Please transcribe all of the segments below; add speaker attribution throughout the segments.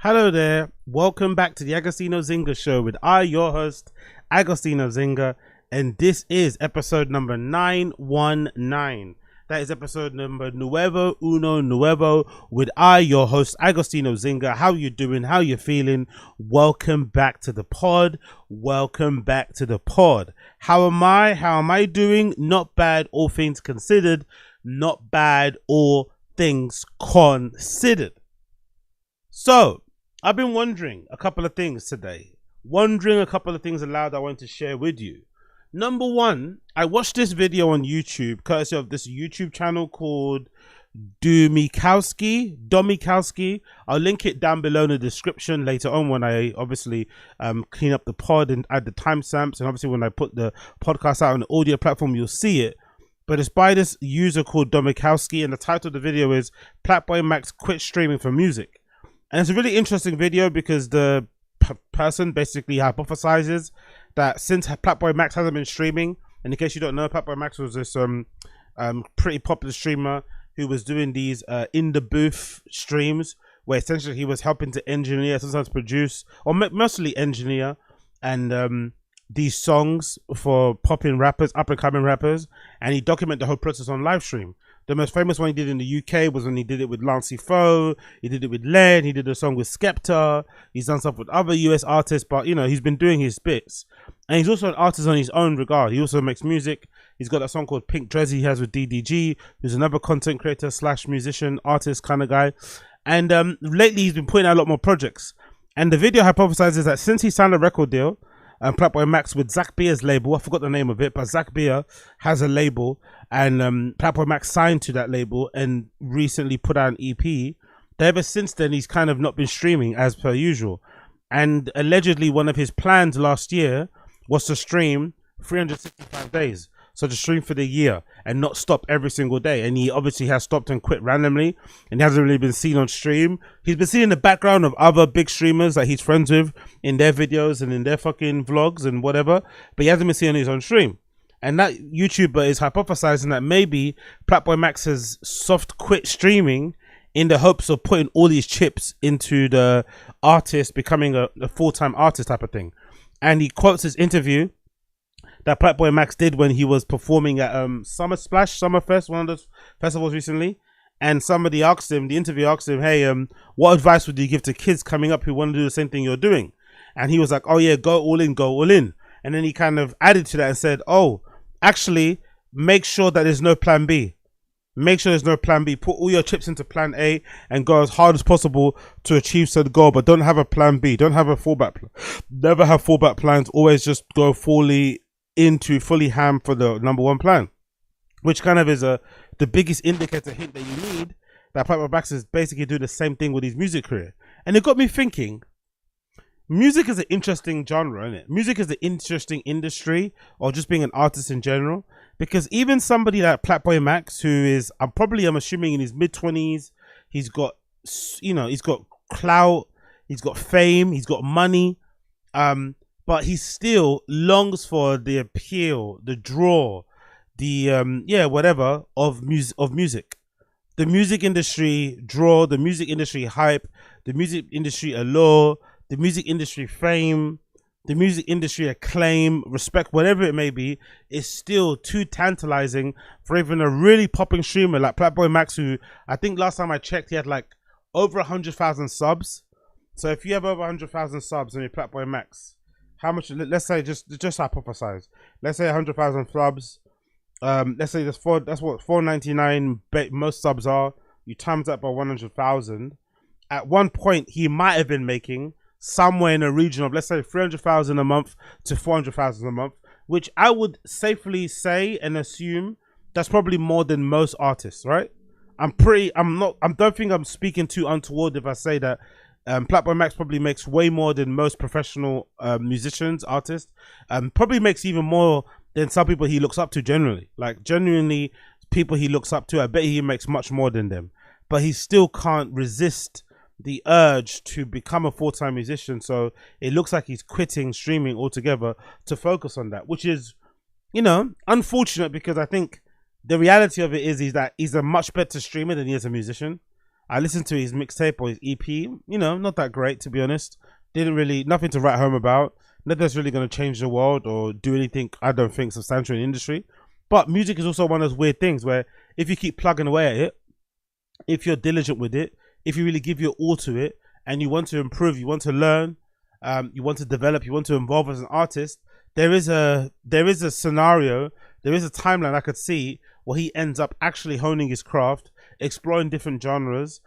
Speaker 1: Hello there, welcome back to the Agostino Zinga show with your host, Agostino Zinga, and this is episode number 919. That is episode number Nuevo Uno Nuevo with your host, Agostino Zinga. How you doing? How you feeling? Welcome back to the pod. Welcome back to the pod. How am I? How am I doing? Not bad, all things considered. Not bad, all things considered. So, I've been wondering a couple of things today. Aloud I want to share with you. Number one, I watched this video on YouTube, courtesy of this YouTube channel called Domikowski. I'll link it down below in the description later on when I obviously clean up the pod and add the timestamps. And obviously when I put the podcast out on the audio platform, you'll see it. But it's by this user called Domikowski, and the title of the video is PlaqueBoyMax Quit Streaming for Music. And it's a really interesting video because the person basically hypothesizes that since PlaqueBoyMax hasn't been streaming, and in case you don't know, PlaqueBoyMax was this pretty popular streamer who was doing these in the booth streams where essentially he was helping to engineer, sometimes produce, or mostly engineer, and these songs for popping rappers, up and coming rappers, and he documented the whole process on live stream. The most famous one he did in the UK was when he did it with Lancey Foe, he did it with Len, he did a song with Skepta, he's done stuff with other US artists, but you know, he's been doing his bits. And he's also an artist on his own regard. He also makes music. He's got a song called Pink Dressy he has with DDG, who's another content creator slash musician, artist kind of guy. And lately he's been putting out a lot more projects. And the video hypothesizes that since he signed a record deal, PlaqueBoyMax with Zach Beer's label, I forgot the name of it, but Zach Beer has a label, and PlaqueBoyMax signed to that label and recently put out an EP. Ever since then, he's kind of not been streaming as per usual. And allegedly, one of his plans last year was to stream 365 days. So to stream for the year and not stop every single day. And he obviously has stopped and quit randomly, and he hasn't really been seen on stream. He's been seen in the background of other big streamers that he's friends with in their videos and in their fucking vlogs and whatever, but he hasn't been seen on his own stream. And that YouTuber is hypothesizing that maybe PlaqueBoyMax has soft quit streaming in the hopes of putting all these chips into the artist becoming a full-time artist type of thing. And he quotes his interview that PlaqueBoyMax did when he was performing at Summerfest, one of those festivals recently. And somebody asked him, the interview asked him, hey, what advice would you give to kids coming up who want to do the same thing you're doing? And he was like, oh yeah, go all in, go all in. And then he kind of added to that and said, oh, actually, make sure that there's no plan B. Make sure there's no plan B. Put all your chips into plan A and go as hard as possible to achieve said goal, but don't have a plan B. Don't have a fallback plan. Never have fallback plans. Always just go fully ham for the number one plan, which kind of is the biggest indicator hint that you need that PlaqueBoyMax is basically doing the same thing with his music career. And it got me thinking, music is an interesting genre, isn't it? Music is an interesting industry, or just being an artist in general, because even somebody like PlaqueBoyMax, who is I'm assuming in his mid-20s, he's got, you know, he's got clout, he's got fame, he's got money, but he still longs for the appeal, the draw, the whatever of music. The music industry draw, the music industry hype, the music industry allure, the music industry fame, the music industry acclaim, respect, whatever it may be, is still too tantalizing for even a really popping streamer like PlaqueBoyMax, who I think last time I checked he had like over 100,000 subs. So if you have over 100,000 subs on your PlaqueBoyMax, how much? Let's say just hypothesize. Let's say 100,000 subs. Let's say that's what 499 most subs are. You times that by 100,000. At one point, he might have been making somewhere in a region of, let's say, 300,000 a month to 400,000 a month, which I would safely say and assume that's probably more than most artists, right? I don't think I'm speaking too untoward if I say that PlaqueBoyMax probably makes way more than most professional musicians, artists. Probably makes even more than some people he looks up to generally. Like, genuinely, people he looks up to, I bet he makes much more than them. But he still can't resist the urge to become a full-time musician, so it looks like he's quitting streaming altogether to focus on that, which is, you know, unfortunate, because I think the reality of it is that he's a much better streamer than he is a musician. I listened to his mixtape or his EP. You know, not that great to be honest. Didn't really, nothing to write home about. Nothing that's really going to change the world or do anything, I don't think, substantial in the industry. But music is also one of those weird things where if you keep plugging away at it, if you're diligent with it, if you really give your all to it, and you want to improve, you want to learn, you want to develop, you want to evolve as an artist, there is a scenario, there is a timeline I could see where he ends up actually honing his craft, exploring different genres,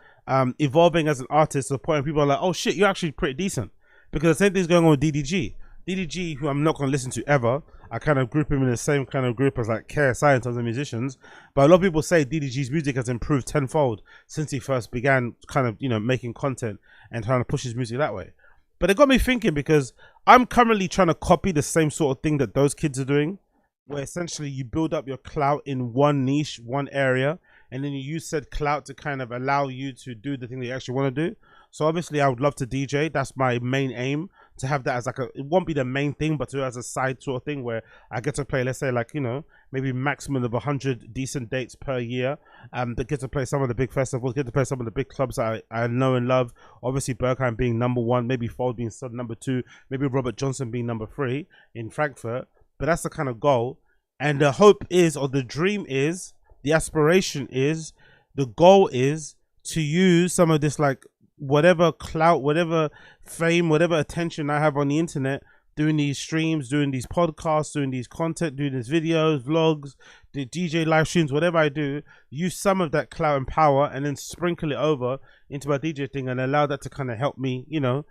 Speaker 1: evolving as an artist to the point where people are like, oh shit, you're actually pretty decent. Because the same thing's going on with DDG. DDG, who I'm not going to listen to ever, I kind of group him in the same kind of group as like KSI in terms of musicians. But a lot of people say DDG's music has improved tenfold since he first began kind of, you know, making content and trying to push his music that way. But it got me thinking, because I'm currently trying to copy the same sort of thing that those kids are doing, where essentially you build up your clout in one niche, one area, and then you use said clout to kind of allow you to do the thing that you actually want to do. So obviously I would love to DJ. That's my main aim, to have that as like a, it won't be the main thing, but to as a side sort of thing where I get to play, let's say like, you know, maybe maximum of 100 decent dates per year. That get to play some of the big festivals, get to play some of the big clubs that I know and love. Obviously Berghain being #1, maybe Fold being #2, maybe Robert Johnson being #3 in Frankfurt. But that's the kind of goal. And the hope is, or the dream is, the aspiration is, the goal is to use some of this like whatever clout, whatever fame, whatever attention I have on the internet, doing these streams, doing these podcasts, doing these content, doing these videos, vlogs, the DJ live streams, whatever I do, use some of that clout and power and then sprinkle it over into my DJ thing and allow that to kind of help me, you know,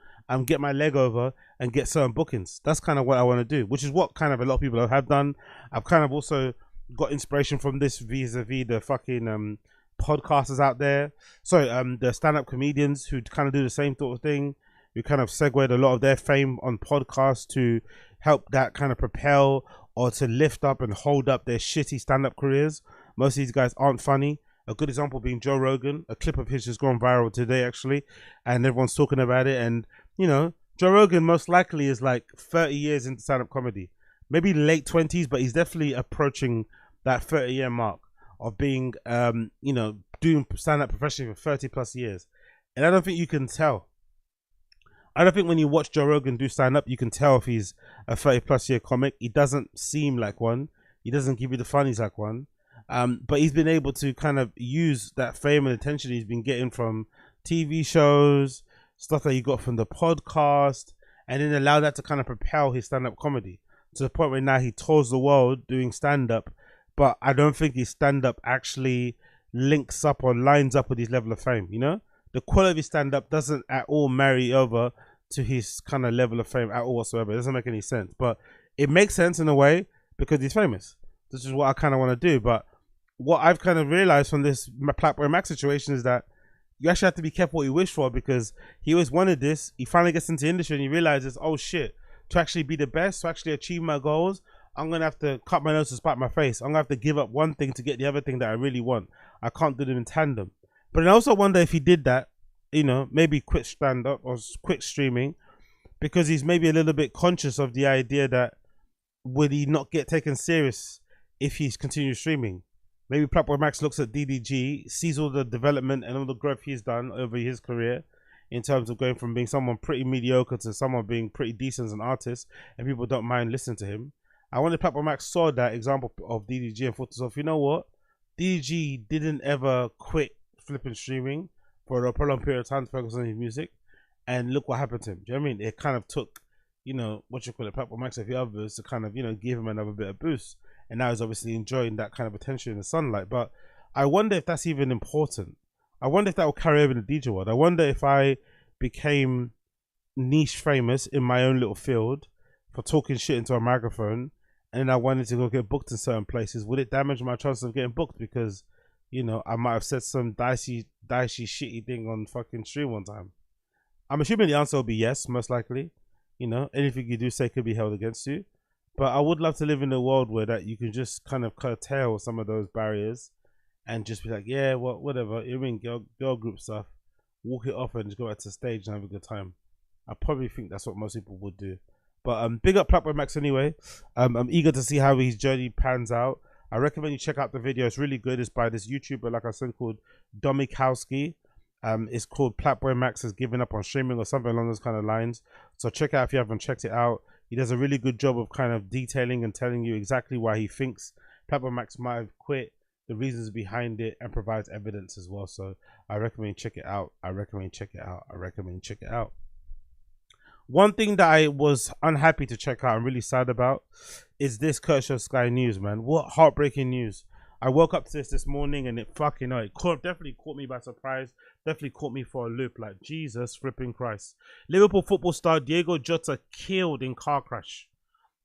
Speaker 1: get my leg over and get certain bookings. That's kind of what I want to do, which is what kind of a lot of people have done. I've kind of also got inspiration from this vis-a-vis the fucking podcasters out there. So the stand-up comedians who kind of do the same sort of thing, who kind of segued a lot of their fame on podcasts to help that kind of propel or to lift up and hold up their shitty stand-up careers. Most of these guys aren't funny. A good example being Joe Rogan. A clip of his has gone viral today actually, and everyone's talking about it. And you know, Joe Rogan most likely is like 30 years into stand-up comedy, maybe late 20s, but he's definitely approaching that 30-year mark of being, you know, doing stand-up professionally for 30 plus years. And I don't think you can tell. I don't think when you watch Joe Rogan do stand-up, you can tell if he's a 30 plus year comic. He doesn't seem like one. He doesn't give you the funnies like one. But he's been able to kind of use that fame and attention he's been getting from TV shows, stuff that he got from the podcast, and then allow that to kind of propel his stand-up comedy to the point where now he tours the world doing stand-up. But I don't think his stand-up actually links up or lines up with his level of fame, you know? The quality of his stand-up doesn't at all marry over to his kind of level of fame at all whatsoever. It doesn't make any sense. But it makes sense in a way because he's famous. This is what I kind of want to do. But what I've kind of realized from this PlaqueBoyMax situation is that you actually have to be careful what you wish for, because he always wanted this. He finally gets into the industry and he realizes, oh shit, to actually be the best, to actually achieve my goals, I'm going to have to cut my nose to spite my face. I'm going to have to give up one thing to get the other thing that I really want. I can't do them in tandem. But I also wonder if he did that, you know, maybe quit stand-up or quit streaming because he's maybe a little bit conscious of the idea that would he not get taken serious if he's continued streaming. Maybe PlaqueBoyMax looks at DDG, sees all the development and all the growth he's done over his career in terms of going from being someone pretty mediocre to someone being pretty decent as an artist, and people don't mind listening to him. I wonder if PlaqueBoyMax saw that example of DDG and thought to himself, you know what? DDG didn't ever quit flipping streaming for a prolonged period of time to focus on his music, and look what happened to him. Do you know what I mean? It kind of took, you know, what you call it, PlaqueBoyMax and the others to kind of, you know, give him another bit of boost. And now he's obviously enjoying that kind of attention in the sunlight. But I wonder if that's even important. I wonder if that will carry over in the DJ world. I wonder if I became niche famous in my own little field for talking shit into a microphone, and then I wanted to go get booked in certain places, would it damage my chances of getting booked because, you know, I might have said some dicey, shitty thing on fucking stream one time? I'm assuming the answer will be yes, most likely. You know, anything you do say could be held against you. But I would love to live in a world where that you can just kind of curtail some of those barriers and just be like, yeah, well, whatever. You mean girl group stuff, walk it off and just go back to the stage and have a good time. I probably think that's what most people would do. But big up PlaqueBoyMax anyway. I'm eager to see how his journey pans out. I recommend you check out the video. It's really good. It's by this YouTuber, like I said, called Domikowski. It's called PlaqueBoyMax has given up on streaming or something along those kind of lines. So check it out if you haven't checked it out. He does a really good job of kind of detailing and telling you exactly why he thinks PlaqueBoyMax might have quit, the reasons behind it, and provides evidence as well. So I recommend check it out. I recommend check it out. I recommend check it out. One thing that I was unhappy to check out and really sad about is this Kershaw Sky News, man. What heartbreaking news. I woke up to this morning and it fucking, definitely caught me by surprise. Definitely caught me for a loop. Like, Jesus flipping Christ. Liverpool football star Diogo Jota killed in car crash.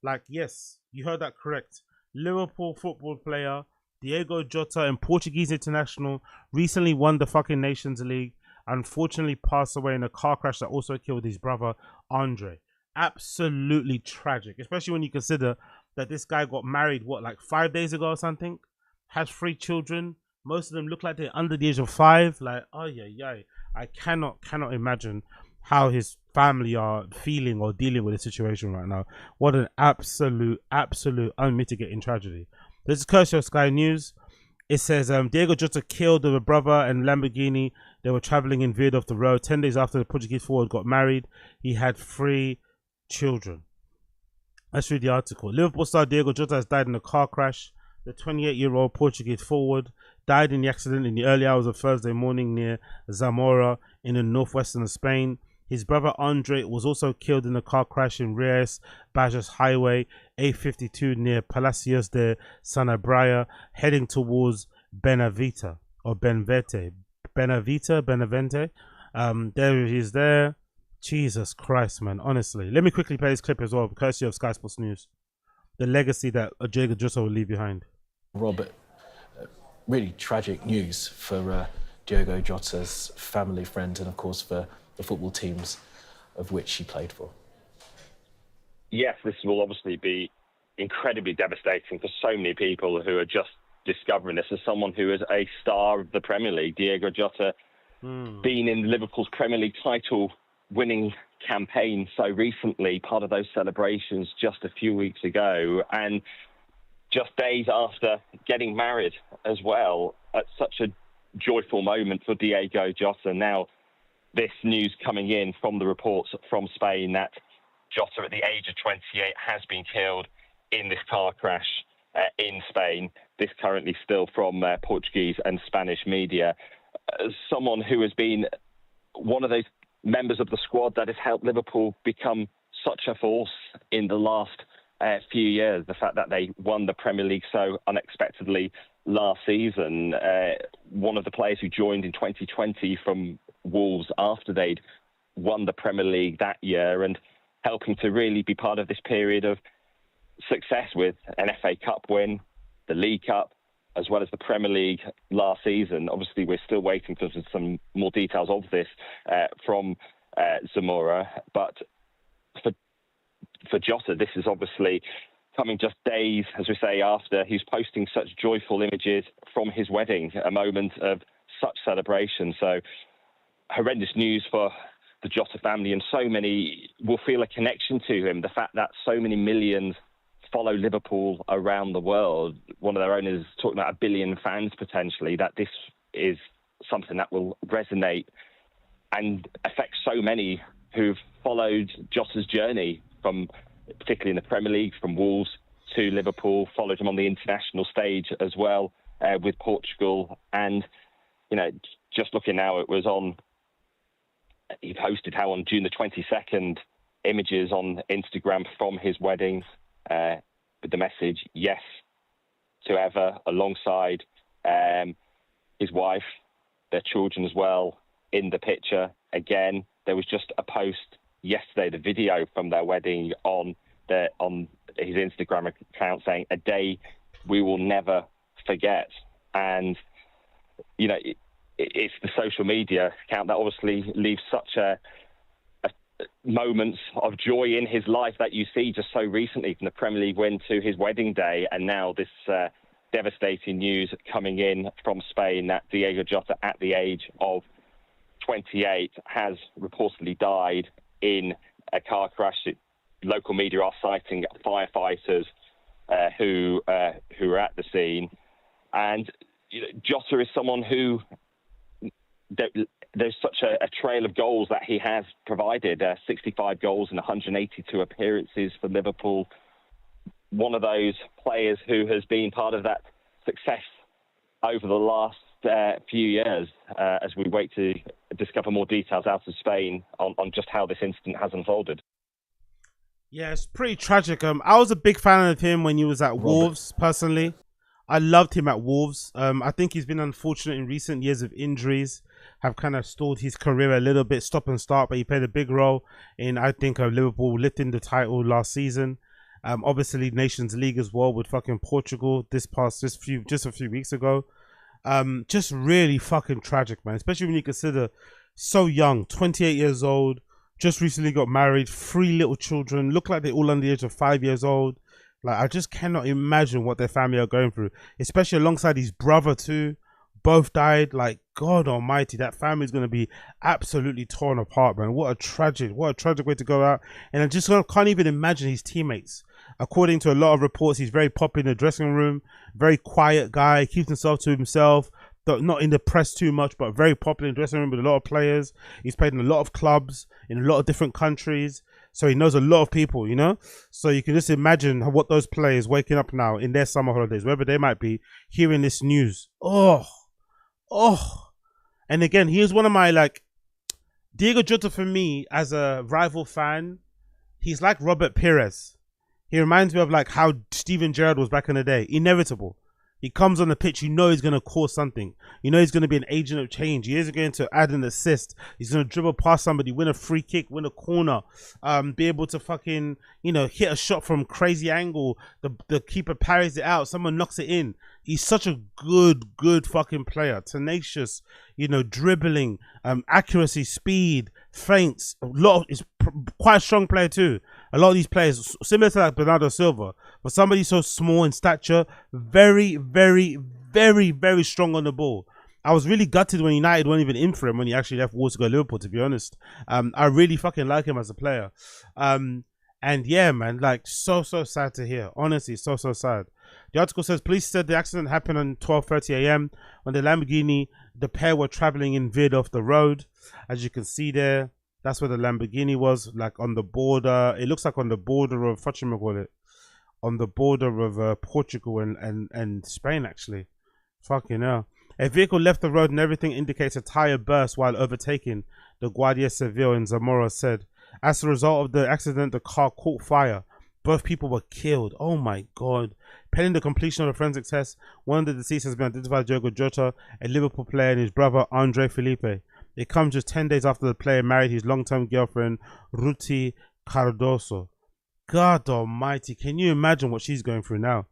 Speaker 1: Like, yes, you heard that correct. Liverpool football player Diogo Jota, and Portuguese international, recently won the fucking Nations League. Unfortunately passed away in a car crash that also killed his brother Andre. Absolutely tragic, especially when you consider that this guy got married, like 5 days ago or something? Has 3 children. Most of them look like they're under the age of 5. Like, oh yeah. I cannot imagine how his family are feeling or dealing with the situation right now. What an absolute unmitigating tragedy. This is Kershaw Sky News. It says Diogo Jota killed with a brother and Lamborghini. They were traveling in veered off the road. 10 days after the Portuguese forward got married, he had 3 children. Let's read the article. Liverpool star Diogo Jota has died in a car crash. The 28-year-old Portuguese forward died in the accident in the early hours of Thursday morning near Zamora in the northwestern of Spain. His brother Andre was also killed in a car crash in Reis Bajas Highway A52 near Palacios de Sanabria, heading towards Benavente. There he is there. Jesus Christ, man. Honestly. Let me quickly play this clip as well, courtesy of Sky Sports News. The legacy that Diogo Jota will leave behind.
Speaker 2: Robert, really tragic news for Diogo Jota's family, friend, and of course for the football teams of which he played for.
Speaker 3: Yes, this will obviously be incredibly devastating for so many people who are just discovering this. As someone who is a star of the Premier League, Diogo Jota being in Liverpool's Premier League title winning campaign so recently, part of those celebrations just a few weeks ago, and just days after getting married as well, at such a joyful moment for Diogo Jota. Now, this news coming in from the reports from Spain that Jota, at the age of 28, has been killed in this car crash in Spain. This currently still from Portuguese and Spanish media. Someone who has been one of those members of the squad that has helped Liverpool become such a force in the last few years. The fact that they won the Premier League so unexpectedly last season. One of the players who joined in 2020 from Wolves after they'd won the Premier League that year, and helping to really be part of this period of success with an FA Cup win, the League Cup, as well as the Premier League last season. Obviously, we're still waiting for some more details of this from Zamora. But for Jota, this is obviously coming just days, as we say, after he's posting such joyful images from his wedding, a moment of such celebration. So horrendous news for the Jota family, and so many will feel a connection to him. The fact that so many millions follow Liverpool around the world. One of their owners talking about 1 billion fans potentially, that this is something that will resonate and affect so many who've followed Jota's journey from, particularly in the Premier League, from Wolves to Liverpool, followed him on the international stage as well with Portugal. And, you know, just looking now, it was on, he posted how on June the 22nd, images on Instagram from his wedding, with the message, yes to ever, alongside his wife, their children as well, in the picture. Again, there was just a post yesterday, the video from their wedding on his Instagram account saying, a day we will never forget. And, you know, it's the social media account that obviously leaves such moments of joy in his life that you see just so recently, from the Premier League win to his wedding day, and now this devastating news coming in from Spain that Diogo Jota, at the age of 28, has reportedly died in a car crash. Local media are citing firefighters who were at the scene. And you know, Jota is someone who there's such a trail of goals that he has provided. 65 goals and 182 appearances for Liverpool. One of those players who has been part of that success over the last few years, as we wait to discover more details out of Spain on just how this incident has unfolded.
Speaker 1: Yeah, it's pretty tragic. I was a big fan of him when he was at Wolves, personally. I loved him at Wolves. I think he's been unfortunate in recent years of injuries, have kind of stalled his career a little bit, stop and start, but he played a big role in, I think, Liverpool lifting the title last season. Obviously Nations League as well with fucking Portugal just a few weeks ago. Just really fucking tragic, man, especially when you consider so young, 28 years old, just recently got married, 3 little children, look like they're all under the age of 5 years old. Like, I just cannot imagine what their family are going through, especially alongside his brother too. Both died. Like, God almighty, that family's going to be absolutely torn apart, man. What a tragic way to go out. And I just can't even imagine his teammates. According to a lot of reports, he's very popular in the dressing room, very quiet guy, keeps himself to himself, not in the press too much, but very popular in the dressing room with a lot of players. He's played in a lot of clubs in a lot of different countries. So he knows a lot of people, you know? So you can just imagine what those players waking up now in their summer holidays, wherever they might be, hearing this news. Oh. And again, here's one of my, like, Diogo Jota for me, as a rival fan, he's like Robert Pires. He reminds me of like how Steven Gerrard was back in the day. Inevitable. He comes on the pitch, you know he's going to cause something. You know he's going to be an agent of change. He isn't going to add an assist. He's going to dribble past somebody, win a free kick, win a corner, be able to fucking, you know, hit a shot from crazy angle. The keeper parries it out. Someone knocks it in. He's such a good fucking player. Tenacious, you know, dribbling, accuracy, speed, feints. He's quite a strong player too. A lot of these players, similar to like Bernardo Silva, but somebody so small in stature, very strong on the ball. I was really gutted when United weren't even in for him when he actually left Wolves to go to Liverpool, to be honest. I really fucking like him as a player. And yeah, man, like so sad to hear. Honestly, so sad. The article says police said the accident happened on 12:30 a.m. when the Lamborghini, the pair were traveling in veered off the road. As you can see there, that's where the Lamborghini was, like on the border. It looks like on the border of, on the border of Portugal and Spain, actually. Fucking hell. A vehicle left the road and everything indicates a tire burst while overtaking, the Guardia Civil in Zamora said. As a result of the accident, the car caught fire. Both people were killed. Oh my God. Pending the completion of the forensic test, one of the deceased has been identified as Diogo Jota, a Liverpool player, and his brother Andre Felipe. It comes just 10 days after the player married his long-term girlfriend, Ruti Cardoso. God almighty, can you imagine what she's going through now?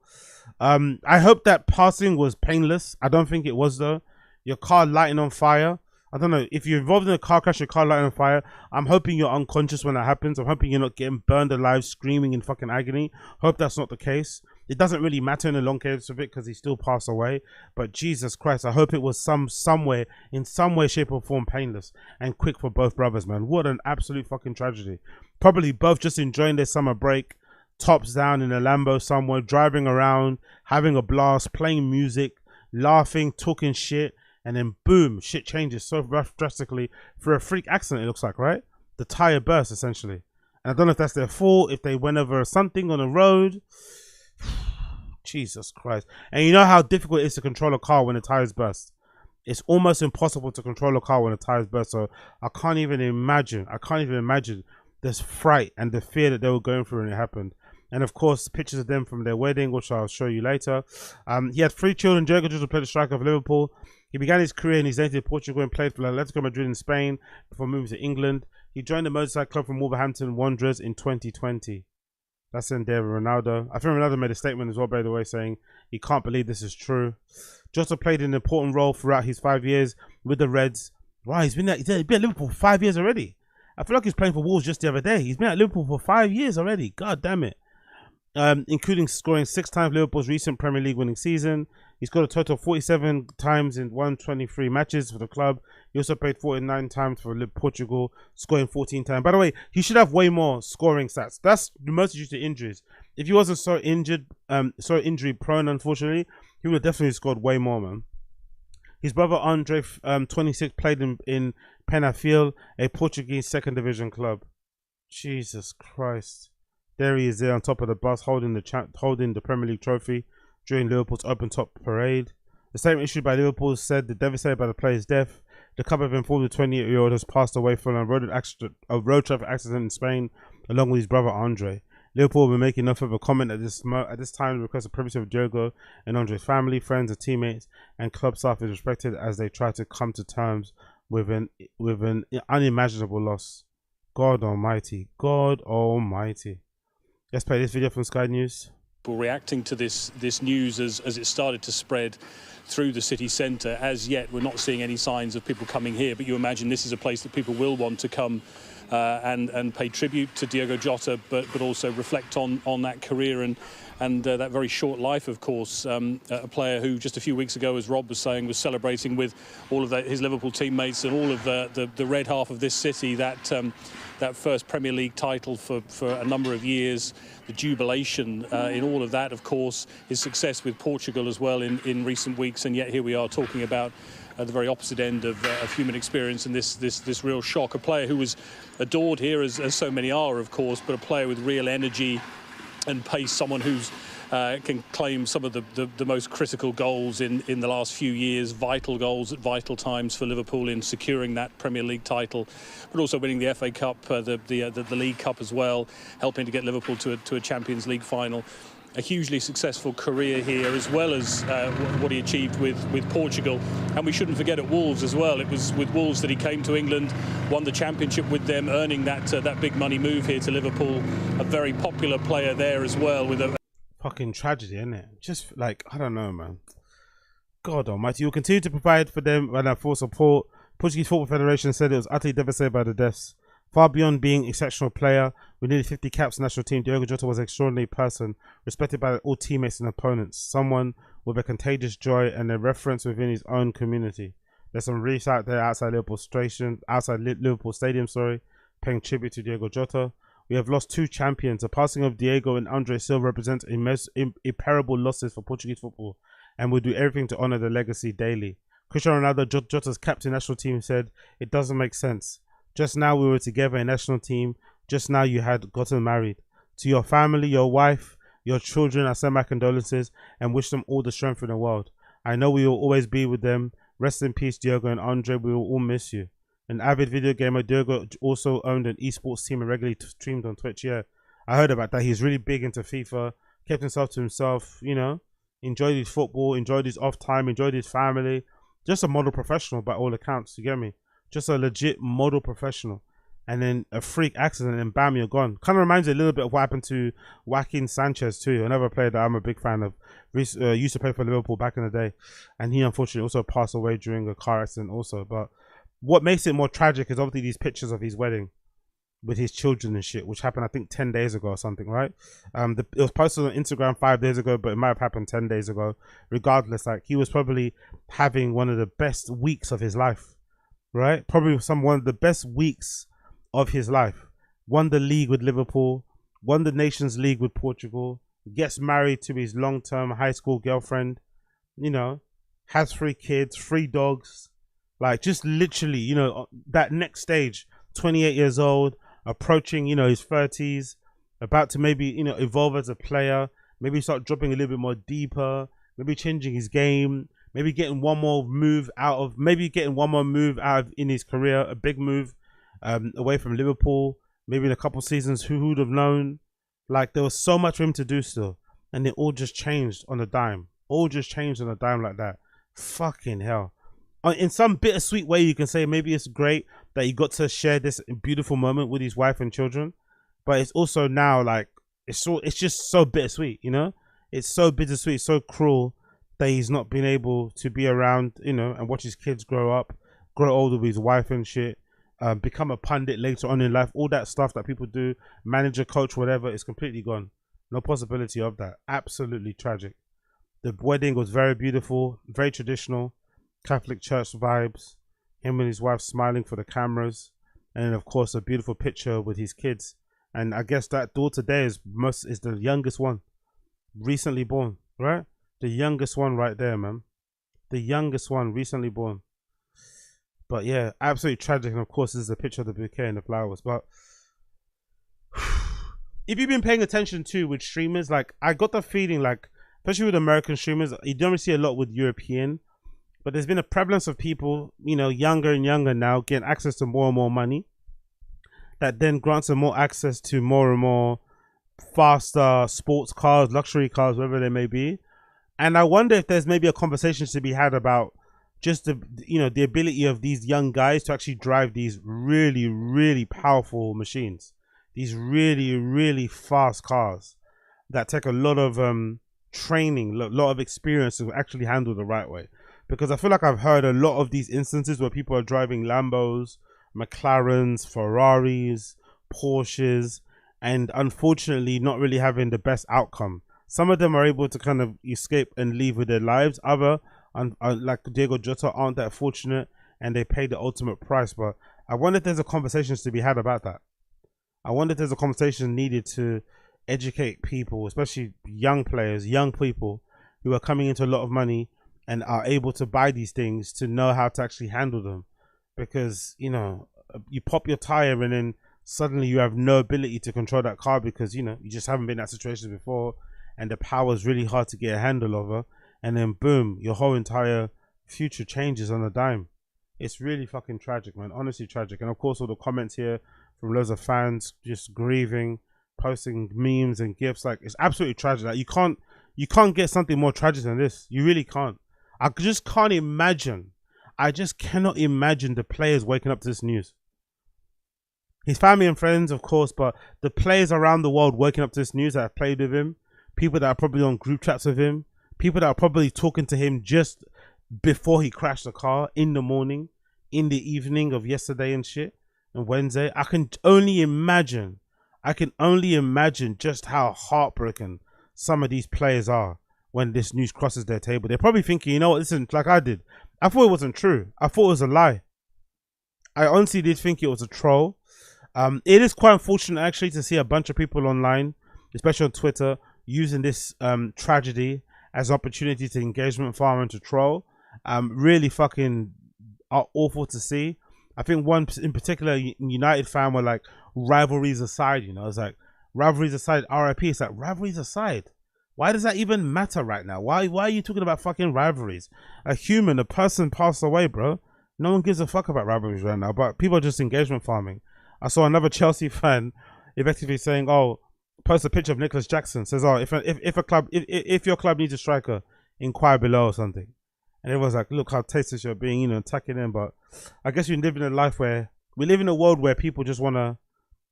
Speaker 1: I hope that passing was painless. I don't think it was, though. Your car lighting on fire. I don't know. If you're involved in a car crash, your car lighting on fire, I'm hoping you're unconscious when that happens. I'm hoping you're not getting burned alive, screaming in fucking agony. Hope that's not the case. It doesn't really matter in the long case of it because he still passed away. But Jesus Christ, I hope it was somewhere, in some way, shape or form, painless and quick for both brothers, man. What an absolute fucking tragedy. Probably both just enjoying their summer break, tops down in a Lambo somewhere, driving around, having a blast, playing music, laughing, talking shit. And then boom, shit changes so drastically for a freak accident, it looks like, right? The tire burst, essentially. And I don't know if that's their fault, if they went over something on the road. Jesus Christ. And you know how difficult it is to control a car when the tires burst. It's almost impossible to control a car when the tires burst. So I can't even imagine this fright and the fear that they were going through when it happened. And of course, pictures of them from their wedding, which I'll show you later. He had 3 children. Diogo Jota played the striker of Liverpool. He began his career in his native Portugal and played for Atletico Madrid in Spain before moving to England. He joined the Merseyside club from Wolverhampton Wanderers in 2020. That's in there with Ronaldo. I think Ronaldo made a statement as well, by the way, saying he can't believe this is true. Jota played an important role throughout his 5 years with the Reds. Wow, he's been at Liverpool for 5 years already. I feel like he's playing for Wolves just the other day. He's been at Liverpool for 5 years already. God damn it. Including scoring 6 times Liverpool's recent Premier League winning season. He scored a total of 47 times in 123 matches for the club. He also played 49 times for Portugal, scoring 14 times. By the way, he should have way more scoring stats. That's mostly due to injuries. If he wasn't so injury prone, unfortunately, he would have definitely scored way more, man. His brother Andre, 26, played in Penafiel, a Portuguese second division club. Jesus Christ. There he is there on top of the bus holding the Premier League trophy during Liverpool's open top parade. The statement issued by Liverpool said, "The devastated by the player's death. The club have informed the 28-year-old has passed away from a road traffic accident in Spain, along with his brother Andre." Liverpool will be making no further comment at this time. The request of privacy of Diogo and Andre's family, friends, and teammates and club staff is respected as they try to come to terms with an unimaginable loss. God Almighty, God Almighty. Let's play this video from Sky News.
Speaker 4: Reacting to this news as it started to spread through the city centre. As yet, we're not seeing any signs of people coming here, but you imagine this is a place that people will want to come and pay tribute to Diogo Jota, but also reflect on that career and that very short life, of course. A player who just a few weeks ago, as Rob was saying, was celebrating with all of his Liverpool teammates and all of the red half of this city that first Premier League title for a number of years, the jubilation in all of that, of course, his success with Portugal as well in recent weeks, and yet here we are talking about the very opposite end of human experience and this real shock. A player who was adored here, as so many are, of course, but a player with real energy and pace, someone who's can claim some of the most critical goals in the last few years, vital goals at vital times for Liverpool in securing that Premier League title, but also winning the FA Cup, the League Cup as well, helping to get Liverpool to a Champions League final. A hugely successful career here, as well as what he achieved with Portugal. And we shouldn't forget at Wolves as well. It was with Wolves that he came to England, won the championship with them, earning that big money move here to Liverpool. A very popular player there as well, with a
Speaker 1: fucking tragedy, isn't it? Just like, I don't know, man. God Almighty. You will continue to provide for them and for support. Portuguese Football Federation said it was utterly devastated by the deaths. Far beyond being an exceptional player, with nearly 50 caps national team, Diogo Jota was an extraordinary person, respected by all teammates and opponents, someone with a contagious joy and a reference within his own community. There's some reefs out there outside Liverpool Stadium, paying tribute to Diogo Jota. We have lost two champions. The passing of Diego and Andre Silva represents irreparable losses for Portuguese football, and we'll do everything to honour the legacy daily. Cristiano Ronaldo, Jota's captain national team, said, "It doesn't make sense. Just now we were together in national team. Just now you had gotten married. To your family, your wife, your children, I send my condolences and wish them all the strength in the world. I know we will always be with them. Rest in peace, Diogo and Andre. We will all miss you." An avid video gamer, Diogo also owned an esports team and regularly streamed on Twitch. Yeah, I heard about that. He's really big into FIFA, kept himself to himself, you know, enjoyed his football, enjoyed his off time, enjoyed his family. Just a model professional by all accounts, you get me? Just a legit model professional. And then a freak accident and bam, you're gone. Kind of reminds me a little bit of what happened to Joaquin Sanchez too, another player that I'm a big fan of. Used to play for Liverpool back in the day. And he unfortunately also passed away during a car accident also. But what makes it more tragic is obviously these pictures of his wedding with his children and shit, which happened I think 10 days ago or something, right? It was posted on Instagram 5 days ago, but it might have happened 10 days ago. Regardless, like, he was probably having one of the best weeks of his life, right? Probably one of the best weeks of his life. Won the league with Liverpool, won the Nations League with Portugal, gets married to his long-term high school girlfriend, you know, has 3 kids, 3 dogs. Like, just literally, you know, that next stage, 28 years old, approaching, you know, his 30s, about to maybe, you know, evolve as a player, maybe start dropping a little bit more deeper, maybe changing his game, maybe getting one more move out of in his career, a big move away from Liverpool, maybe in a couple seasons. Who would have known? Like, there was so much for him to do still, and it all just changed on a dime. All just changed on a dime like that. Fucking hell. In some bittersweet way, you can say maybe it's great that he got to share this beautiful moment with his wife and children, but it's also now like it's just so bittersweet, you know. It's so bittersweet, so cruel that he's not been able to be around, you know, and watch his kids grow older with his wife and shit, become a pundit later on in life. All that stuff that people do, manager, coach, whatever, is completely gone. No possibility of that. Absolutely tragic. The wedding was very beautiful, very traditional. Catholic church vibes, him and his wife smiling for the cameras, and then of course a beautiful picture with his kids. And I guess that daughter there is the youngest one, recently born, right? The youngest one right there, man. The youngest one, recently born. But yeah, absolutely tragic. And of course, this is a picture of the bouquet and the flowers. But if you've been paying attention to with streamers, like I got the feeling, like especially with American streamers, you don't really see a lot with European. But there's been a prevalence of people, you know, younger and younger now, getting access to more and more money. That then grants them more access to more and more faster sports cars, luxury cars, whatever they may be. And I wonder if there's maybe a conversation to be had about just the, you know, the ability of these young guys to actually drive these really, really powerful machines, these really, really fast cars that take a lot of training, a lot of experience to actually handle the right way. Because I feel like I've heard a lot of these instances where people are driving Lambos, McLarens, Ferraris, Porsches, and unfortunately not really having the best outcome. Some of them are able to kind of escape and leave with their lives. Other, like Diogo Jota, aren't that fortunate and they pay the ultimate price. But I wonder if there's a conversation to be had about that. I wonder if there's a conversation needed to educate people, especially young players, young people who are coming into a lot of money and are able to buy these things, to know how to actually handle them. Because, you know, you pop your tire and then suddenly you have no ability to control that car because, you know, you just haven't been in that situation before and the power is really hard to get a handle over. And then boom, your whole entire future changes on a dime. It's really fucking tragic, man. Honestly tragic. And of course, all the comments here from loads of fans just grieving, posting memes and gifs. Like, it's absolutely tragic. Like, you can't get something more tragic than this. You really can't. I just can't imagine. I just cannot imagine the players waking up to this news. His family and friends, of course, but the players around the world waking up to this news that have played with him, people that are probably on group chats with him, people that are probably talking to him just before he crashed the car, in the morning, in the evening of yesterday and shit, and Wednesday. I can only imagine just how heartbroken some of these players are when this news crosses their table. They're probably thinking, you know what, listen, like I did. I thought it wasn't true. I thought it was a lie. I honestly did think it was a troll. It is quite unfortunate actually to see a bunch of people online, especially on Twitter, using this tragedy as opportunity to engagement farm and to troll. Really fucking awful to see. I think one in particular United fan were like, rivalries aside, you know, it's like, rivalries aside, RIP. It's like, rivalries aside, why does that even matter right now? Why are you talking about fucking rivalries? A person passed away, bro. No one gives a fuck about rivalries right now, but people are just engagement farming. I saw another Chelsea fan effectively saying, oh, post a picture of Nicholas Jackson, says, oh, if your club needs a striker, inquire below or something. And everyone's like, look how tasteless you're being, you know, attacking him. But I guess we live in a life where we live in a world where people just want to,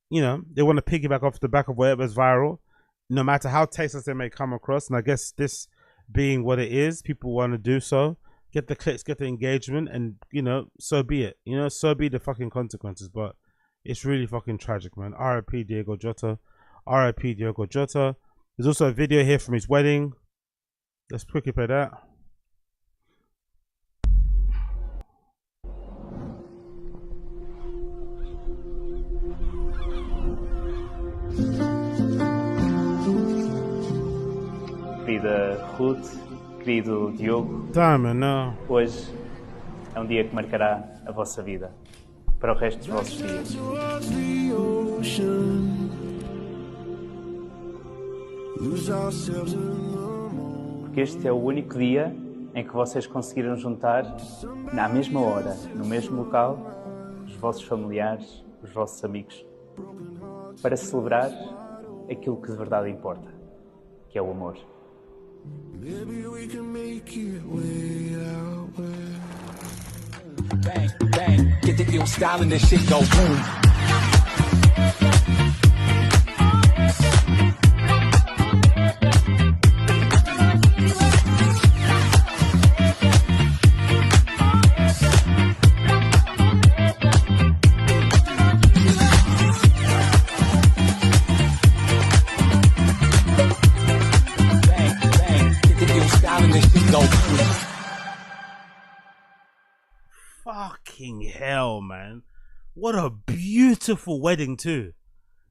Speaker 1: you know, they want to piggyback off the back of whatever's viral, no matter how tasteless they may come across. And I guess this being what it is, people want to do so, get the clicks, get the engagement, and, you know, so be it. You know, so be the fucking consequences. But it's really fucking tragic, man. RIP Diogo Jota. RIP Diogo Jota. There's also a video here from his wedding. Let's quickly play that.
Speaker 5: Querida Ruth, querido Diogo, hoje é um dia que marcará a vossa vida para o resto dos vossos dias. Porque este é o único dia em que vocês conseguiram juntar na mesma hora, no mesmo local, os vossos familiares, os vossos amigos, para celebrar aquilo que de verdade importa, que é o amor. Maybe we can make it way out where. Bang, bang, get the ill style and that shit go boom.
Speaker 1: Fucking hell, man. What a beautiful wedding too.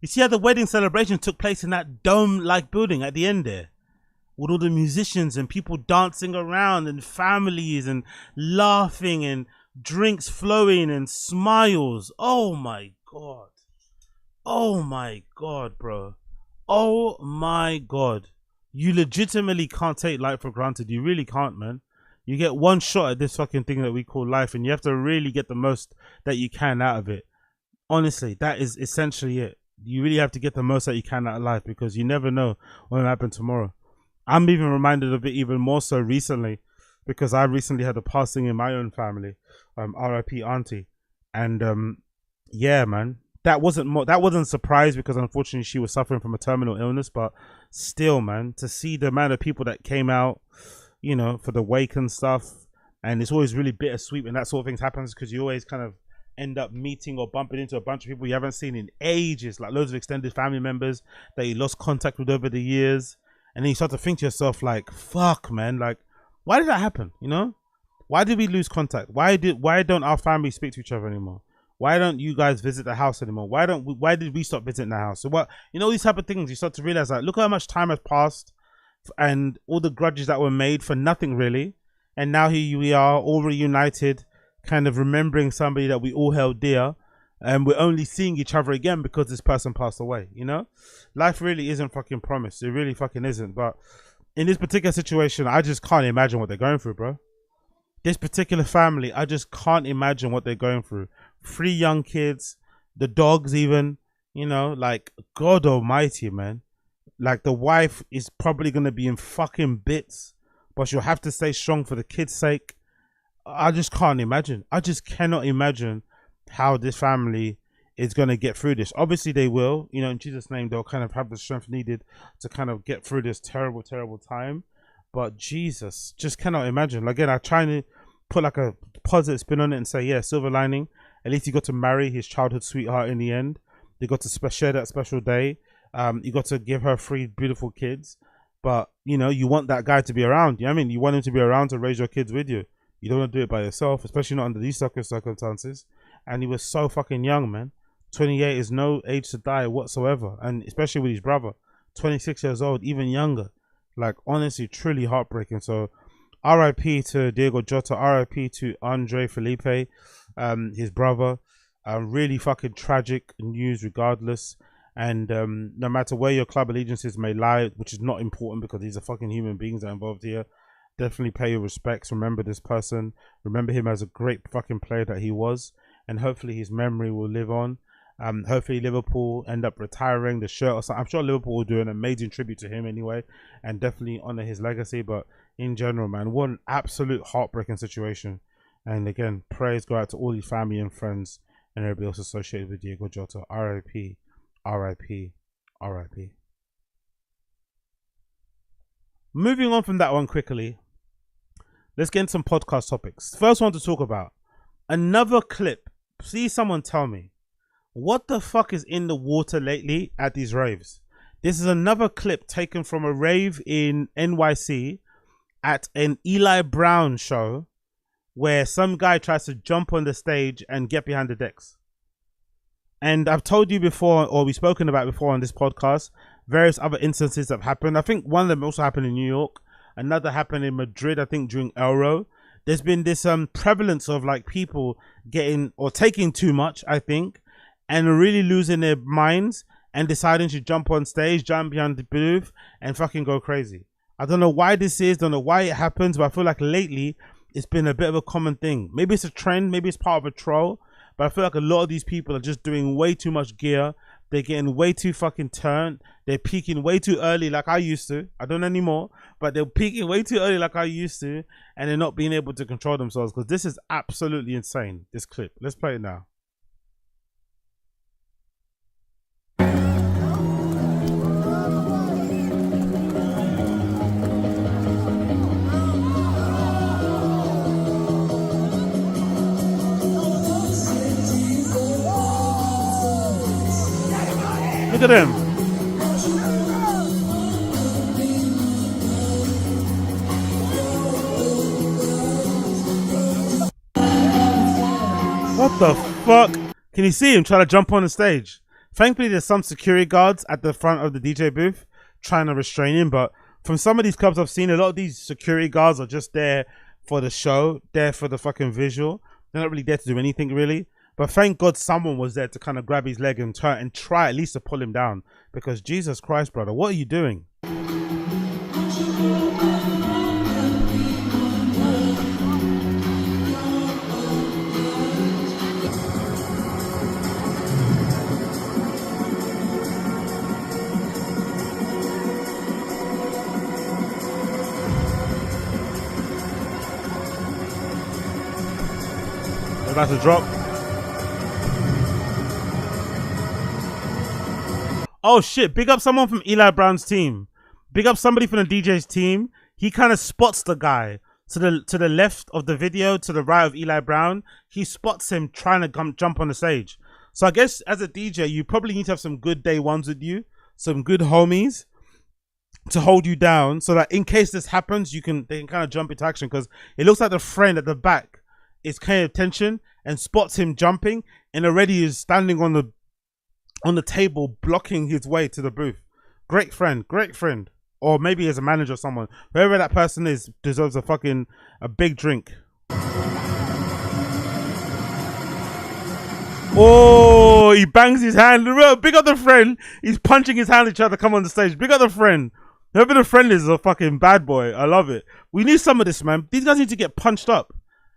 Speaker 1: You see how the wedding celebration took place in that dome-like building at the end there? with all the musicians and people dancing around and families and laughing and drinks flowing and smiles. Oh my God. Oh my God, bro. Oh my God. You legitimately can't take life for granted. You really can't, man. You get one shot at this fucking thing that we call life, and you have to really get the most that you can out of it. Honestly, that is essentially it. You really have to get the most that you can out of life, because you never know what will happen tomorrow. I'm even reminded of it even more so recently, because I recently had a passing in my own family, RIP auntie, and yeah, man, that wasn't a surprise, because unfortunately she was suffering from a terminal illness. But still, man, to see the amount of people that came out, you know, for the wake and stuff, and it's always really bittersweet when that sort of things happens, because you always kind of end up meeting or bumping into a bunch of people you haven't seen in ages, like loads of extended family members that you lost contact with over the years. And then you start to think to yourself, like, fuck, man, like, why did that happen? You know, why did we lose contact? Why don't our family speak to each other anymore? Why don't you guys visit the house anymore? Why did we stop visiting the house? So what, you know, these type of things, you start to realize, like, look how much time has passed and all the grudges that were made for nothing really. And now here we are, all reunited, kind of remembering somebody that we all held dear, and we're only seeing each other again because this person passed away. You know, life really isn't fucking promised. It really fucking isn't. But in this particular situation, I just can't imagine what they're going through, bro. This particular family, I just can't imagine what they're going through. 3 young kids, the dogs even, you know, like, God almighty, man. Like, the wife is probably going to be in fucking bits, but she'll have to stay strong for the kids' sake. I just can't imagine. I just cannot imagine how this family is going to get through this. Obviously they will, you know, in Jesus' name, they'll kind of have the strength needed to kind of get through this terrible, terrible time. But Jesus, just cannot imagine. Again, I try to put like a positive spin on it and say, yeah, silver lining. At least he got to marry his childhood sweetheart in the end. They got to share that special day. You got to give her 3 beautiful kids. But, you know, you want that guy to be around. You know what I mean? You want him to be around to raise your kids with you. You don't want to do it by yourself, especially not under these circumstances. And he was so fucking young, man. 28 is no age to die whatsoever. And especially with his brother, 26 years old, even younger. Like, honestly, truly heartbreaking. So, RIP to Diogo Jota, RIP to Andre Felipe, his brother. Really fucking tragic news regardless. And no matter where your club allegiances may lie, which is not important because these are fucking human beings that are involved here, definitely pay your respects. Remember this person. Remember him as a great fucking player that he was. And hopefully his memory will live on. Hopefully Liverpool end up retiring the shirt or something. I'm sure Liverpool will do an amazing tribute to him anyway, and definitely honor his legacy. But in general, man, what an absolute heartbreaking situation. And again, prayers go out to all his family and friends and everybody else associated with Diogo Jota. RIP, RIP, RIP. Moving on from that one quickly, let's get into some podcast topics. First one to talk about, another clip. Please someone tell me, what the fuck is in the water lately at these raves? This is another clip taken from a rave in NYC at an Eli Brown show where some guy tries to jump on the stage and get behind the decks. And I've told you before, or we've spoken about before on this podcast, various other instances have happened. I think one of them also happened in New York. Another happened in Madrid, I think, during Euro. There's been this prevalence of like people getting or taking too much, I think, and really losing their minds and deciding to jump on stage, jump behind the booth and fucking go crazy. I don't know why this is, don't know why it happens, but I feel like lately it's been a bit of a common thing. Maybe it's a trend, maybe it's part of a troll, but I feel like a lot of these people are just doing way too much gear. They're getting way too fucking turned. They're peaking way too early like I used to. I don't anymore, but they're peaking way too early like I used to, and they're not being able to control themselves because this is absolutely insane, this clip. Let's play it now. Look at him. What the fuck? Can you see him trying to jump on the stage? Thankfully, there's some security guards at the front of the DJ booth trying to restrain him, but from some of these clubs I've seen, a lot of these security guards are just there for the show, there for the fucking visual. They're not really there to do anything really. But thank God someone was there to kind of grab his leg and try at least to pull him down. Because Jesus Christ, brother, what are you doing? About to drop. Oh shit, big up someone from Eli Brown's team. Big up somebody from the DJ's team. He kind of spots the guy to the left of the video, to the right of Eli Brown. He spots him trying to jump on the stage. So I guess as a DJ, you probably need to have some good day ones with you, some good homies to hold you down, so that in case this happens, they can kind of jump into action. Because it looks like the friend at the back is paying attention and spots him jumping, and already is standing on the table blocking his way to the booth. Great friend, or maybe as a manager or someone. Whoever that person is deserves a big drink. Oh, he bangs his hand. Big up the friend. He's punching his hand at each other. Come on the stage. Big up the friend. Whoever the friend is a fucking bad boy. I love it. We need some of this, man. These guys need to get punched up.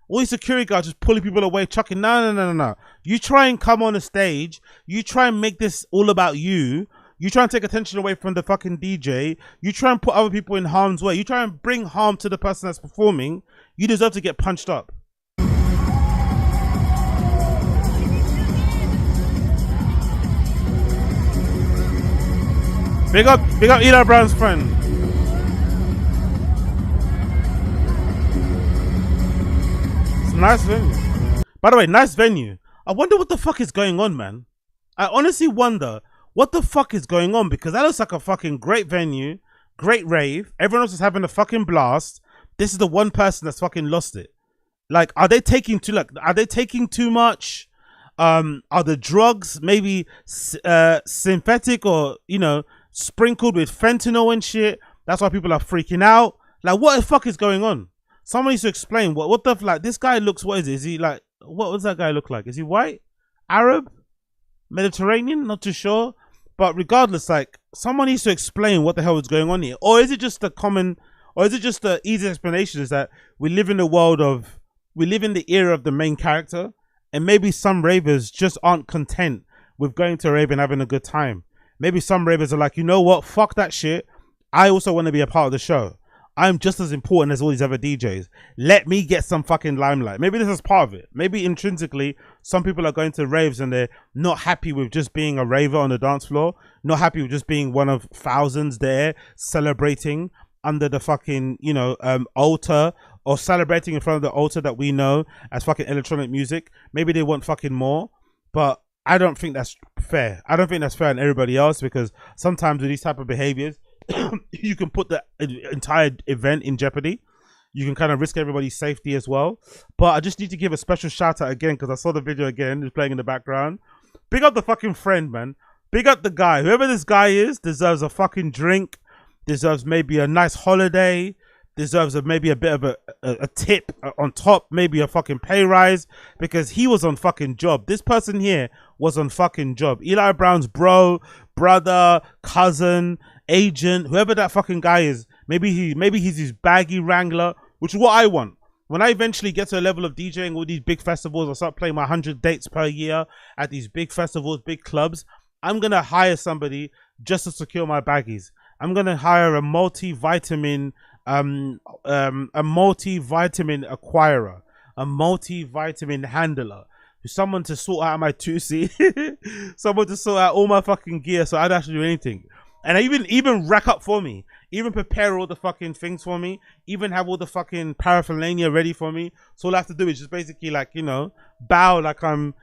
Speaker 1: All these security guards just pulling people away, chucking. No. You try and come on a stage. You try and make this all about you. You try and take attention away from the fucking DJ. You try and put other people in harm's way. You try and bring harm to the person that's performing. You deserve to get punched up. Big up Eli Brown's friend. Nice venue. By the way, nice venue. I wonder what the fuck is going on, man. I honestly wonder what the fuck is going on, because that looks like a fucking great venue, great rave. Everyone else is having a fucking blast. This is the one person that's fucking lost it. Like, are they taking too much? Are the drugs maybe synthetic or, you know, sprinkled with fentanyl and shit? That's why people are freaking out. Like, what the fuck is going on? Someone needs to explain what the like. This guy looks. What is it? Is he like? What does that guy look like? Is he white, Arab, Mediterranean? Not too sure. But regardless, like, someone needs to explain what the hell is going on here. Or is it just the common? Or is it just the easy explanation? Is that we live in the era of the main character, and maybe some ravers just aren't content with going to a rave and having a good time. Maybe some ravers are like, you know what? Fuck that shit. I also want to be a part of the show. I'm just as important as all these other DJs. Let me get some fucking limelight. Maybe this is part of it. Maybe intrinsically, some people are going to raves and they're not happy with just being a raver on the dance floor. Not happy with just being one of thousands there celebrating under the fucking, you know, altar, or celebrating in front of the altar that we know as fucking electronic music. Maybe they want fucking more, but I don't think that's fair. I don't think that's fair on everybody else, because sometimes with these type of behaviors, you can put the entire event in jeopardy. You can kind of risk everybody's safety as well. But I just need to give a special shout out again, because I saw the video again. It's playing in the background. Big up the fucking friend, man. Big up the guy. Whoever this guy is deserves a fucking drink, deserves maybe a nice holiday, deserves maybe a bit of a tip on top, maybe a fucking pay rise, because he was on fucking job. This person here was on fucking job. Eli Brown's brother, cousin, agent, whoever that fucking guy is. Maybe he's his baggy wrangler, which is what I want. When I eventually get to a level of DJing all these big festivals, I start playing my 100 dates per year at these big festivals, big clubs, I'm gonna hire somebody just to secure my baggies. I'm gonna hire a multivitamin acquirer, a multivitamin handler, someone to sort out my 2C, someone to sort out all my fucking gear so I don't have to do anything. And I even rack up for me, even prepare all the fucking things for me, even have all the fucking paraphernalia ready for me. So all I have to do is just basically, like, you know, bow like I'm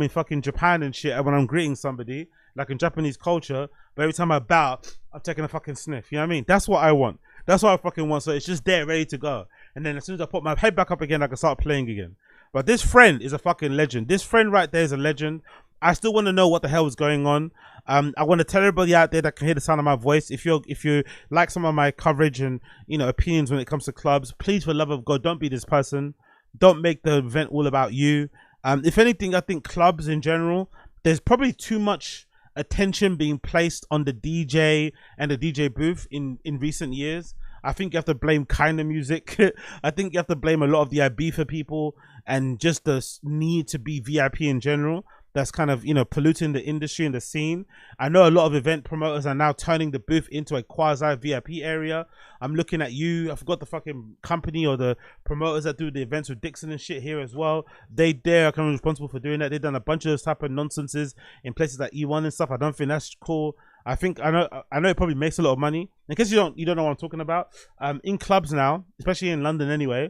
Speaker 1: in fucking Japan and shit when I'm greeting somebody, like in Japanese culture. But every time I bow, I'm taking a fucking sniff. You know what I mean? That's what I want. That's what I fucking want. So it's just there, ready to go. And then as soon as I put my head back up again, I can start playing again. But this friend is a fucking legend. This friend right there is a legend. I still want to know what the hell is going on. I want to tell everybody out there that can hear the sound of my voice. If you like some of my coverage and opinions when it comes to clubs, please, for the love of God, don't be this person. Don't make the event all about you. If anything, I think clubs in general, there's probably too much attention being placed on the DJ and the DJ booth in recent years. I think you have to blame kind of music. I think you have to blame a lot of the Ibiza people and just the need to be VIP in general. That's kind of, polluting the industry and the scene. I know a lot of event promoters are now turning the booth into a quasi VIP area. I'm looking at you. I forgot the fucking company or the promoters that do the events with Dixon and shit here as well. They're kind of responsible for doing that. They've done a bunch of those type of nonsenses in places like E1 and stuff. I don't think that's cool. I know it probably makes a lot of money. In case you don't know what I'm talking about. In clubs now, especially in London anyway,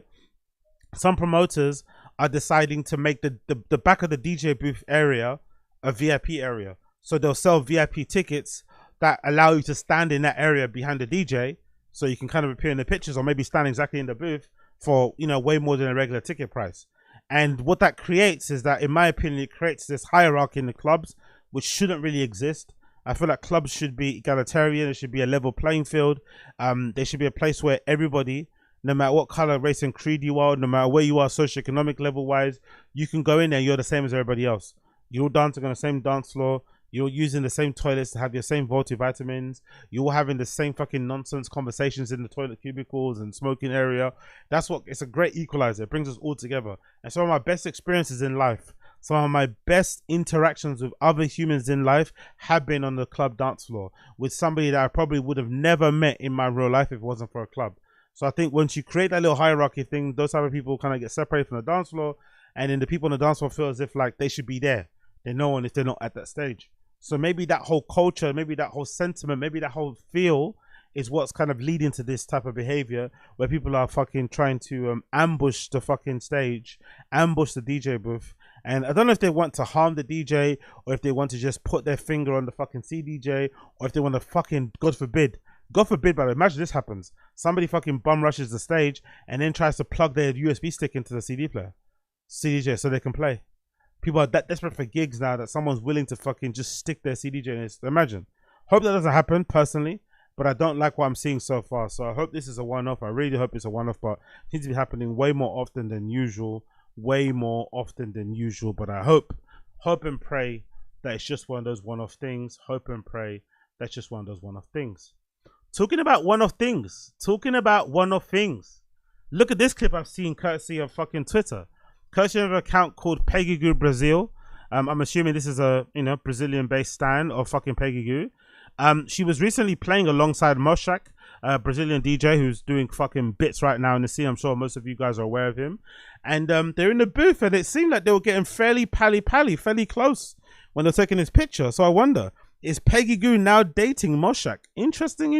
Speaker 1: some promoters are deciding to make the back of the DJ booth area a VIP area. So they'll sell VIP tickets that allow you to stand in that area behind the DJ, so you can kind of appear in the pictures or maybe stand exactly in the booth for way more than a regular ticket price. And what that creates is that, in my opinion, it creates this hierarchy in the clubs which shouldn't really exist. I feel like clubs should be egalitarian. It should be a level playing field. There should be a place where everybody, no matter what color, race, and creed you are, no matter where you are socioeconomic level wise, you can go in there. You're the same as everybody else. You're all dancing on the same dance floor. You're using the same toilets to have your same multivitamins. You're all having the same fucking nonsense conversations in the toilet cubicles and smoking area. It's a great equalizer. It brings us all together. And some of my best experiences in life, some of my best interactions with other humans in life have been on the club dance floor with somebody that I probably would have never met in my real life if it wasn't for a club. So I think once you create that little hierarchy thing, those type of people kind of get separated from the dance floor, and then the people on the dance floor feel as if like they should be there. They're no one if they're not at that stage. So maybe that whole culture, maybe that whole sentiment, maybe that whole feel is what's kind of leading to this type of behavior where people are fucking trying to ambush the fucking stage, ambush the DJ booth. And I don't know if they want to harm the DJ or if they want to just put their finger on the fucking CDJ or if they want to fucking, God forbid, by the way, imagine this happens. Somebody fucking bum rushes the stage and then tries to plug their USB stick into the CD player, CDJ, so they can play. People are that desperate for gigs now that someone's willing to fucking just stick their CDJ in it. Imagine. Hope that doesn't happen personally, but I don't like what I'm seeing so far. So I hope this is a one-off. I really hope it's a one-off, but it seems to be happening way more often than usual. But I hope and pray that it's just one of those one-off things. Hope and pray that's just one of those one-off things. Talking about one-off things. Look at this clip I've seen courtesy of fucking Twitter. Courtesy of an account called Peggy Gou Brazil. I'm assuming this is a Brazilian-based stan of fucking Peggy Gou. She was recently playing alongside Mochakk, a Brazilian DJ who's doing fucking bits right now in the scene. I'm sure most of you guys are aware of him. And they're in the booth, and it seemed like they were getting fairly fairly close when they're taking this picture. So I wonder, is Peggy Gou now dating Mochakk? Interesting.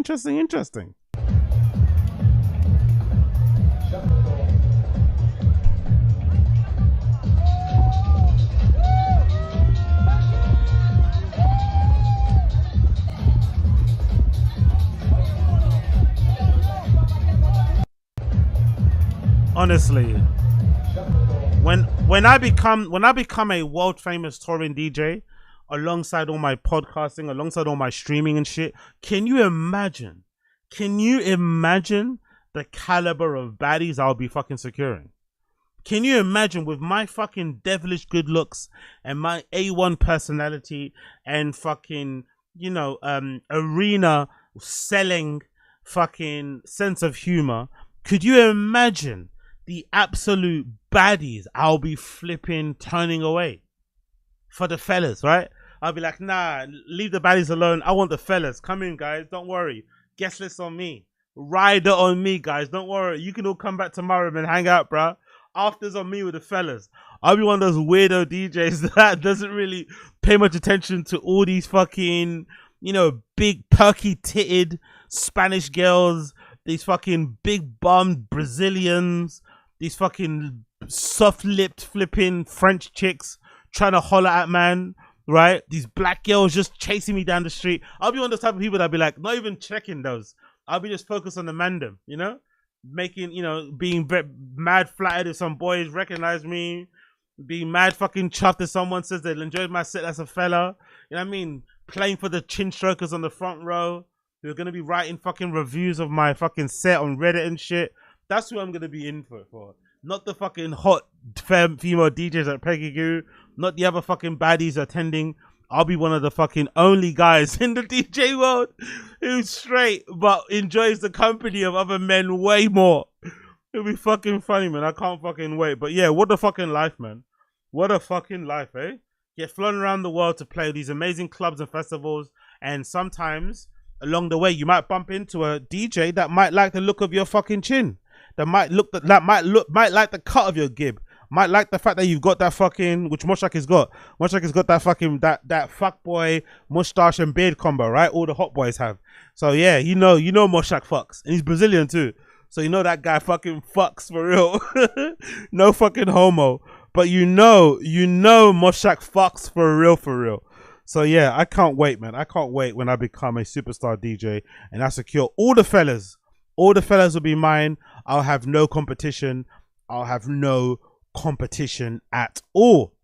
Speaker 1: Honestly, when I become a world famous touring DJ, alongside all my podcasting, alongside all my streaming and shit, can you imagine the caliber of baddies I'll be fucking securing? Can you imagine, with my fucking devilish good looks and my A1 personality and fucking arena selling fucking sense of humor, could you imagine the absolute baddies I'll be flipping turning away for the fellas, right? I'll be like, nah, leave the baddies alone. I want the fellas. Come in, guys. Don't worry. Guest list on me. Rider on me, guys. Don't worry. You can all come back tomorrow and hang out, bruh. Afters on me with the fellas. I'll be one of those weirdo DJs that doesn't really pay much attention to all these fucking, big perky titted Spanish girls, these fucking big bummed Brazilians, these fucking soft-lipped flipping French chicks trying to holler at man, right? These black girls just chasing me down the street. I'll be one of those type of people that'll be like, not even checking those. I'll be just focused on the mandem, making, being mad flattered if some boys recognize me, being mad fucking chuffed if someone says they enjoyed my set as a fella. You know what I mean? Playing for the chin strokers on the front row who are gonna be writing fucking reviews of my fucking set on Reddit and shit. That's who I'm gonna be in for. Not the fucking hot female DJs at Peggy Gou. Not the other fucking baddies attending. I'll be one of the fucking only guys in the DJ world who's straight but enjoys the company of other men way more. It'll be fucking funny, man. I can't fucking wait. But yeah, what a fucking life, man. What a fucking life, eh? Get flown around the world to play these amazing clubs and festivals, and sometimes along the way you might bump into a DJ that might like the look of your fucking chin. That might like the cut of your gib. Might like the fact that you've got that fucking, which Mochakk has got. Mochakk has got that fucking that fuckboy mustache and beard combo, right? All the hot boys have. So yeah, you know Mochakk fucks, and he's Brazilian too. So you know that guy fucking fucks for real. No fucking homo. But you know Mochakk fucks for real. So yeah, I can't wait, man. I can't wait when I become a superstar DJ and I secure all the fellas. All the fellas will be mine. I'll have no competition. I'll have no competition at all.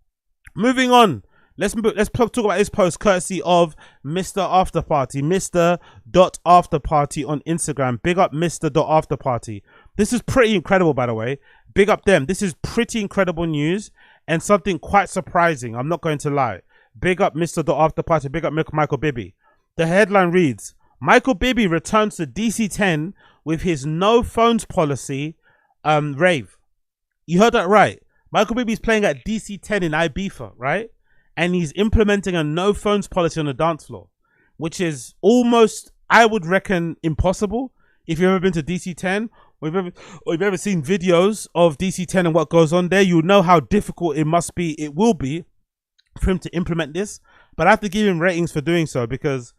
Speaker 1: Moving on. Let's talk about this post courtesy of Mr. Afterparty, Mr.Afterparty on Instagram. Big up Mr.Afterparty. This is pretty incredible, by the way. Big up them. This is pretty incredible news and something quite surprising. I'm not going to lie. Big up Mr.Afterparty. Big up Michael Bibi. The headline reads, Michael Bibi returns to DC10 with his no phones policy rave. You heard that right. Michael Bibi's playing at DC10 in Ibiza, right? And he's implementing a no phones policy on the dance floor, which is almost, I would reckon, impossible. If you've ever been to DC10 or you've ever seen videos of DC10 and what goes on there, you know how difficult it will be for him to implement this. But I have to give him ratings for doing so because,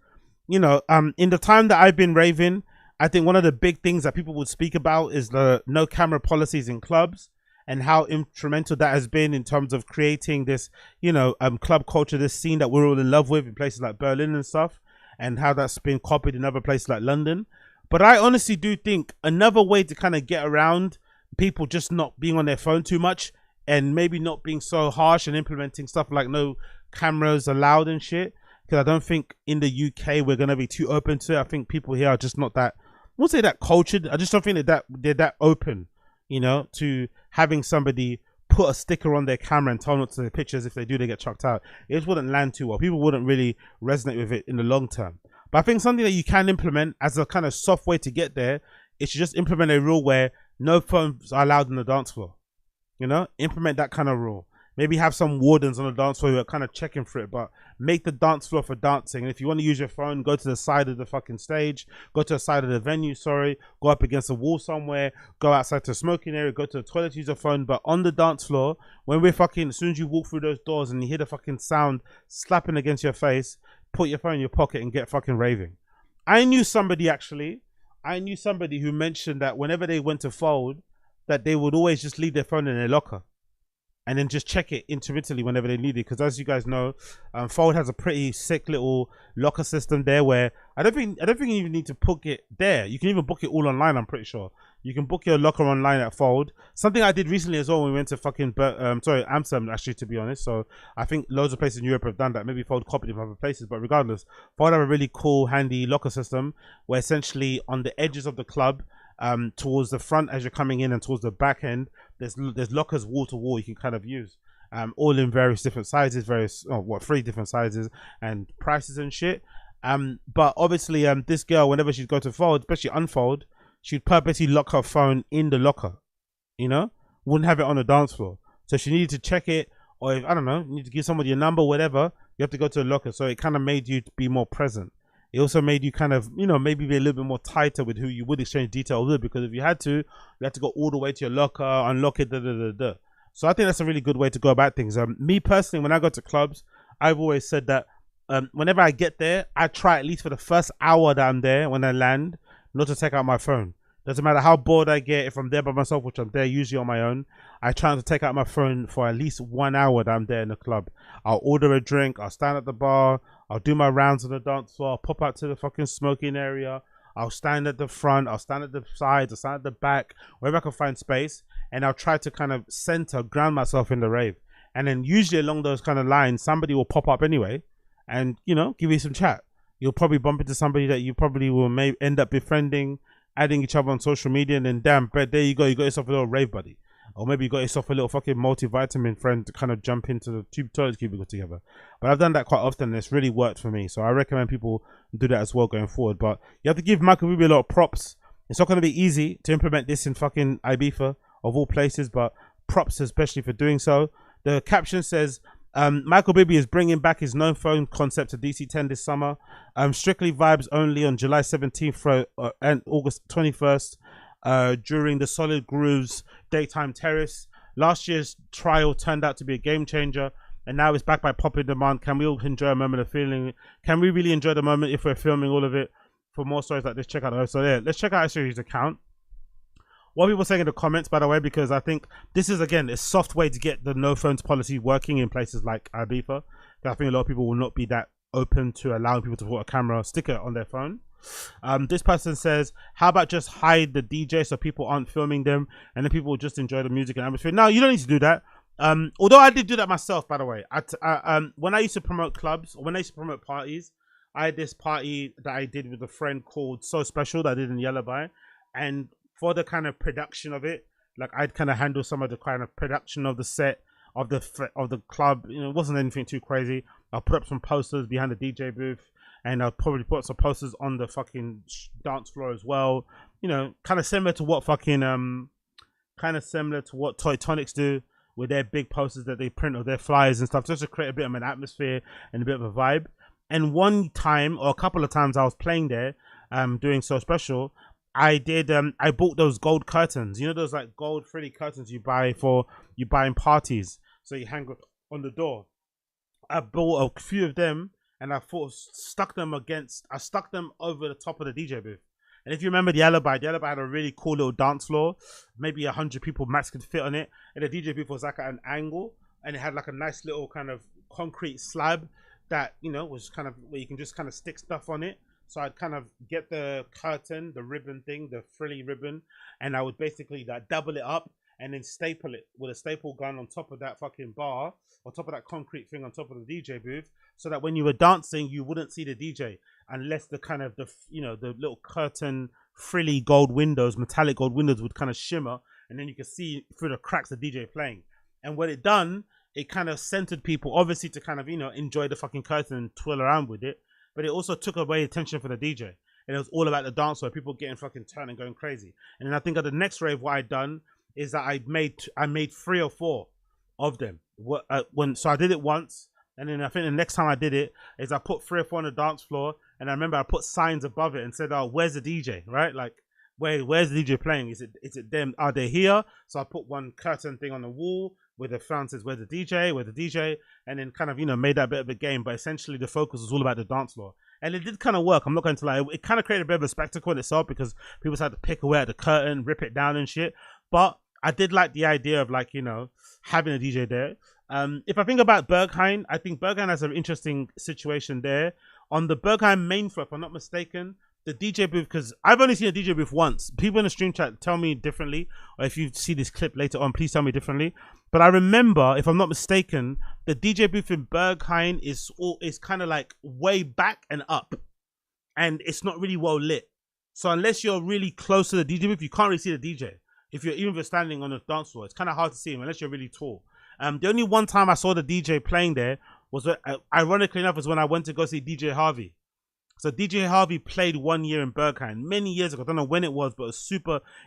Speaker 1: you know, in the time that I've been raving, I think one of the big things that people would speak about is the no camera policies in clubs. And how instrumental that has been in terms of creating this, you know, club culture, this scene that we're all in love with in places like Berlin and stuff, and how that's been copied in other places like London. But I honestly do think another way to kind of get around people just not being on their phone too much and maybe not being so harsh and implementing stuff like no cameras allowed and shit, because I don't think in the UK we're going to be too open to it. I think people here are just not that, I won't say that cultured. I just don't think they're that open, you know, to having somebody put a sticker on their camera and tell not to the pictures. If they do, they get chucked out. It just wouldn't land too well. People wouldn't really resonate with it in the long term. But I think something that you can implement as a kind of soft way to get there is to just implement a rule where no phones are allowed on the dance floor. You know, implement that kind of rule. Maybe have some wardens on the dance floor who are kind of checking for it, but make the dance floor for dancing. And if you want to use your phone, go to the side of the fucking stage, go to the side of the venue, go up against a wall somewhere, go outside to the smoking area, go to the toilet to use your phone. But on the dance floor, when we're fucking, as soon as you walk through those doors and you hear the fucking sound slapping against your face, put your phone in your pocket and get fucking raving. I knew somebody who mentioned that whenever they went to fold, that they would always just leave their phone in their locker and then just check it intermittently whenever they need it. Because as you guys know, Fold has a pretty sick little locker system there where I don't think you even need to book it there. You can even book it all online, I'm pretty sure. You can book your locker online at Fold. Something I did recently as well when we went to fucking Amsterdam, actually, to be honest. So I think loads of places in Europe have done that. Maybe Fold copied it from other places, but regardless, Fold have a really cool, handy locker system where essentially on the edges of the club, towards the front as you're coming in and towards the back end, there's lockers wall to wall you can kind of use, all in various different sizes, 3 different sizes and prices and shit. But obviously this girl, whenever she'd go to fold, especially unfold, she'd purposely lock her phone in the locker, you know, wouldn't have it on the dance floor. So she needed to check it, or if, I don't know, you need to give somebody a number, whatever, you have to go to the locker. So it kind of made you be more present. It also made you kind of, you know, maybe be a little bit more tighter with who you would exchange details with, because if you had to go all the way to your locker, unlock it, So I think that's a really good way to go about things. Me personally, when I go to clubs, I've always said that whenever I get there, I try at least for the first hour that I'm there, when I land, not to take out my phone. Doesn't matter how bored I get, if I'm there by myself, which I'm there usually on my own, I try not to take out my phone for at least 1 hour that I'm there in the club. I'll order a drink, I'll stand at the bar, I'll do my rounds on the dance floor, I'll pop out to the fucking smoking area, I'll stand at the front, I'll stand at the sides, I'll stand at the back, wherever I can find space, and I'll try to kind of ground myself in the rave. And then usually along those kind of lines, somebody will pop up anyway and, you know, give you some chat. You'll probably bump into somebody that you probably will end up befriending, adding each other on social media, and then damn, but there you go. You got yourself a little rave buddy. Or maybe you got yourself a little fucking multivitamin friend to kind of jump into the two toilet cubicle together. But I've done that quite often and it's really worked for me. So I recommend people do that as well going forward. But you have to give Michael Bibi a lot of props. It's not going to be easy to implement this in fucking Ibiza of all places, but props especially for doing so. The caption says, Michael Bibi is bringing back his known phone concept to DC10 this summer. Strictly vibes only on July 17th and August 21st during the Solid Grooves Daytime Terrace. Last year's trial turned out to be a game changer, and now it's back by popular demand. Can we all enjoy a moment of feeling? Can we really enjoy the moment if we're filming all of it? For more stories like this, check out so yeah, let's check out Ashley's account. What people saying in the comments, by the way, because I think this is again a soft way to get the no phones policy working in places like Ibiza. I think a lot of people will not be that open to allowing people to put a camera sticker on their phone. This person says, how about just hide the DJ so people aren't filming them and then people will just enjoy the music and atmosphere? No, you don't need to do that. Although I did do that myself, by the way. When I used to promote clubs or when I used to promote parties, I had this party that I did with a friend called So Special that I did in Yellowby, and for the kind of production of it, like I'd kind of handle some of the kind of production of the set of the club. You know, it wasn't anything too crazy. I'll put up some posters behind the DJ booth, and I'll probably put up some posters on the fucking dance floor as well. You know, kind of similar to what Toy Tonics do with their big posters that they print of their flyers and stuff, just to create a bit of an atmosphere and a bit of a vibe. And one time or a couple of times I was playing there, doing So Special, I bought those gold curtains. You know those like gold frilly curtains you buy in parties, so you hang on the door. I bought a few of them and I stuck them over the top of the DJ booth. And if you remember the Alibi had a really cool little dance floor. Maybe 100 people max could fit on it. And the DJ booth was like at an angle, and it had like a nice little kind of concrete slab that, you know, was kind of where you can just kind of stick stuff on it. So I'd kind of get the curtain, the ribbon thing, the frilly ribbon, and I would basically like double it up and then staple it with a staple gun on top of that fucking bar, on top of that concrete thing on top of the DJ booth, so that when you were dancing, you wouldn't see the DJ unless the kind of the little curtain frilly gold windows, metallic gold windows would kind of shimmer, and then you could see through the cracks the DJ playing. And what it done, it kind of centered people, obviously, to kind of, you know, enjoy the fucking curtain and twirl around with it. But it also took away attention for the DJ. And it was all about the dance floor, people getting fucking turned and going crazy. And then I think at the next rave, what I'd done is that I made 3 or 4 of them. So I did it once. And then I think the next time I did it is I put 3 or 4 on the dance floor. And I remember I put signs above it and said, oh, where's the DJ, right? Like, where's the DJ playing? Is it them? Are they here? So I put one curtain thing on the wall where the fan says, where's the DJ? And then kind of, you know, made that bit of a game. But essentially the focus was all about the dance floor. And it did kind of work. I'm not going to lie. It kind of created a bit of a spectacle in itself because people had to pick away at the curtain, rip it down and shit. But I did like the idea of, like, you know, having a DJ there. If I think about Berghain, I think Berghain has an interesting situation there. On the Berghain main floor, if I'm not mistaken, the DJ booth, because I've only seen a DJ booth once. People in the stream chat tell me differently, or if you see this clip later on, please tell me differently. But I remember, if I'm not mistaken, the DJ booth in Berghain is kind of like way back and up, and it's not really well lit. So unless you're really close to the DJ booth, you can't really see the DJ. If you're standing on the dance floor, it's kind of hard to see him unless you're really tall. The only one time I saw the DJ playing there was, ironically enough, was when I went to go see DJ Harvey. So DJ Harvey played 1 year in Berghain many years ago. I don't know when it was, but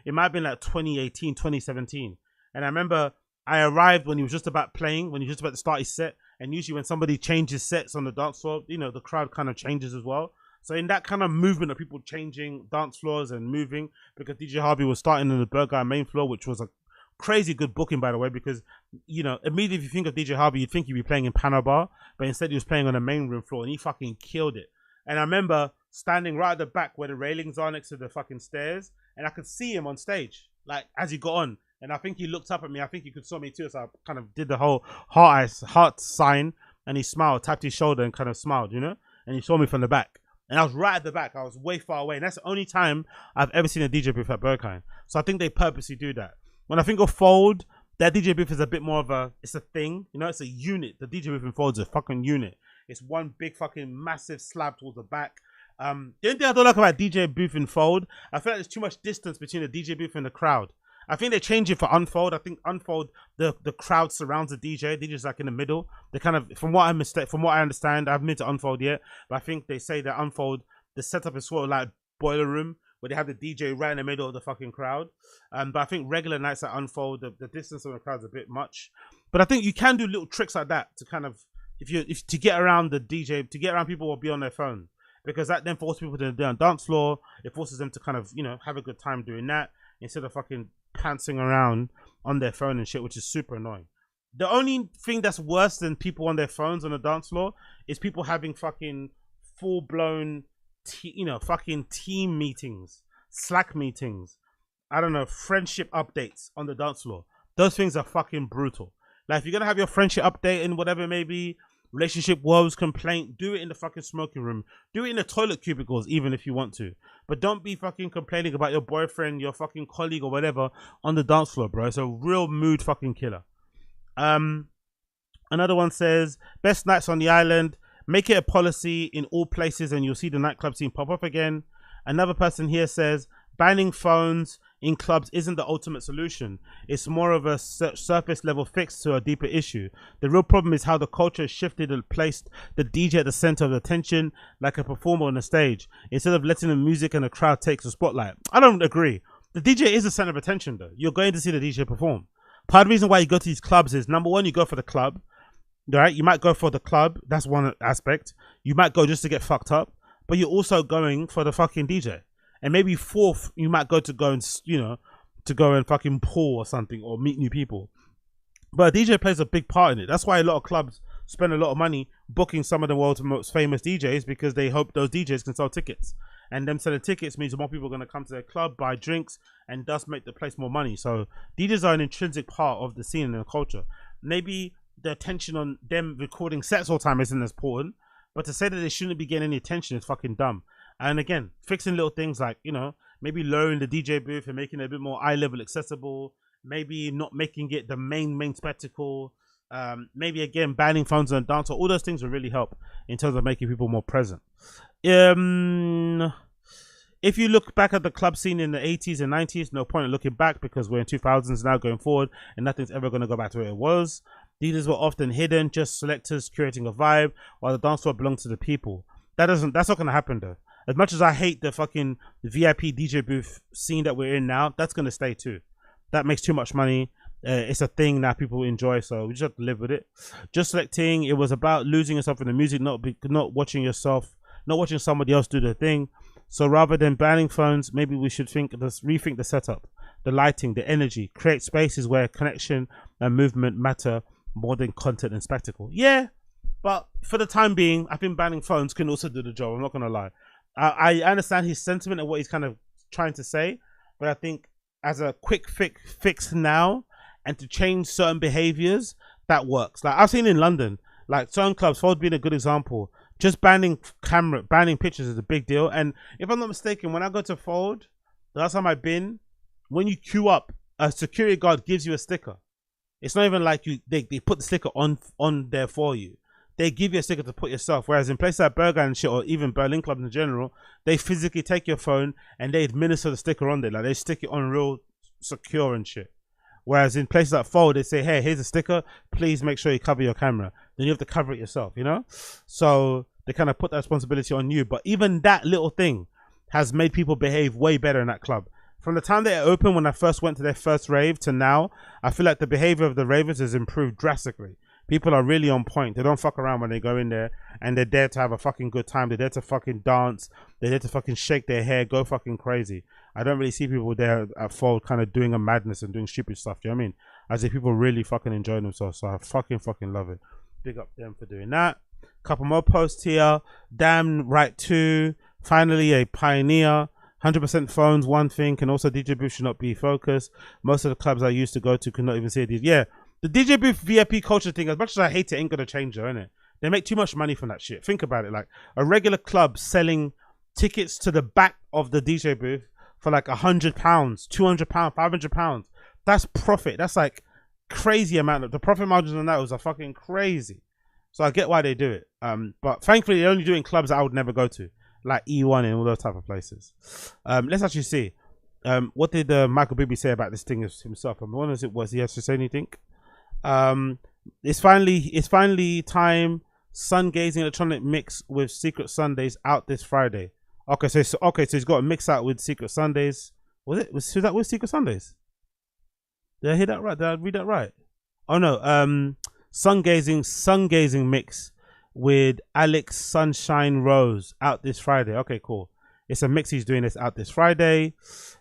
Speaker 1: it might have been like 2018, 2017. And I remember I arrived when he was just about playing, when he was just about to start his set. And usually when somebody changes sets on the dance floor, you know, the crowd kind of changes as well. So in that kind of movement of people changing dance floors and moving, because DJ Harvey was starting on the Berghain main floor, which was a crazy good booking, by the way, because, you know, immediately if you think of DJ Harvey, you'd think he'd be playing in Panorama Bar, but instead he was playing on the main room floor, and he fucking killed it. And I remember standing right at the back where the railings are next to the fucking stairs, and I could see him on stage, like, as he got on. And I think he looked up at me. I think he could saw me too, so I kind of did the whole heart sign, and he smiled, tapped his shoulder and kind of smiled, you know? And he saw me from the back. And I was right at the back. I was way far away. And that's the only time I've ever seen a DJ booth at Berghain. So I think they purposely do that. When I think of Fold, That DJ booth is a bit more of it's a thing, you know, it's a unit. The DJ booth in Fold's a fucking unit. It's one big fucking massive slab towards the back. The only thing I don't like about DJ booth in Fold, I feel like there's too much distance between the DJ booth and the crowd. I think they change it for Unfold. I think Unfold, the crowd surrounds the DJ. DJ's like in the middle. They kind of, from what I understand, I haven't been to Unfold yet, but I think they say that Unfold, the setup is sort of like boiler room, where they have the DJ right in the middle of the fucking crowd. But I think regular nights at Unfold, the distance of the crowd's a bit much. But I think you can do little tricks like that to kind of, if to get around the DJ, to get around people who will be on their phone. Because that then forces people to do on dance floor. It forces them to kind of, you know, have a good time doing that instead of fucking pantsing around on their phone and shit, which is super annoying. The only thing that's worse than people on their phones on the dance floor is people having fucking full-blown fucking team meetings, Slack meetings, I don't know, friendship updates on the dance floor. Those things are fucking brutal. Like, if you're gonna have your friendship update and whatever it may be, relationship woes, complaint, do it in the fucking smoking room. Do it in the toilet cubicles, even if you want to. But don't be fucking complaining about your boyfriend, your fucking colleague or whatever on the dance floor, bro. It's a real mood fucking killer. Another one says, best nights on the island. Make it a policy in all places and you'll see the nightclub scene pop up again. Another person here says, banning phones in clubs isn't the ultimate solution. It's more of a surface level fix to a deeper issue. The real problem is how the culture has shifted and placed the DJ at the center of attention like a performer on a stage, instead of letting the music and the crowd take the spotlight. I don't agree. The DJ is the center of attention though. You're going to see the DJ perform. Part of the reason why you go to these clubs is, number one, you go for the club. Right, you might go for the club. That's one aspect. You might go just to get fucked up, but you're also going for the fucking DJ. And maybe fourth, you might go and, you know, to go and fucking pull or something or meet new people. But a DJ plays a big part in it. That's why a lot of clubs spend a lot of money booking some of the world's most famous DJs, because they hope those DJs can sell tickets. And them selling tickets means more people are going to come to their club, buy drinks, and thus make the place more money. So DJs are an intrinsic part of the scene and the culture. Maybe the attention on them recording sets all the time isn't as important, but to say that they shouldn't be getting any attention is fucking dumb. And again, fixing little things like, you know, maybe lowering the DJ booth and making it a bit more eye level accessible, maybe not making it the main spectacle, maybe again banning phones on dance, all those things will really help in terms of making people more present. If you look back at the club scene in the 80s and 90s, no point in looking back, because we're in 2000s now going forward and nothing's ever going to go back to where it was. DJs were often hidden, just selectors curating a vibe, while the dance floor belonged to the people. That's not going to happen though. As much as I hate the fucking VIP DJ booth scene that we're in now, that's going to stay too. That makes too much money. It's a thing that people enjoy, so we just have to live with it. Just selecting, it was about losing yourself in the music, not watching somebody else do their thing. So rather than banning phones, maybe we should rethink the setup, the lighting, the energy, create spaces where connection and movement matter more than content and spectacle. Yeah, but for the time being, I think banning phones can also do the job. I'm not going to lie. I understand his sentiment and what he's kind of trying to say, but I think as a quick fix now and to change certain behaviors, that works. Like I've seen in London, like certain clubs, Fold being a good example, just banning pictures is a big deal. And if I'm not mistaken, when I go to Fold, the last time I've been, when you queue up, a security guard gives you a sticker. It's not even like they put the sticker on there for you. They give you a sticker to put yourself. Whereas in places like Berghain and shit, or even Berlin clubs in general, they physically take your phone and they administer the sticker on there. Like they stick it on real secure and shit. Whereas in places like Fold, they say, hey, here's a sticker. Please make sure you cover your camera. Then you have to cover it yourself, you know? So they kind of put that responsibility on you. But even that little thing has made people behave way better in that club. From the time they opened, when I first went to their first rave to now, I feel like the behavior of the ravers has improved drastically. People are really on point. They don't fuck around when they go in there, and they're there to have a fucking good time. They're there to fucking dance. They're there to fucking shake their hair, go fucking crazy. I don't really see people there at Fold kind of doing a madness and doing stupid stuff. Do you know what I mean? I see people really fucking enjoying themselves, so I fucking love it. Big up them for doing that. Couple more posts here. Damn right too. Finally a pioneer. 100% phones, one thing. Can also DJ booth should not be focused. Most of the clubs I used to go to could not even see it. Yeah. The DJ booth VIP culture thing, as much as I hate it, ain't gonna change though, innit? They make too much money from that shit. Think about it. Like a regular club selling tickets to the back of the DJ booth for like £100, £200, £500. That's profit. That's like crazy amount of the profit margins on that was a fucking crazy. So I get why they do it. But thankfully they're only doing clubs that I would never go to, like E1 and all those type of places. Let's actually see. What did Michael Bibi say about this thing himself? I'm wondering if it was he has to say anything. It's finally time. Sun gazing electronic mix with Secret Sundays out this Friday. Okay, so he's got a mix out with Secret Sundays. Was that with Secret Sundays? Did I hear that right? Did I read that right? Oh no. Sun gazing mix with Alex Sunshine Rose out this Friday. Okay, cool. It's a mix he's doing. This out this Friday.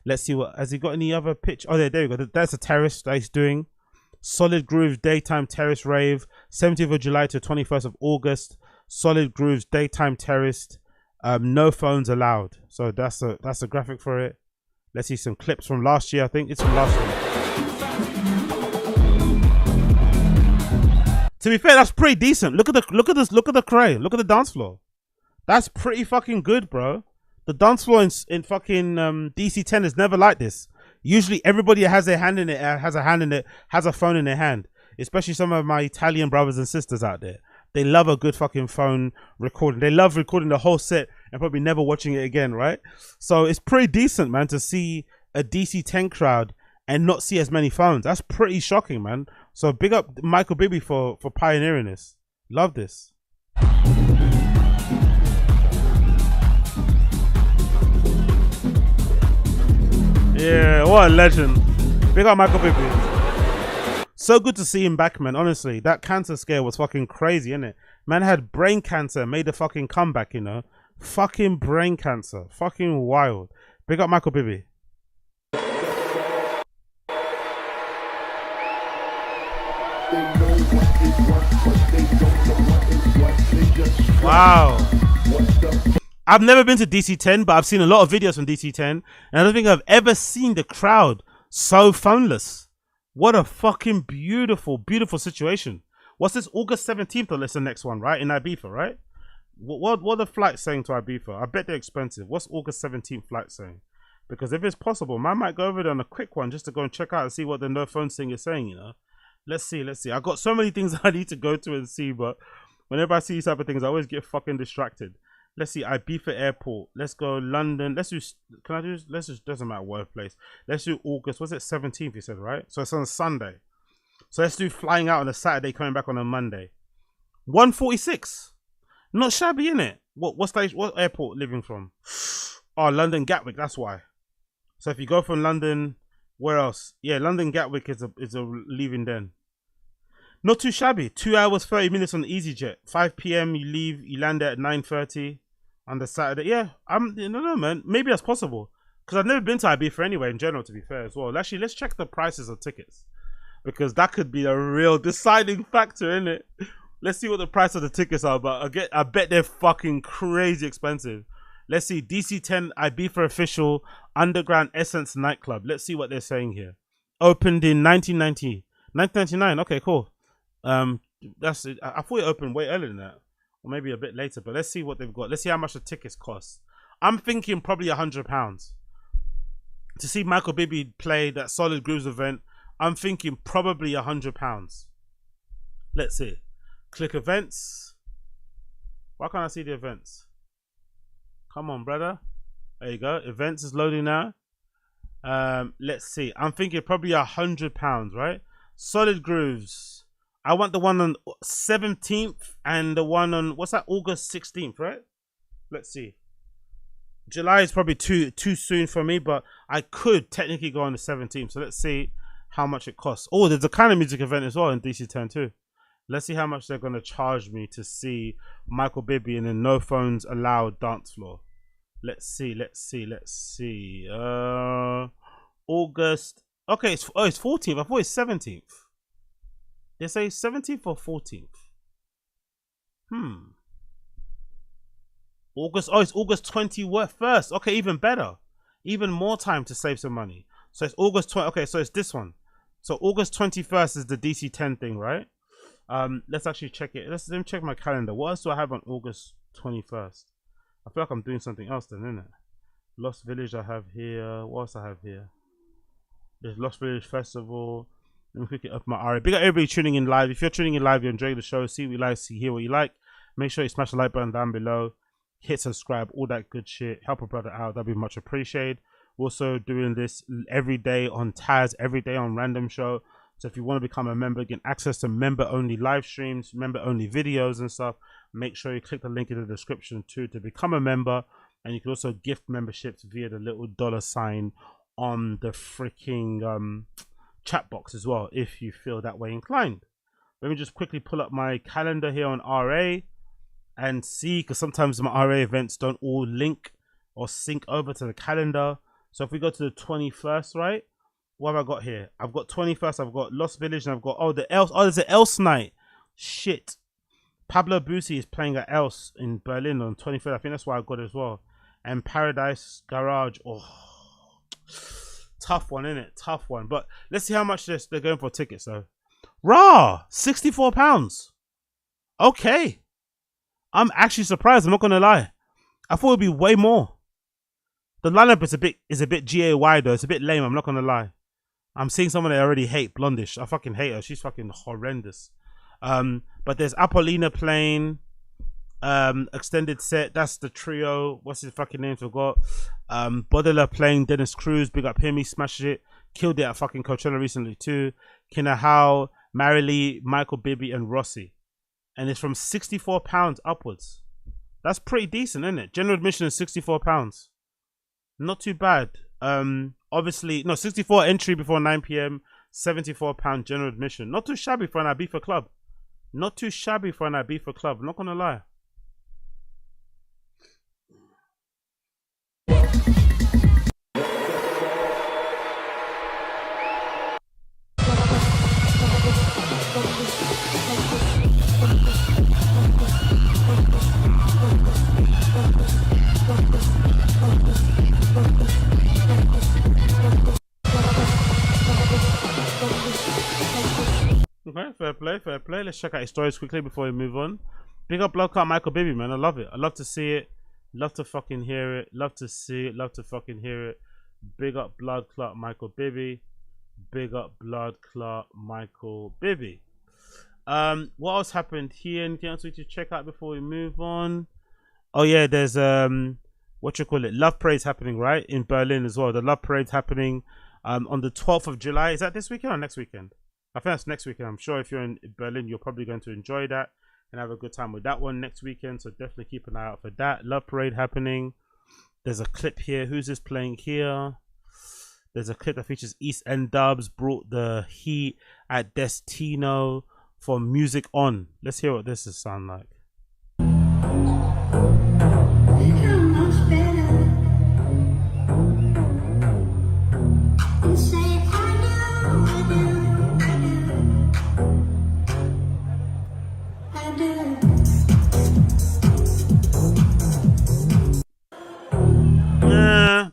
Speaker 1: Let's see what has he got any other pitch. Oh, there we go. That's a terrace that he's doing. Solid Grooves daytime terrace rave, 17th of July to 21st of August. Solid Grooves daytime terrace. No phones allowed. So that's a graphic for it. Let's see some clips from last year. I think it's from last year. To be fair, that's pretty decent. Look at the crane. Look at the dance floor. That's pretty fucking good, bro. The dance floor in fucking DC10 is never like this. Usually everybody has their hand in it, has a phone in their hand. Especially some of my Italian brothers and sisters out there. They love a good fucking phone recording. They love recording the whole set and probably never watching it again, right? So it's pretty decent, man, to see a DC10 crowd and not see as many phones. That's pretty shocking, man. So big up Michael Bibi for pioneering this. Love this. Yeah, what a legend. Big up Michael Bibi. So good to see him back, man. Honestly, that cancer scare was fucking crazy, innit? Man had brain cancer, made a fucking comeback, you know? Fucking brain cancer. Fucking wild. Big up Michael Bibi. Wow. I've never been to DC10, but I've seen a lot of videos from DC10, and I don't think I've ever seen the crowd so phoneless. What a fucking beautiful, beautiful situation. What's this? August 17th, or that's the next one, right? In Ibiza, right? What are the flights saying to Ibiza? I bet they're expensive. What's August 17th flight saying? Because if it's possible, man might go over there on a quick one just to go and check out and see what the no phone thing is saying, you know? Let's see. I've got so many things I need to go to and see, but whenever I see these type of things, I always get fucking distracted. Let's see, Ibiza Airport. Let's go London. Let's do, doesn't matter what place. Let's do August, what's it, 17th you said, right? So it's on a Sunday. So let's do flying out on a Saturday, coming back on a Monday. 146. Not shabby, innit? What airport living from? Oh, London Gatwick, that's why. So if you go from London, where else? Yeah, London Gatwick is a leaving then. Not too shabby. 2 hours, 30 minutes on the EasyJet. 5 p.m. you leave, you land there at 9:30 on the Saturday. Yeah, I don't know, man. Maybe that's possible. Because I've never been to Ibiza anyway, in general, to be fair as well. Actually, let's check the prices of tickets. Because that could be a real deciding factor, innit? Let's see what the price of the tickets are, but I bet they're fucking crazy expensive. Let's see, DC10 Ibiza official underground Essence nightclub. Let's see what they're saying here. Opened in 1999. Okay, cool. That's it. I thought it opened way earlier than that, or maybe a bit later. But let's see what they've got. Let's see how much the tickets cost. I'm thinking probably £100 to see Michael Bibi play that Solid Grooves event. I'm thinking probably £100. Let's see. Click events. Why can't I see the events? Come on, brother. There you go. Events is loading now. Let's see. I'm thinking probably £100, right? Solid Grooves. I want the one on 17th and the one on, what's that, August 16th, right? Let's see. July is probably too soon for me, but I could technically go on the 17th. So let's see how much it costs. Oh, there's a kind of music event as well in DC10 too. Let's see how much they're going to charge me to see Michael Bibi in a no phones allowed dance floor. Let's see. August. Okay, it's 14th. I thought it's 17th. They say 17th or 14th. August. Oh, it's August 21st. Okay, even better. Even more time to save some money. So it's August 20. Okay, so it's this one. So August 21st is the DC10 thing, right? Let's actually check it. Let me check my calendar. What else do I have on August 21st? I feel like I'm doing something else then, isn't it? Lost Village I have here. What else I have here? There's Lost Village Festival. Let me pick it up my RA. Big up everybody tuning in live. If you're tuning in live, you're enjoying the show, see what you like, hear what you like. Make sure you smash the like button down below. Hit subscribe, all that good shit. Help a brother out. That'd be much appreciated. We're also doing this every day on Tazs, every day on Random Show. So if you want to become a member, get access to member-only live streams, member-only videos and stuff, make sure you click the link in the description too to become a member. And you can also gift memberships via the little $ on the freaking chat box as well, if you feel that way inclined. Let me just quickly pull up my calendar here on RA and see, because sometimes my RA events don't all link or sync over to the calendar. So if we go to the 21st, right? What have I got here? I've got 21st, I've got Lost Village, and I've got, there's an Else night. Shit. Pablo Boosie is playing at Else in Berlin on 23rd. I think that's why I got it as well. And Paradise Garage. Oh, tough one, isn't it? Tough one. But let's see how much they're going for tickets, though. Raw, £64. Okay. I'm actually surprised, I'm not going to lie. I thought it would be way more. The lineup is a bit GAY though. It's a bit lame, I'm not going to lie. I'm seeing someone I already hate, Blondish. I fucking hate her. She's fucking horrendous. But there's Apollina playing, extended set. That's the trio. What's his fucking name? Forgot. Bodilla playing, Dennis Cruz. Big up him. He smashed it. Killed it at fucking Coachella recently too. Kina Howe, Marilee, Michael Bibi, and Rossi. And it's from £64 upwards. That's pretty decent, isn't it? General admission is £64. Not too bad. Obviously, no, 64 entry before 9 p.m. £74 general admission. Not too shabby for an Ibiza club. Not too shabby for an Ibiza club. Not gonna lie. Okay, fair play, fair play. Let's check out his stories quickly before we move on. Big up Blood Clot Michael Bibi, man. I love it. I love to see it. Love to fucking hear it. Love to see it. Love to fucking hear it. Big up Blood Clot Michael Bibi. Big up Blood Clot Michael Bibi. What else happened here? Anything else we should check out before we move on? Oh yeah, there's what you call it? Love Parade's happening, right? In Berlin as well. The Love Parade's happening on the 12th of July. Is that this weekend or next weekend? I think that's next weekend. I'm sure if you're in Berlin, you're probably going to enjoy that and have a good time with that one next weekend. So definitely keep an eye out for that. Love Parade happening. There's a clip here. Who's this playing here? There's a clip that features East End Dubs brought the heat at Destino for Music On. Let's hear what this is sound like.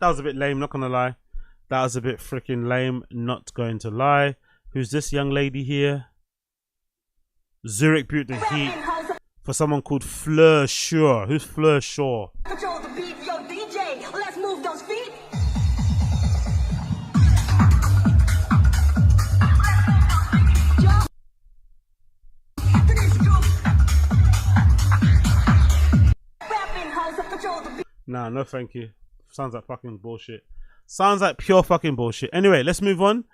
Speaker 1: That was a bit lame, not gonna lie. That was a bit freaking lame, not going to lie. Who's this young lady here? Zurich brought the heat for someone called Fleur Shaw. Who's Fleur Shaw?
Speaker 6: Control the beat, yo DJ, let's move those feet.
Speaker 1: Nah, no thank you. Sounds like fucking bullshit. Sounds like pure fucking bullshit. Anyway, let's move on.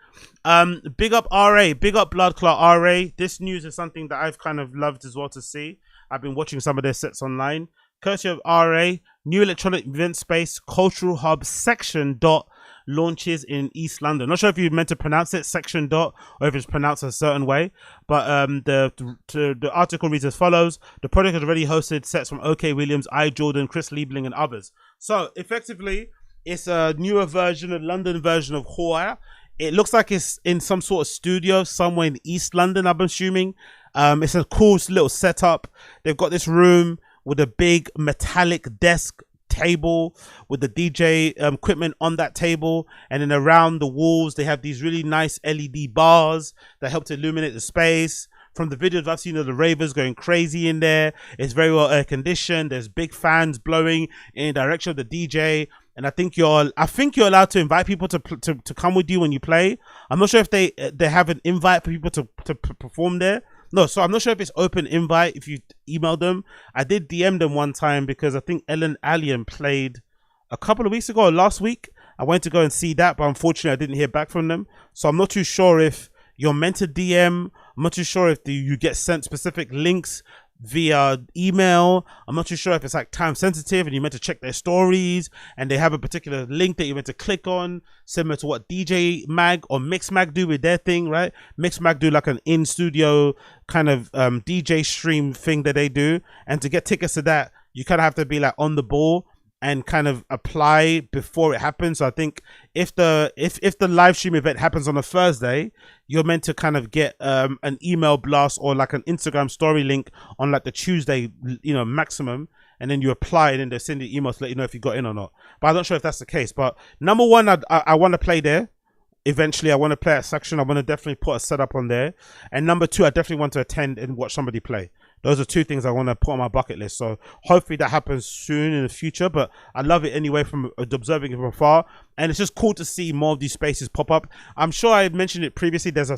Speaker 1: Big up RA, big up Blood Clot RA. This news is something that I've kind of loved as well to see. I've been watching some of their sets online. Courtesy of RA, new electronic event space, cultural hub section dot launches in East London. Not sure if you meant to pronounce it section dot or if it's pronounced a certain way, but the article reads as follows. The project has already hosted sets from OK Williams, I Jordan, Chris Liebling and others. So effectively it's a newer version, a London version of Horror. It looks like it's in some sort of studio somewhere in East London, I'm assuming. It's a cool little setup. They've got this room with a big metallic desk table with the DJ equipment on that table, and then around the walls they have these really nice LED bars that help to illuminate the space. From the videos I've seen of the ravers going crazy in there, it's very well air conditioned. There's big fans blowing in the direction of the DJ, and I think you're allowed to invite people to come with you when you play. I'm not sure if they have an invite for people to perform there. No, so I'm not sure if it's open invite if you email them. I did DM them one time because I think Ellen Alien played a couple of weeks ago or last week. I went to go and see that, but unfortunately I didn't hear back from them. So I'm not too sure if you're meant to DM. I'm not too sure if you get sent specific links via email. I'm not too sure if it's like time sensitive and you're meant to check their stories and they have a particular link that you're meant to click on, similar to what DJ Mag or Mix Mag do with their thing, right? Mix Mag do like an in-studio kind of DJ stream thing that they do, and to get tickets to that you kind of have to be like on the ball and kind of apply before it happens. So I think if the live stream event happens on a Thursday, you're meant to kind of get an email blast or like an Instagram story link on like the Tuesday, maximum, and then you apply and then they send you emails to let you know if you got in or not. But I'm not sure if that's the case. But number one, I want to play there. Eventually, I want to play at Section. I want to definitely put a setup on there. And number two, I definitely want to attend and watch somebody play. Those are two things I want to put on my bucket list. So hopefully that happens soon in the future. But I love it anyway from observing it from afar. And it's just cool to see more of these spaces pop up. I'm sure I mentioned it previously. There's a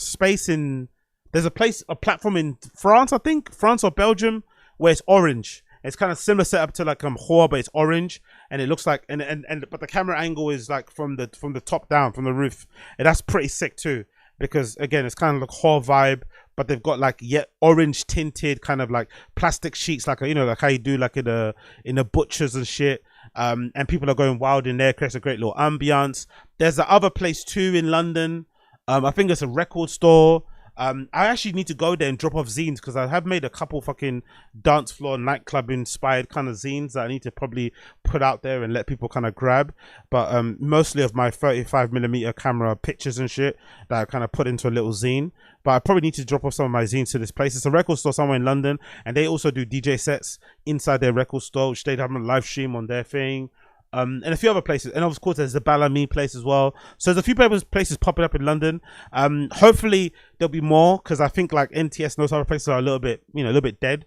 Speaker 1: platform in France, I think, France or Belgium, where it's orange. It's kind of similar setup to like Hombre, but it's orange, and it looks like but the camera angle is like from the top down, from the roof, and that's pretty sick too. Because again, it's kind of like horror vibe, but they've got like orange tinted kind of like plastic sheets, like like how you do like in a butchers and shit. And people are going wild in there. Creates a great little ambiance. There's the other place too in London. I think it's a record store. I actually need to go there and drop off zines because I have made a couple fucking dance floor nightclub inspired kind of zines that I need to probably put out there and let people kind of grab. But mostly of my 35mm camera pictures and shit that I kind of put into a little zine. But I probably need to drop off some of my zines to this place. It's a record store somewhere in London, and they also do DJ sets inside their record store, which they have a live stream on their thing. And a few other places, and of course there's the Bellamy place as well. So there's a few places popping up in London. Hopefully there'll be more, because I think like NTS and those other places are a little bit dead.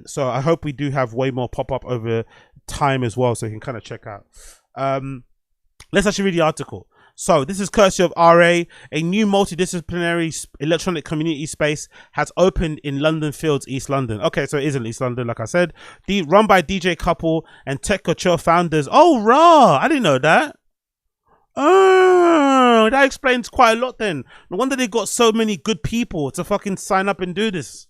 Speaker 1: So I hope we do have way more pop up over time as well, so you can kind of check out. Let's actually read the article. So this is courtesy of RA. A new multidisciplinary electronic community space has opened in London Fields, East London. Okay, so it is in East London, like I said. Run by DJ Couple and Tech Couture founders. Oh, raw! I didn't know that. Oh, that explains quite a lot then. No wonder they got so many good people to fucking sign up and do this.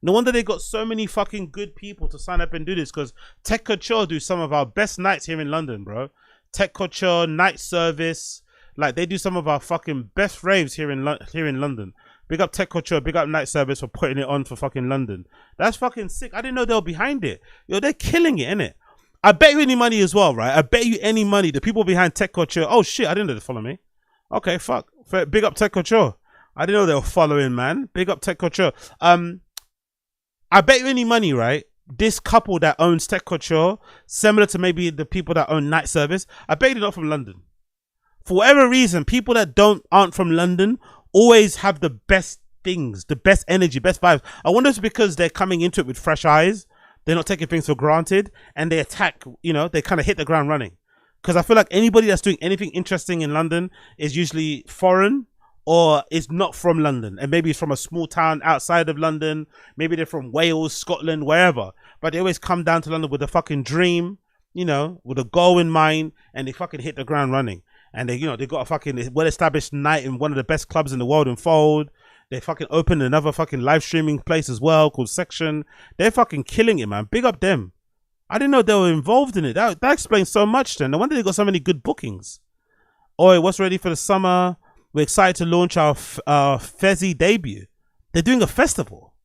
Speaker 1: No wonder they got so many fucking good people to sign up and do this, because Tech Couture do some of our best nights here in London, bro. Tech Couture, Night Service. Like, they do some of our fucking best raves here in London. Big up Tech Couture, big up Night Service for putting it on for fucking London. That's fucking sick. I didn't know they were behind it. Yo, they're killing it, innit? I bet you any money as well, right? I bet you any money. The people behind Tech Couture. Oh shit, I didn't know they follow me. Okay, fuck. Big up Tech Couture. I didn't know they were following, man. Big up Tech Couture. I bet you any money, right? This couple that owns Tech Couture, similar to maybe the people that own Night Service, I bet they're not from London. For whatever reason, people that aren't from London always have the best things, the best energy, best vibes. I wonder if it's because they're coming into it with fresh eyes. They're not taking things for granted, and they attack, they kind of hit the ground running. Because I feel like anybody that's doing anything interesting in London is usually foreign or is not from London. And maybe it's from a small town outside of London. Maybe they're from Wales, Scotland, wherever. But they always come down to London with a fucking dream, with a goal in mind, and they fucking hit the ground running. And they got a fucking well-established night in one of the best clubs in the world in Fold. They fucking opened another fucking live streaming place as well called Section. They're fucking killing it, man. Big up them. I didn't know they were involved in it. That explains so much then. No wonder they got so many good bookings. Oi, what's ready for the summer? We're excited to launch our Fezzy debut. They're doing a festival.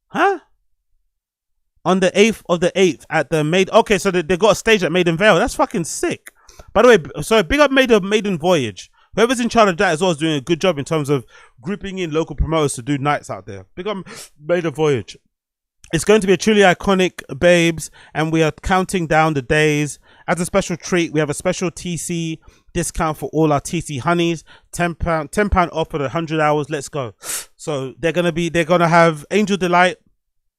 Speaker 1: Huh? On the 8th of the 8th at the Maiden. Okay, so they got a stage at Maiden Vale. That's fucking sick. By the way, so big up Maiden Voyage. Whoever's in charge of that as well is doing a good job in terms of grouping in local promoters to do nights out there. Big up Maiden Voyage. It's going to be a truly iconic, babes, and we are counting down the days. As a special treat, we have a special TC discount for all our TC honeys. £10 off for the 100 hours. Let's go. So they're gonna have Angel Delight.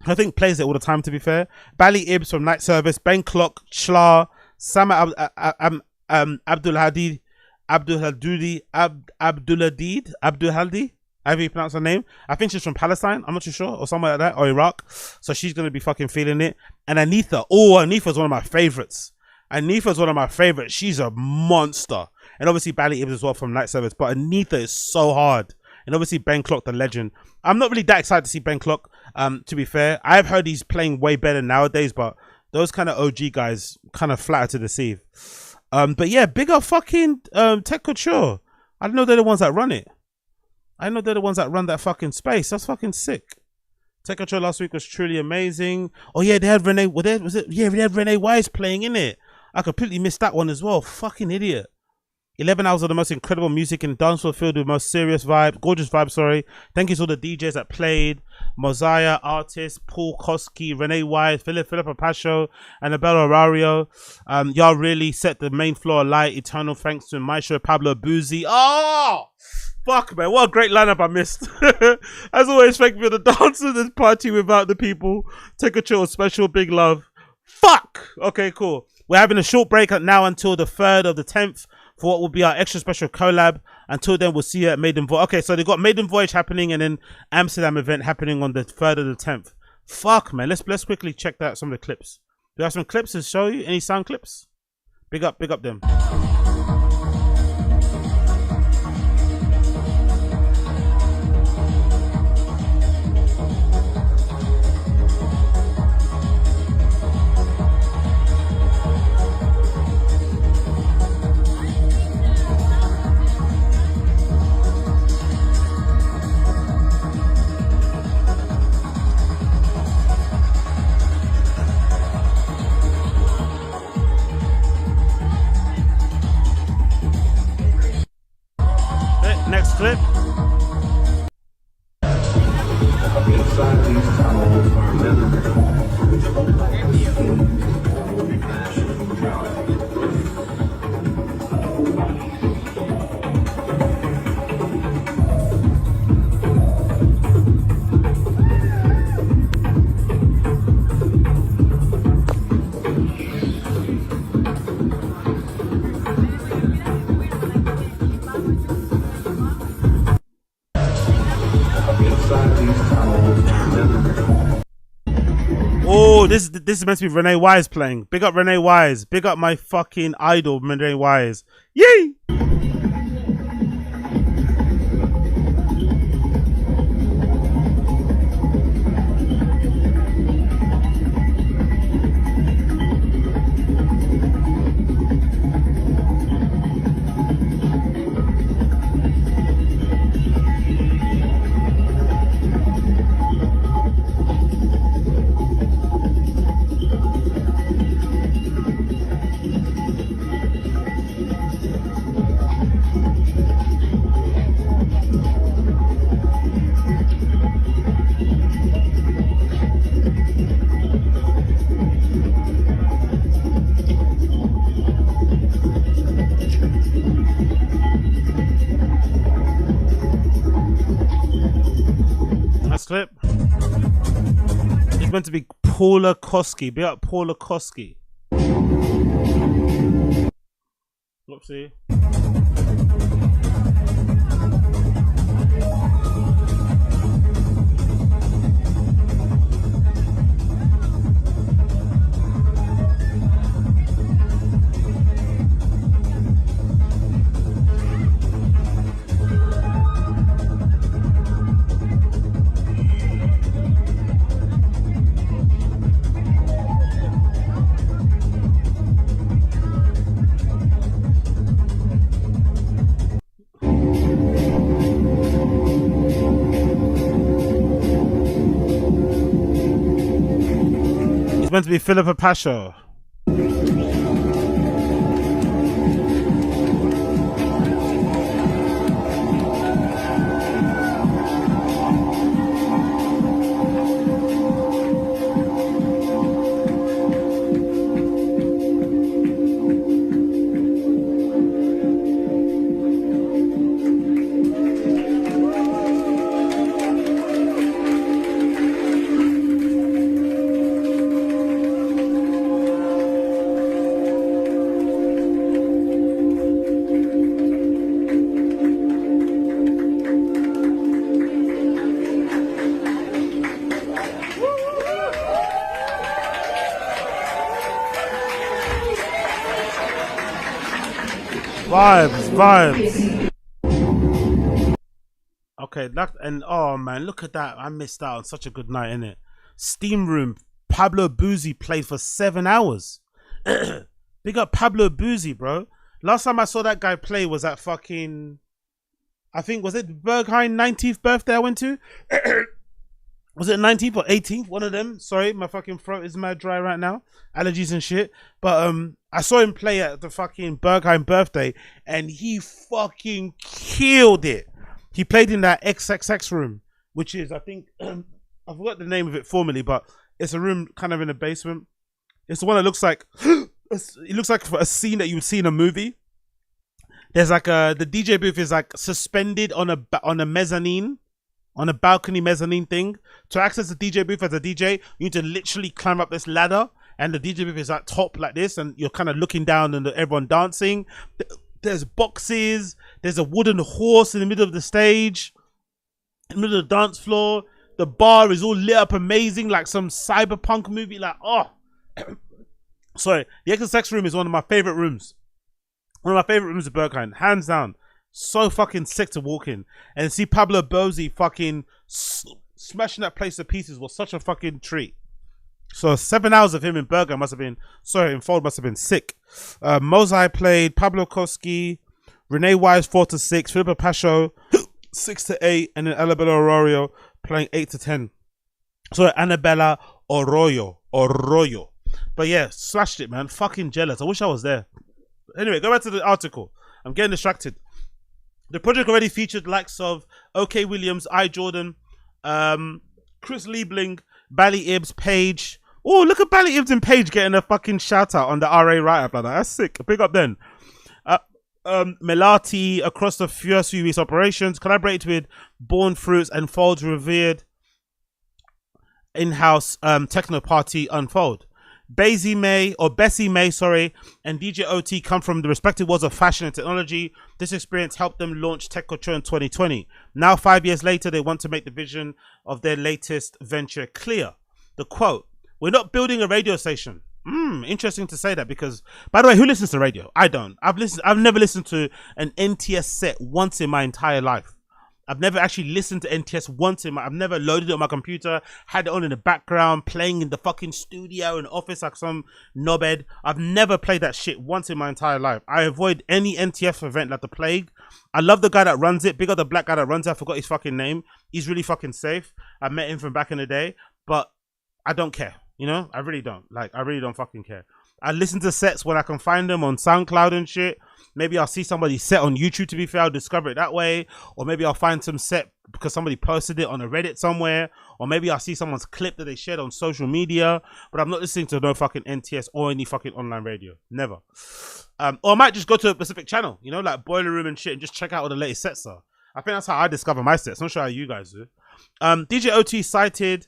Speaker 1: I think plays it all the time, to be fair. Bally Ibs from Night Service, Ben Clock, Schlar, Sama Abdul Hadi, Abdul Hadi, however you pronounce her name. I think she's from Palestine. I'm not too sure, or somewhere like that, or Iraq. So she's gonna be fucking feeling it. And Anitha, Anitha's one of my favorites. She's a monster. And obviously Bally Ibs as well from Night Service. But Anitha is so hard. And obviously Ben Clock, the legend. I'm not really that excited to see Ben Clock. To be fair, I've heard he's playing way better nowadays, but those kind of OG guys kind of flatter to deceive. But yeah, big up fucking Tech Couture. I didn't know they're the ones that run it. I know they're the ones that run that fucking space. That's fucking sick. Tech Couture last week was truly amazing. Oh yeah, they had Renee. Yeah, we had Renee Wise playing in it. I completely missed that one as well. Fucking idiot. 11 hours of the most incredible music in dancefloor filled with most serious vibes, gorgeous vibes, sorry. Thank you to all the DJs that played. Mosiah, Artist, Paul Koski, Renee Wise, Philippa Pacho, Annabella Arario. Y'all really set the main floor alight. Eternal thanks to Maestro Pablo Buzzi. Oh! Fuck, man. What a great lineup I missed. As always, thank you for the dancers. This party without the people. Take a chill. Special big love. Fuck! Okay, cool. We're having a short break now until the 3rd of the 10th for what will be our extra special collab. Until then, we'll see you at Maiden Voyage. Okay, so they've got Maiden Voyage happening and then Amsterdam event happening on the 3rd of the 10th. Fuck, man. Let's quickly check that some of the clips. Do you have some clips to show you? Any sound clips? Big up them. Next clip. Oh, this is meant to be Renee Wise playing. Big up Renee Wise. Big up my fucking idol, Renee Wise. Yay! Clip. It's meant to be Paula Koski. Be up Paula Koski. Whoopsie. Meant to be Philippa Pasha. Vibes. Okay, that and oh man, look at that. I missed out on such a good night, innit? Steam Room. Pablo Boozy played for 7 hours. Big up Pablo Boozy, bro. Last time I saw that guy play was at fucking, I think, was it Berghain 19th birthday I went to? Was it 19th or 18th? One of them. Sorry, my fucking throat is mad dry right now. Allergies and shit. But I saw him play at the fucking Berghain birthday and he fucking killed it. He played in that XXX room, which is, I think, I forgot the name of it formally, but it's a room kind of in the basement. It's the one that looks like, it looks like a scene that you would see in a movie. There's like the DJ booth is like suspended on a mezzanine, on a balcony mezzanine thing. To access the DJ booth as a DJ, you need to literally climb up this ladder, and the DJ booth is at top like this, and you're kind of looking down and everyone dancing. There's boxes. There's a wooden horse in the middle of the stage, in the middle of the dance floor. The bar is all lit up amazing, like some cyberpunk movie. Like, oh, sorry. The XXX room is one of my favorite rooms. One of my favorite rooms of Berghain, hands down. So fucking sick to walk in and see Pablo Boozy fucking smashing that place to pieces was such a fucking treat. So 7 hours of him in Berghain must have been, sorry, in Fold must have been sick. Mozai played, Pablo Koski, Renee Wise 4 to 6, Philippa Pacho 6 to 8, and then Annabella Arroyo playing 8 to 10. Sorry, Annabella Arroyo. But yeah, smashed it, man. Fucking jealous. I wish I was there. Anyway, go back to the article. I'm getting distracted. The project already featured the likes of OK Williams, I Jordan, Chris Liebling, Bally Ibs, Page. Oh, look at Bally Ibs and Page getting a fucking shout out on the RA write-up like that. That's sick. Big up then. Melati across the first few weeks operations collaborated with Born Fruits and Fold's revered in-house techno party Unfold. Bessie May, and DJ OT come from the respective worlds of fashion and technology. This experience helped them launch Tech Couture in 2020. Now, 5 years later, they want to make the vision of their latest venture clear. The quote, "We're not building a radio station." Interesting to say that because, by the way, who listens to radio? I don't. I've never listened to an NTS set once in my entire life. I've never actually listened to NTS once I've never loaded it on my computer, had it on in the background, playing in the fucking studio in the office like some knobhead. I've never played that shit once in my entire life. I avoid any NTS event like the plague. I love the guy that runs it. Big up the black guy that runs it. I forgot his fucking name. He's really fucking safe. I met him from back in the day, but I don't care. You know, I really don't. Like, I really don't fucking care. I listen to sets when I can find them on SoundCloud and shit. Maybe I'll see somebody's set on YouTube, to be fair. I'll discover it that way. Or maybe I'll find some set because somebody posted it on a Reddit somewhere. Or maybe I'll see someone's clip that they shared on social media. But I'm not listening to no fucking NTS or any fucking online radio. Never. Or I might just go to a specific channel, you know, like Boiler Room and shit, and just check out what the latest sets are. I think that's how I discover my sets. I'm not sure how you guys do. DJ OT cited...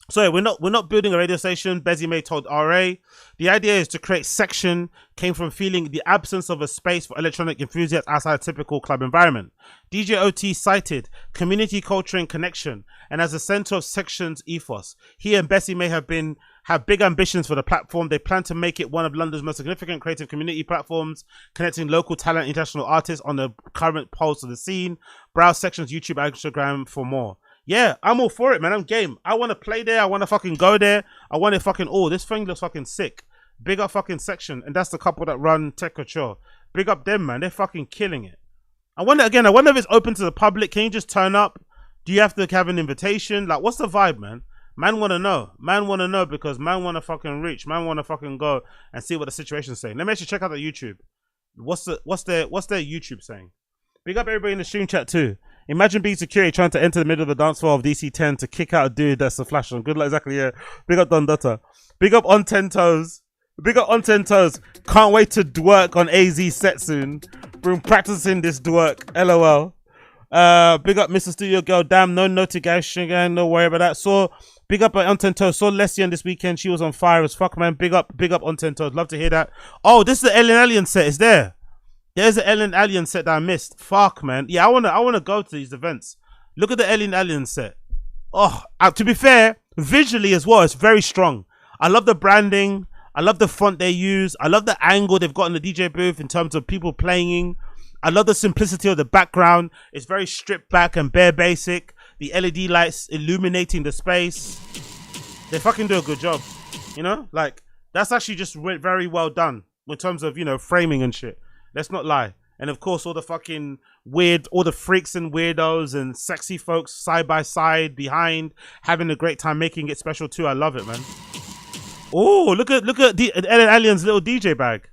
Speaker 1: Sorry, we're not building a radio station, Bessie May told RA. The idea is to create section, came from feeling the absence of a space for electronic enthusiasts outside a typical club environment. DJ OT cited community culture and connection, and as a center of section's ethos. He and Bessie May have big ambitions for the platform. They plan to make it one of London's most significant creative community platforms, connecting local talent and international artists on the current pulse of the scene. Browse section's YouTube and Instagram for more. Yeah, I'm all for it, man. I'm game. I want to play there. I want to fucking go there. I want it fucking all. This thing looks fucking sick. Big up fucking section. And that's the couple that run Tech Couture. Big up them, man. They're fucking killing it. I wonder if it's open to the public. Can you just turn up? Do you have to have an invitation? Like, what's the vibe, man? Man want to know. Man want to know because man want to fucking reach. Man want to fucking go and see what the situation's saying. Let me actually check out the YouTube. What's their YouTube saying? Big up everybody in the stream chat too. Imagine being security trying to enter the middle of the dance floor of DC10 to kick out a dude that's a flash on. Good luck, exactly, yeah. Big up Don Dutta. Big up On 10 Toes. Big up On 10 Toes. Can't wait to dwork on AZ set soon. Been practicing this dwork. LOL. Big up Mr. Studio Girl. Damn, no notification gang. No worry about that. So, big up On 10 Toes. Saw Leslie on this weekend. She was on fire as fuck, man. Big up On 10 Toes. Love to hear that. Oh, this is the Ellen Alien set. It's there. There's an Ellen Alien set that I missed. Fuck, man. Yeah, I wanna go to these events. Look at the Ellen Alien set. Oh, to be fair, visually as well, it's very strong. I love the branding. I love the font they use. I love the angle they've got in the DJ booth in terms of people playing. I love the simplicity of the background. It's very stripped back and bare basic. The LED lights illuminating the space. They fucking do a good job. You know, like that's actually just very well done in terms of, you know, framing and shit. Let's not lie. And of course, all the fucking weird, all the freaks and weirdos and sexy folks side by side behind, having a great time, making it special too. I love it, man. Oh, look at the Ellen Allion's little DJ bag.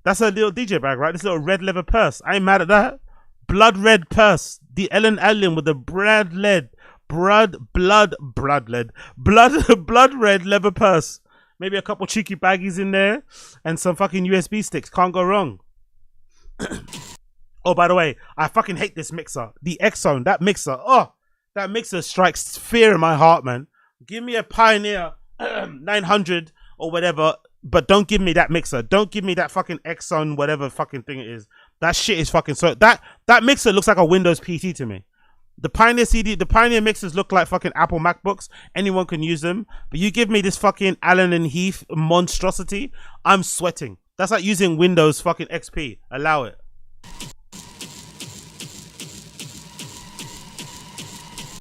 Speaker 1: That's her little DJ bag, right? This little red leather purse. I ain't mad at that. Blood red purse. The Ellen Allion with the blood red leather purse. Maybe a couple cheeky baggies in there and some fucking USB sticks. Can't go wrong. Oh, by the way, I fucking hate this mixer. The X-Zone, that mixer. Oh, that mixer strikes fear in my heart, man. Give me a Pioneer 900 or whatever, but don't give me that mixer. Don't give me that fucking X-Zone, whatever fucking thing it is. That shit is fucking so... That mixer looks like a Windows PC to me. The Pioneer mixers look like fucking Apple MacBooks. Anyone can use them. But you give me this fucking Allen and Heath monstrosity, I'm sweating. That's like using Windows fucking XP. Allow it.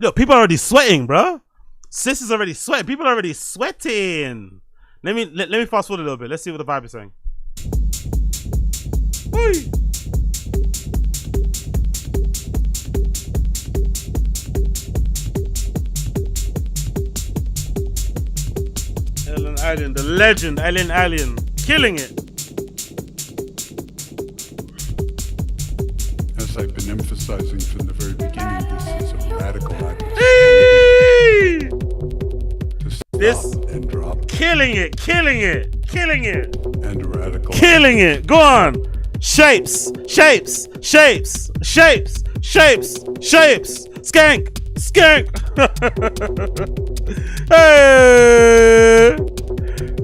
Speaker 1: Look, people are already sweating, bro. Sis is already sweating. People are already sweating. Let me fast forward a little bit. Let's see what the vibe is saying. Whee! Ellen Allion, the legend, Ellen Allion, killing it.
Speaker 7: As I've been emphasizing from the very beginning, this is a radical act.
Speaker 1: This
Speaker 7: and drop.
Speaker 1: Killing it.
Speaker 7: And a radical.
Speaker 1: Killing it. Go on. Shapes. Skank. Hey.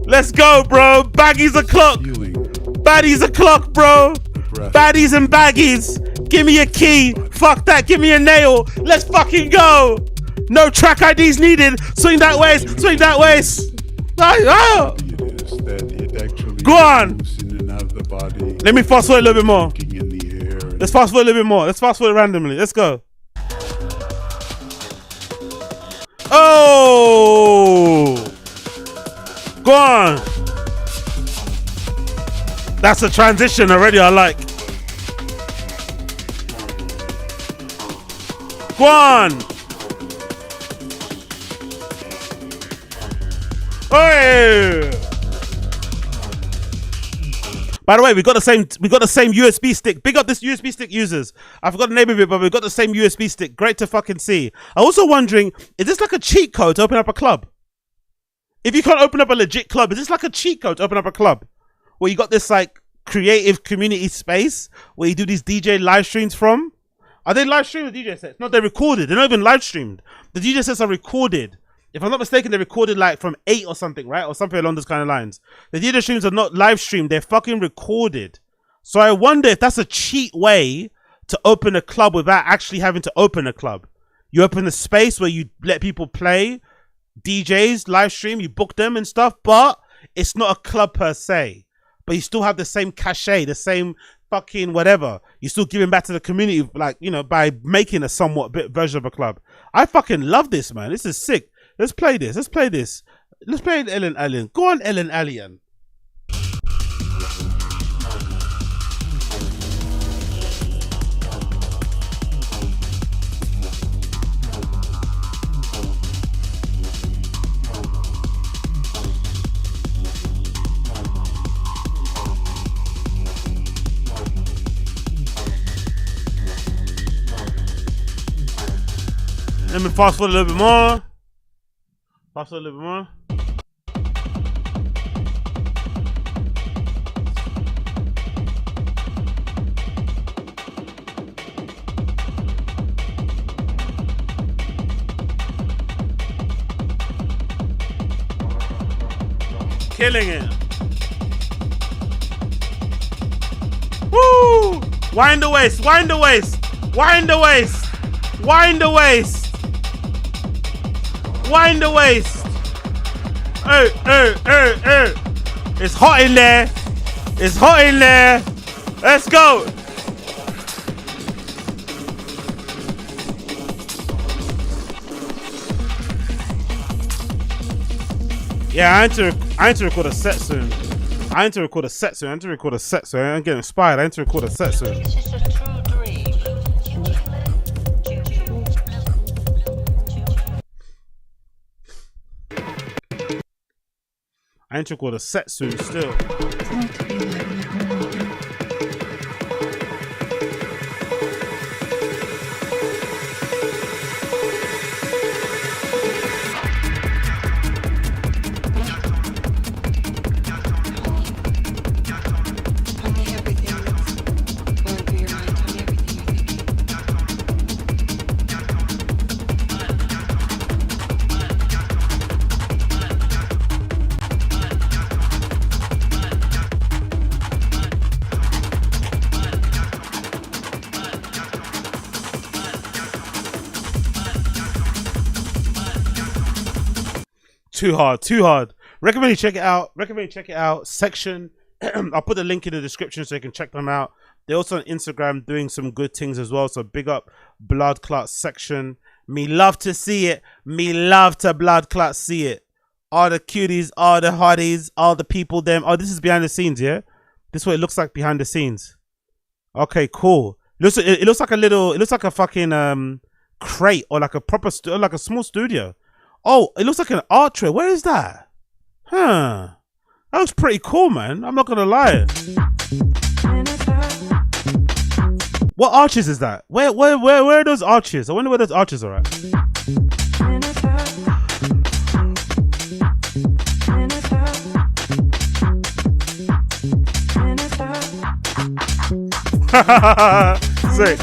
Speaker 1: Let's go, bro. Baggies o'clock. Baddies o'clock, bro. Baddies and baggies. Give me a key. Fuck that. Give me a nail. Let's fucking go. No track IDs needed. Swing that waist. Oh. Go on. Let me fast forward a little bit more. Let's fast forward a little bit more. Let's fast forward randomly. Let's go. Oh. Go on. That's a transition already, I like. Go on. Hey. By the way, we got the same USB stick. Big up this USB stick users. I forgot the name of it, but we got the same USB stick. Great to fucking see. I'm also wondering, is this like a cheat code to open up a club? If you can't open up a legit club, is this like a cheat code to open up a club? Where you got this like creative community space where you do these DJ live streams from? Are they live streamed DJ sets? No, they're recorded. They're not even live streamed. The DJ sets are recorded. If I'm not mistaken, they're recorded like from 8 or something, right? Or something along those kind of lines. The DJ streams are not live streamed. They're fucking recorded. So I wonder if that's a cheat way to open a club without actually having to open a club. You open a space where you let people play, DJs, live stream, you book them and stuff, but it's not a club per se. But you still have the same cachet, the same fucking whatever. You're still giving back to the community, like, you know, by making a somewhat bit version of a club. I fucking love this, man. This is sick. Let's play this. Let's play Ellen Allion. Go on, Ellen Allion. Let me fast forward a little bit more. Fast forward a little bit more. Killing it. Woo! Wind the waist, wind the waist, wind the waist, wind the waist. Wind the waist. Hey, hey, hey, hey. It's hot in there. It's hot in there. Let's go. Yeah, I need to record a set soon. I need to record a set soon. I'm getting inspired. I need to record a set soon. I need to record a set soon still. Too hard. Recommend you check it out. Section. I'll put the link in the description so you can check them out. They're also on Instagram doing some good things as well. So big up Blood Clot Section. Me love to see it. Me love to Blood Clot see it. All the cuties, all the hotties, all the people them. Oh, this is behind the scenes, yeah? This is what it looks like behind the scenes. Okay, cool. It looks like a fucking crate or like a proper like a small studio. Oh, it looks like an art tray. Where is that? Huh. That looks pretty cool, man. I'm not gonna lie. What arches is that? Where are those arches? I wonder where those arches are at. Sick.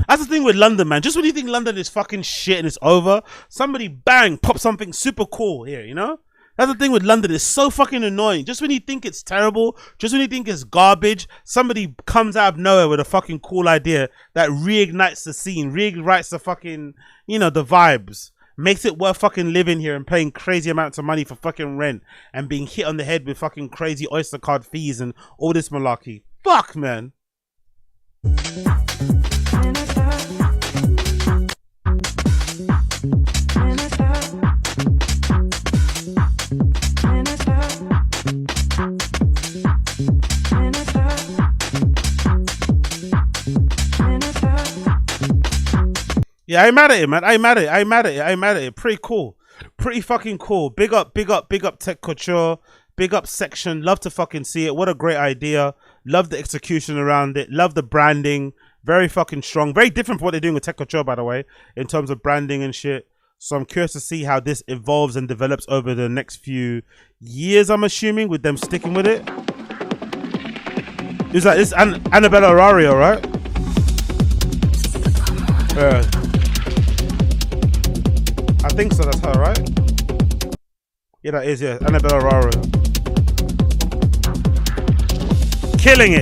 Speaker 1: That's the thing with London, man. Just when you think London is fucking shit and it's over, somebody bang, pop something super cool here, you know? That's the thing with London. It's so fucking annoying. Just when you think it's terrible, just when you think it's garbage, somebody comes out of nowhere with a fucking cool idea that reignites the scene, reignites the fucking, you know, the vibes. Makes it worth fucking living here and paying crazy amounts of money for fucking rent and being hit on the head with fucking crazy Oyster card fees and all this malarkey. Fuck, man. Yeah, I'm mad at it, man. I'm mad at it. Pretty cool. Pretty fucking cool. Big up Tech Couture. Big up Section. Love to fucking see it. What a great idea. Love the execution around it. Love the branding. Very fucking strong. Very different from what they're doing with Tech Couture, by the way, in terms of branding and shit. So I'm curious to see how this evolves and develops over the next few years, I'm assuming, with them sticking with it. It's like, it's Annabella Arario, right? Yeah. I think so, that's her, right? Yeah, that is, yeah. Annabella Arario. Killing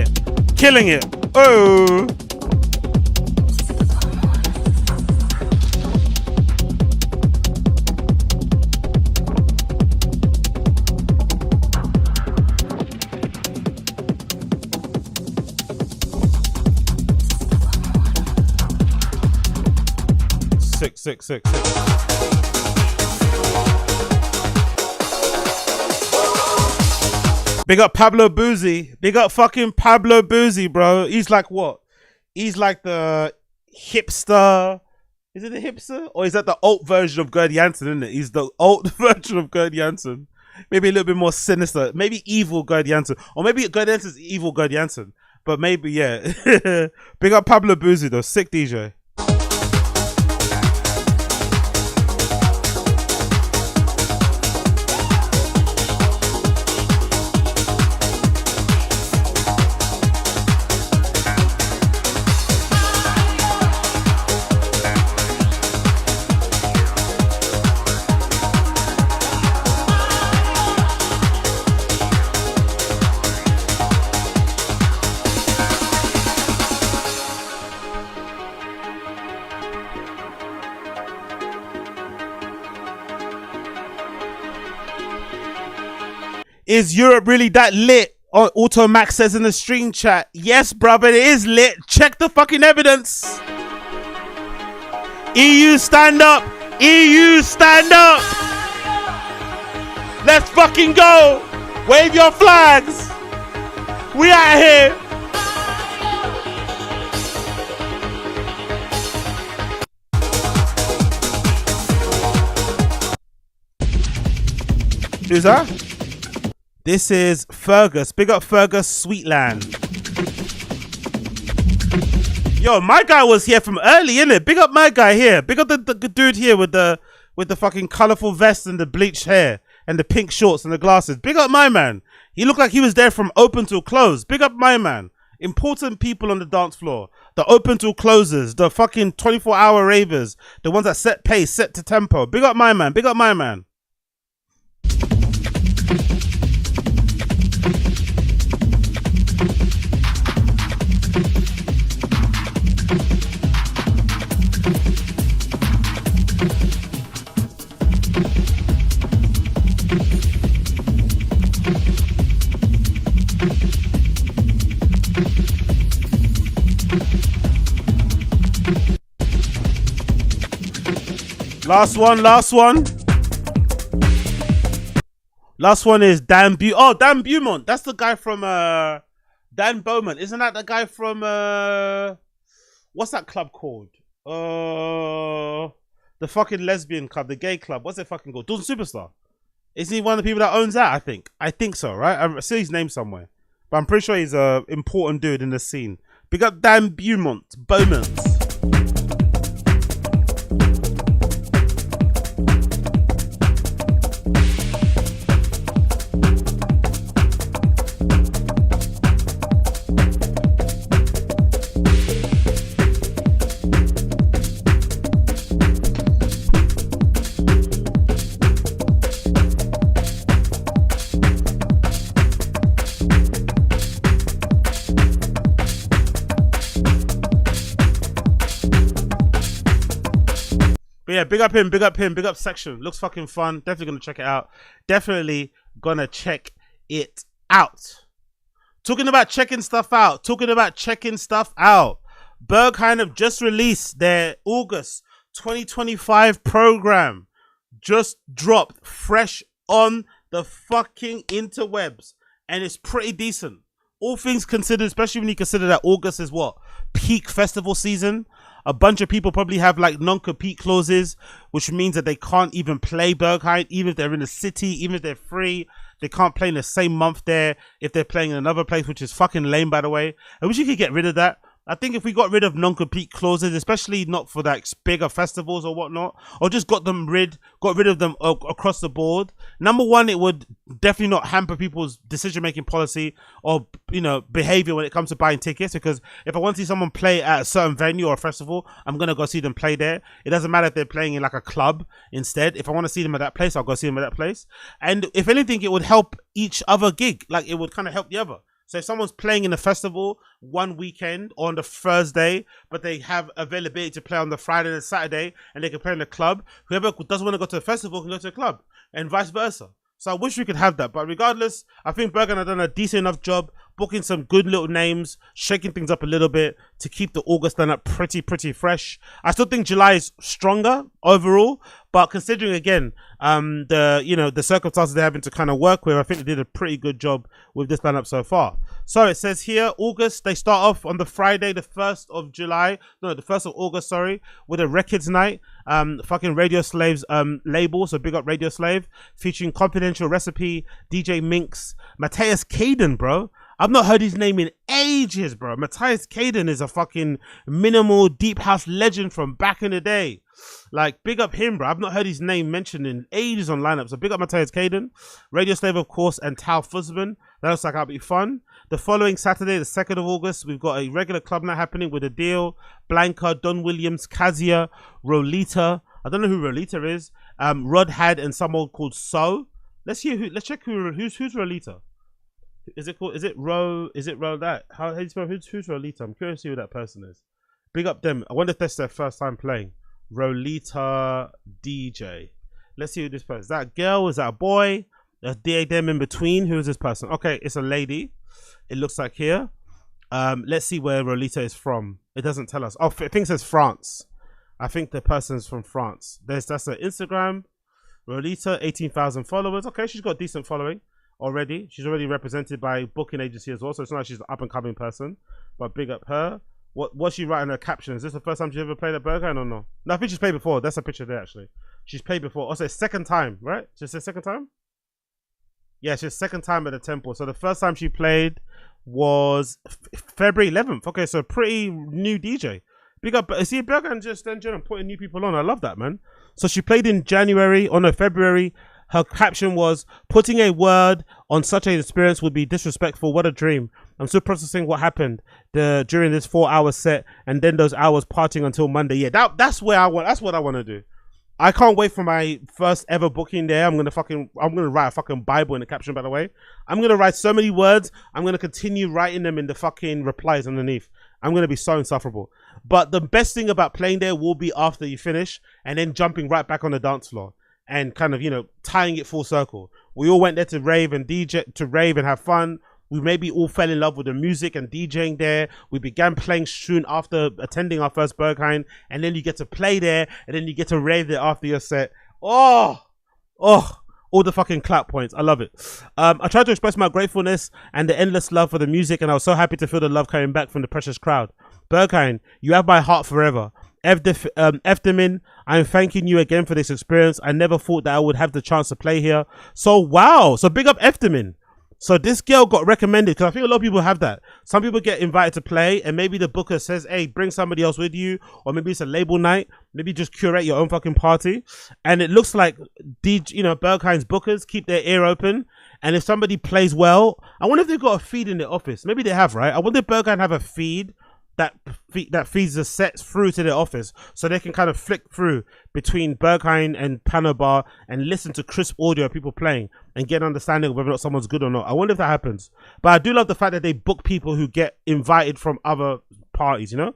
Speaker 1: it. Oh! Sick. Big up Pablo Boozy. Big up fucking Pablo Boozy, bro. He's like what? He's like the hipster. Is it the hipster? Or is that the alt version of Gerd Jansen, isn't it? He's the alt version of Gerd Jansen. Maybe a little bit more sinister. Maybe evil Gerd Jansen. Or maybe Gerd Jansen's evil Gerd Jansen. But maybe, yeah. Big up Pablo Boozy, though. Sick DJ. Is Europe really that lit? Auto Max says in the stream chat. Yes, brother, it is lit. Check the fucking evidence. EU stand up. EU stand up. Let's fucking go. Wave your flags. We out here. Who's that? This is Fergus. Big up Fergus, Sweetland. Yo, my guy was here from early, innit? Big up my guy here. Big up the dude here with the fucking colourful vest and the bleached hair and the pink shorts and the glasses. Big up my man. He looked like he was there from open till close. Big up my man. Important people on the dance floor. The open till closers. The fucking 24-hour ravers. The ones that set pace, set to tempo. Big up my man. Big up my man. Last one. Last one is Dan Beaumont. That's the guy from Dan Bowman. Isn't that the guy from what's that club called? The fucking lesbian club, the gay club. What's it fucking called? Dawn Superstar. Isn't he one of the people that owns that? I think so, right? I see his name somewhere. But I'm pretty sure he's a important dude in the scene. Big up Dan Bowman. Yeah, big up him, big up Section. Looks fucking fun. Definitely gonna check it out. Talking about checking stuff out. Berghain have just released their August 2025 program. Just dropped fresh on the fucking interwebs. And it's pretty decent. All things considered, especially when you consider that August is what? Peak festival season. A bunch of people probably have like non-compete clauses, which means that they can't even play Berghain, even if they're in the city, even if they're free. They can't play in the same month there if they're playing in another place, which is fucking lame, by the way. I wish you could get rid of that. I think if we got rid of non-compete clauses, especially not for like bigger festivals or whatnot, or just got rid of them across the board. Number one, it would definitely not hamper people's decision-making policy or, you know, behavior when it comes to buying tickets. Because if I want to see someone play at a certain venue or a festival, I'm gonna go see them play there. It doesn't matter if they're playing in like a club instead. If I want to see them at that place, I'll go see them at that place. And if anything, it would help each other gig. Like it would kind of help the other. So if someone's playing in a festival one weekend or on the Thursday, but they have availability to play on the Friday and Saturday, and they can play in the club, whoever doesn't want to go to a festival can go to a club, and vice versa. So I wish we could have that. But regardless, I think Berghain have done a decent enough job booking some good little names, shaking things up a little bit to keep the August lineup pretty fresh. I still think July is stronger overall, but considering again the circumstances they're having to kind of work with, I think they did a pretty good job with this lineup so far. So it says here, August, they start off on the Friday, the 1st of August, with a records night. Fucking Radio Slave's label, so big up Radio Slave, featuring Confidential Recipe, DJ Minx, Matthias Caden, bro. I've not heard his name in ages, bro. Matthias Caden is a fucking minimal deep house legend from back in the day. Like, big up him, bro. I've not heard his name mentioned in ages on lineup. So big up Matthias Caden. Radio Slave, of course, and Tal Fuzzman. That looks like that'll be fun. The following Saturday, the 2nd of August, we've got a regular club night happening with Adil, Blanca, Don Williams, Kazia, Rolita. I don't know who Rolita is. Rod Had and someone called So. Let's check who's Rolita. Is it Ro that? How do you spell who's Rolita? I'm curious to see who that person is. Big up them. I wonder if that's their first time playing. Rolita DJ. Let's see who this person is. That girl? Is that a boy? There's them in between. Who is this person? Okay, it's a lady. It looks like here. Let's see where Rolita is from. It doesn't tell us. Oh, I think it says France. I think the person's from France. That's her Instagram. Rolita, 18,000 followers. Okay, she's got decent following already. She's already represented by booking agency as well, so it's not like she's an up and coming person. But big up her. What's she writing her caption? Is this the first time she ever played at Berghain or no? No, I think she's played before. That's a picture there actually. She's played before. Also, it's second time, right? She said second time? Yeah, she's second time at the temple. So the first time she played was February 11th. Okay, so pretty new DJ. Big up. See, Berghain just then putting new people on. I love that, man. So she played in February. Her caption was, putting a word on such an experience would be disrespectful. What a dream. I'm still processing what happened during this 4-hour set and then those hours partying until Monday. Yeah, that's what I want to do. I can't wait for my first ever booking there. I'm gonna write a fucking Bible in the caption, by the way. I'm gonna write so many words. I'm gonna continue writing them in the fucking replies underneath. I'm gonna be so insufferable. But the best thing about playing there will be after you finish and then jumping right back on the dance floor and kind of, you know, tying it full circle. We all went there to rave and have fun. We maybe all fell in love with the music and DJing there. We began playing soon after attending our first Berghain, and then you get to play there, and then you get to rave there after your set. Oh, all the fucking clap points. I love it. I tried to express my gratefulness and the endless love for the music, and I was so happy to feel the love coming back from the precious crowd. Berghain, you have my heart forever. Efdemin, I'm thanking you again for this experience. I never thought that I would have the chance to play here. So wow. So big up Efdemin. So this girl got recommended, because I think a lot of people have that. Some people get invited to play and maybe the booker says, hey, bring somebody else with you, or maybe it's a label night. Maybe just curate your own fucking party. And it looks like Berghain's bookers keep their ear open. And if somebody plays well, I wonder if they've got a feed in their office. Maybe they have, right? I wonder if Berghain have a feed that feeds the sets through to their office, so they can kind of flick through between Berghain and Panorama Bar and listen to crisp audio of people playing and get an understanding of whether or not someone's good or not. I wonder if that happens. But I do love the fact that they book people who get invited from other parties, you know.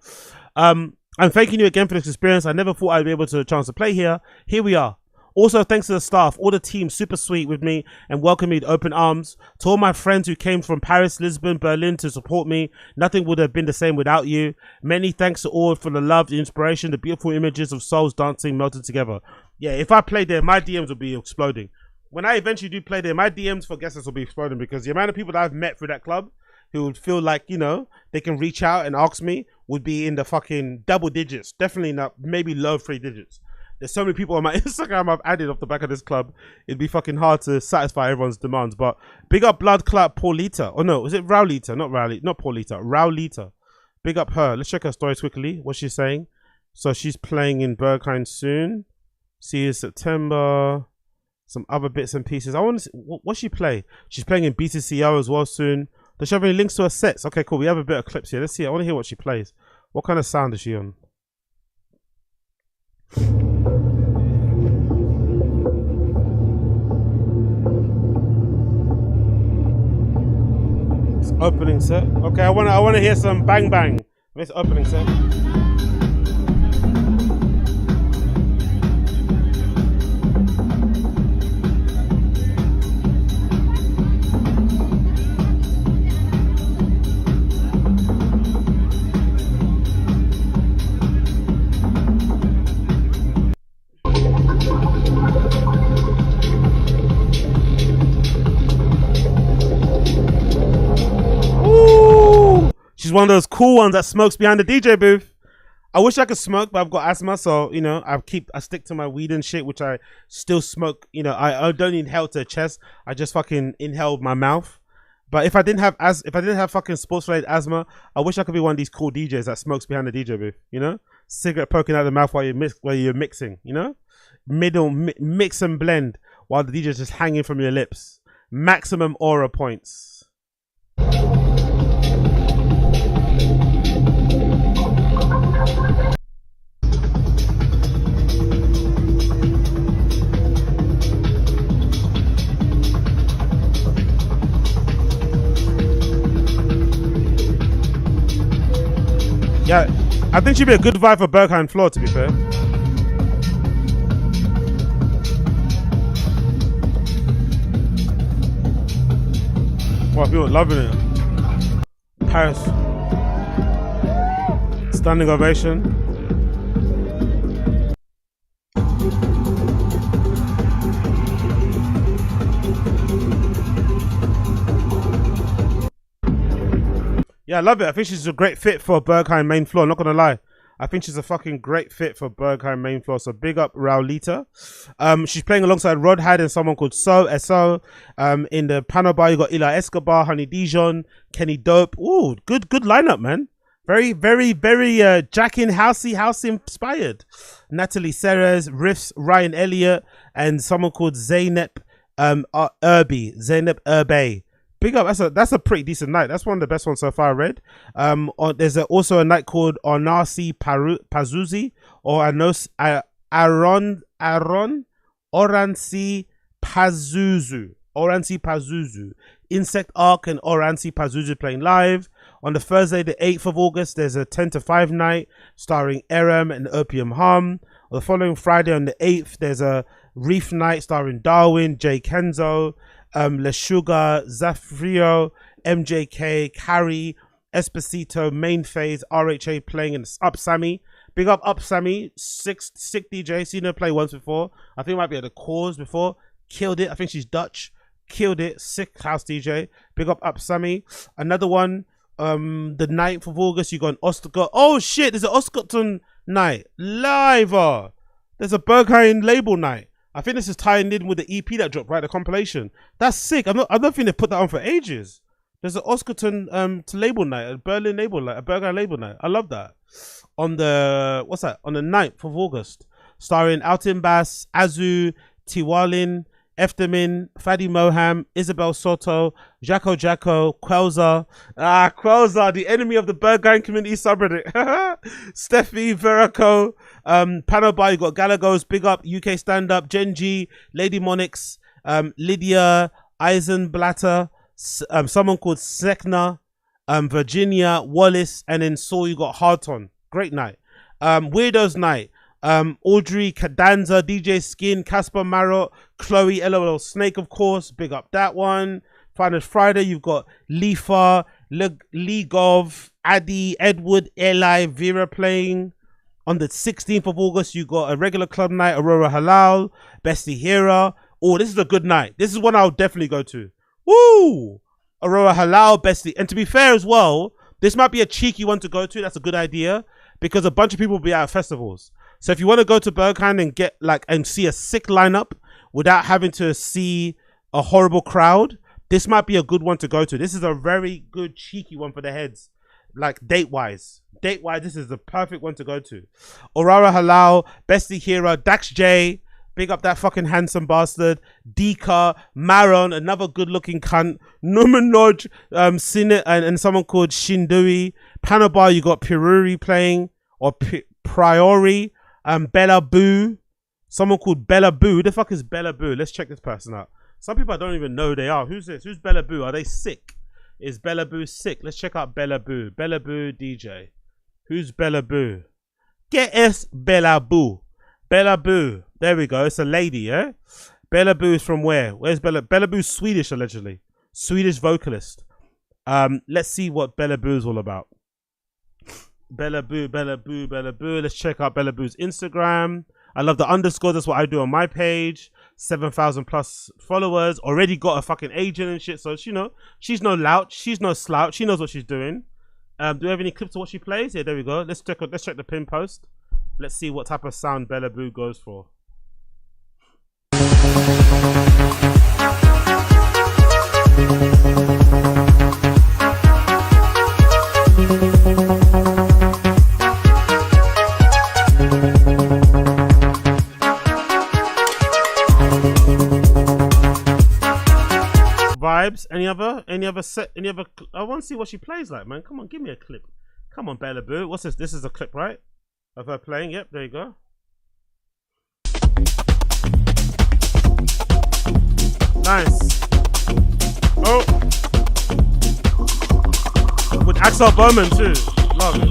Speaker 1: I'm thanking you again for this experience. I never thought I'd be able to have a chance to play here. Here we are. Also, thanks to the staff, all the team, super sweet with me and welcomed me with open arms. To all my friends who came from Paris, Lisbon, Berlin to support me, nothing would have been the same without you. Many thanks to all for the love, the inspiration, the beautiful images of souls dancing, melted together. Yeah, if I played there, my DMs will be exploding. When I eventually do play there, my DMs for guests will be exploding, because the amount of people that I've met through that club who would feel like, you know, they can reach out and ask me would be in the fucking double digits. Definitely not, maybe low 3 digits. There's so many people on my Instagram I've added off the back of this club. It'd be fucking hard to satisfy everyone's demands. But big up Blood Clot Paulita. Oh no, is it Raulita? Not Paulita. Raulita. Big up her. Let's check her stories quickly. What's she saying? So she's playing in Berghain soon. See you September. Some other bits and pieces. I want to see, what she play? She's playing in BCCO as well soon. Does she have any links to her sets? Okay, cool. We have a bit of clips here. Let's see. I want to hear what she plays. What kind of sound is she on? Opening set. Okay, I want to hear some bang bang. This opening set. She's one of those cool ones that smokes behind the DJ booth. I wish I could smoke, but I've got asthma, so you know I stick to my weed and shit, which I still smoke. You know, I don't inhale to the chest. I just fucking inhale my mouth. But if I didn't have fucking sports related asthma, I wish I could be one of these cool DJs that smokes behind the DJ booth. You know, cigarette poking out of the mouth while you're mixing. You know, mix and blend while the DJ's just hanging from your lips. Maximum aura points. Yeah, I think she'd be a good vibe for Berghain floor, to be fair. Wow, people are loving it. Paris. Standing ovation. Yeah, I love it. I think she's a great fit for Berghain main floor. Not gonna lie. I think she's a fucking great fit for Berghain main floor. So big up Raulita. She's playing alongside Rod Hyde and someone called So. In the Panorama Bar, you got Eli Escobar, Honey Dijon, Kenny Dope. Ooh, good lineup, man. Very Jackin house inspired. Natalie Serres, Riffs, Ryan Elliott, and someone called Zeynep Urbe. Big up. That's a pretty decent night. That's one of the best ones so far I read. There's also a night called Onasi Pazuzi or Oransi Pazuzu. Insect Arc and Oransi Pazuzu playing live. On the Thursday, the 8th of August, there's a 10 to 5 night starring Erem and Opium Hum. On the following Friday, on the 8th, there's a Reef night starring Darwin, Jay Kenzo, Le Sugar, Zafrio, MJK, Carrie, Espacito, Main Phase, RHA playing, and Up Sammy. Big up Sammy, sick DJ. Seen her play once before. I think it might be at the Cause before. Killed it. I think she's Dutch. Killed it. Sick house DJ. Big up Sammy. Another one. The 9th of August, you got an Oscar. Oh shit, there's an Oscarton night live. There's a Berghain label night. I think this is tying in with the EP that dropped, right? The compilation. That's sick. I don't think they put that on for ages. There's an Oscarton to label night, a Berlin label night, a Berghain label night. I love that. On the On the 9th of August, starring Altin Bass, Azu, Tiwalin, Eftemin, Fadi Moham, Isabel Soto, Jacko, Quelza. Quelza, the enemy of the Berghain community subreddit. Steffi, Veraco, Panobar, you got Galagos, big up, UK Stand Up, Genji, Lady Monix, Lydia, Eisenblatter, someone called Sekna, Virginia, Wallace, and then you got Harton. Great night. Weirdos night. Audrey Cadanza, DJ Skin, Casper Marot, Chloe, LOL Snake, of course. Big up that one. Final Friday, you've got Lifa, League of, Addy, Edward, Eli, Vera playing. On the 16th of August, you got a regular club night, Aurora Halal, Bestie Hera. Oh, this is a good night. This is one I'll definitely go to. Woo! Aurora Halal, Bestie. And to be fair as well, this might be a cheeky one to go to. That's a good idea because a bunch of people will be at festivals. So if you want to go to Berghain and get and see a sick lineup without having to see a horrible crowd, this might be a good one to go to. This is a very good cheeky one for the heads, like date-wise. Date-wise, this is the perfect one to go to. Aurora Halal, Bestie Hera, Dax J, big up that fucking handsome bastard. Dika, Maron, another good-looking cunt. Numanoj, Sinet, and someone called Shindui. Panabar, you got Piruri playing, or Priori. Bella Boo, someone called Bella Boo. Who the fuck is Bella Boo? Let's check this person out. Some people I don't even know who they are. Who's this? Who's Bella Boo? Are they sick? Is Bella Boo sick? Let's check out Bella Boo. Bella Boo DJ. Who's Bella Boo? Get us Bella Boo. Bella Boo. There we go. It's a lady, yeah? Bella Boo is from where? Where's Bella? Bella Boo's Swedish, allegedly. Swedish vocalist. Let's see what Bella Boo's all about. Bella Boo. Let's check out Bella Boo's Instagram. I love the underscore. That's what I do on my page. 7,000 plus followers. Already got a fucking agent and shit. So, she's no louch. She's no slouch. She knows what she's doing. Do we have any clips of what she plays? Yeah, there we go. Let's check the pin post. Let's see what type of sound Bella Boo goes for. Vibes. Any other set? I want to see what she plays like, man. Come on, give me a clip. Come on, Bella Boo. What's this? This is a clip, right? Of her playing. Yep, there you go. Nice. Oh, with Axel Bowman too. Love it.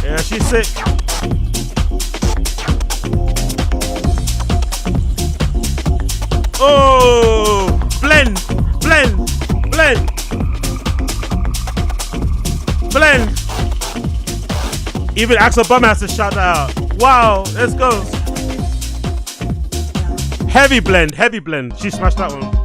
Speaker 1: Yeah, she's sick. Oh, blend. Even Axel Bum has to shout that out. Wow, let's go. Heavy blend. She smashed that one.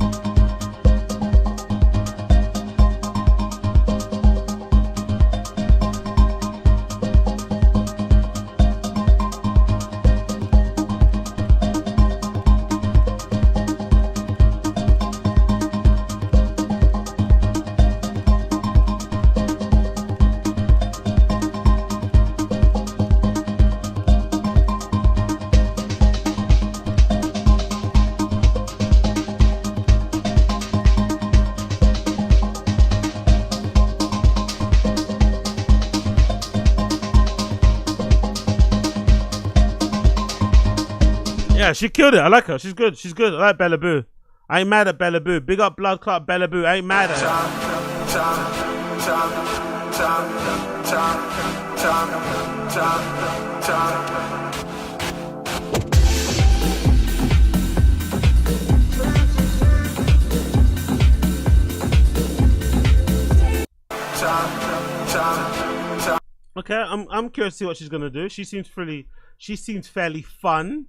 Speaker 1: Yeah, she killed it. I like her. She's good. I like Bella Boo. I ain't mad at Bella Boo. Big up Blood Clot Bella Boo. I ain't mad at her. Okay, I'm curious to see what she's gonna do. She seems fairly fun.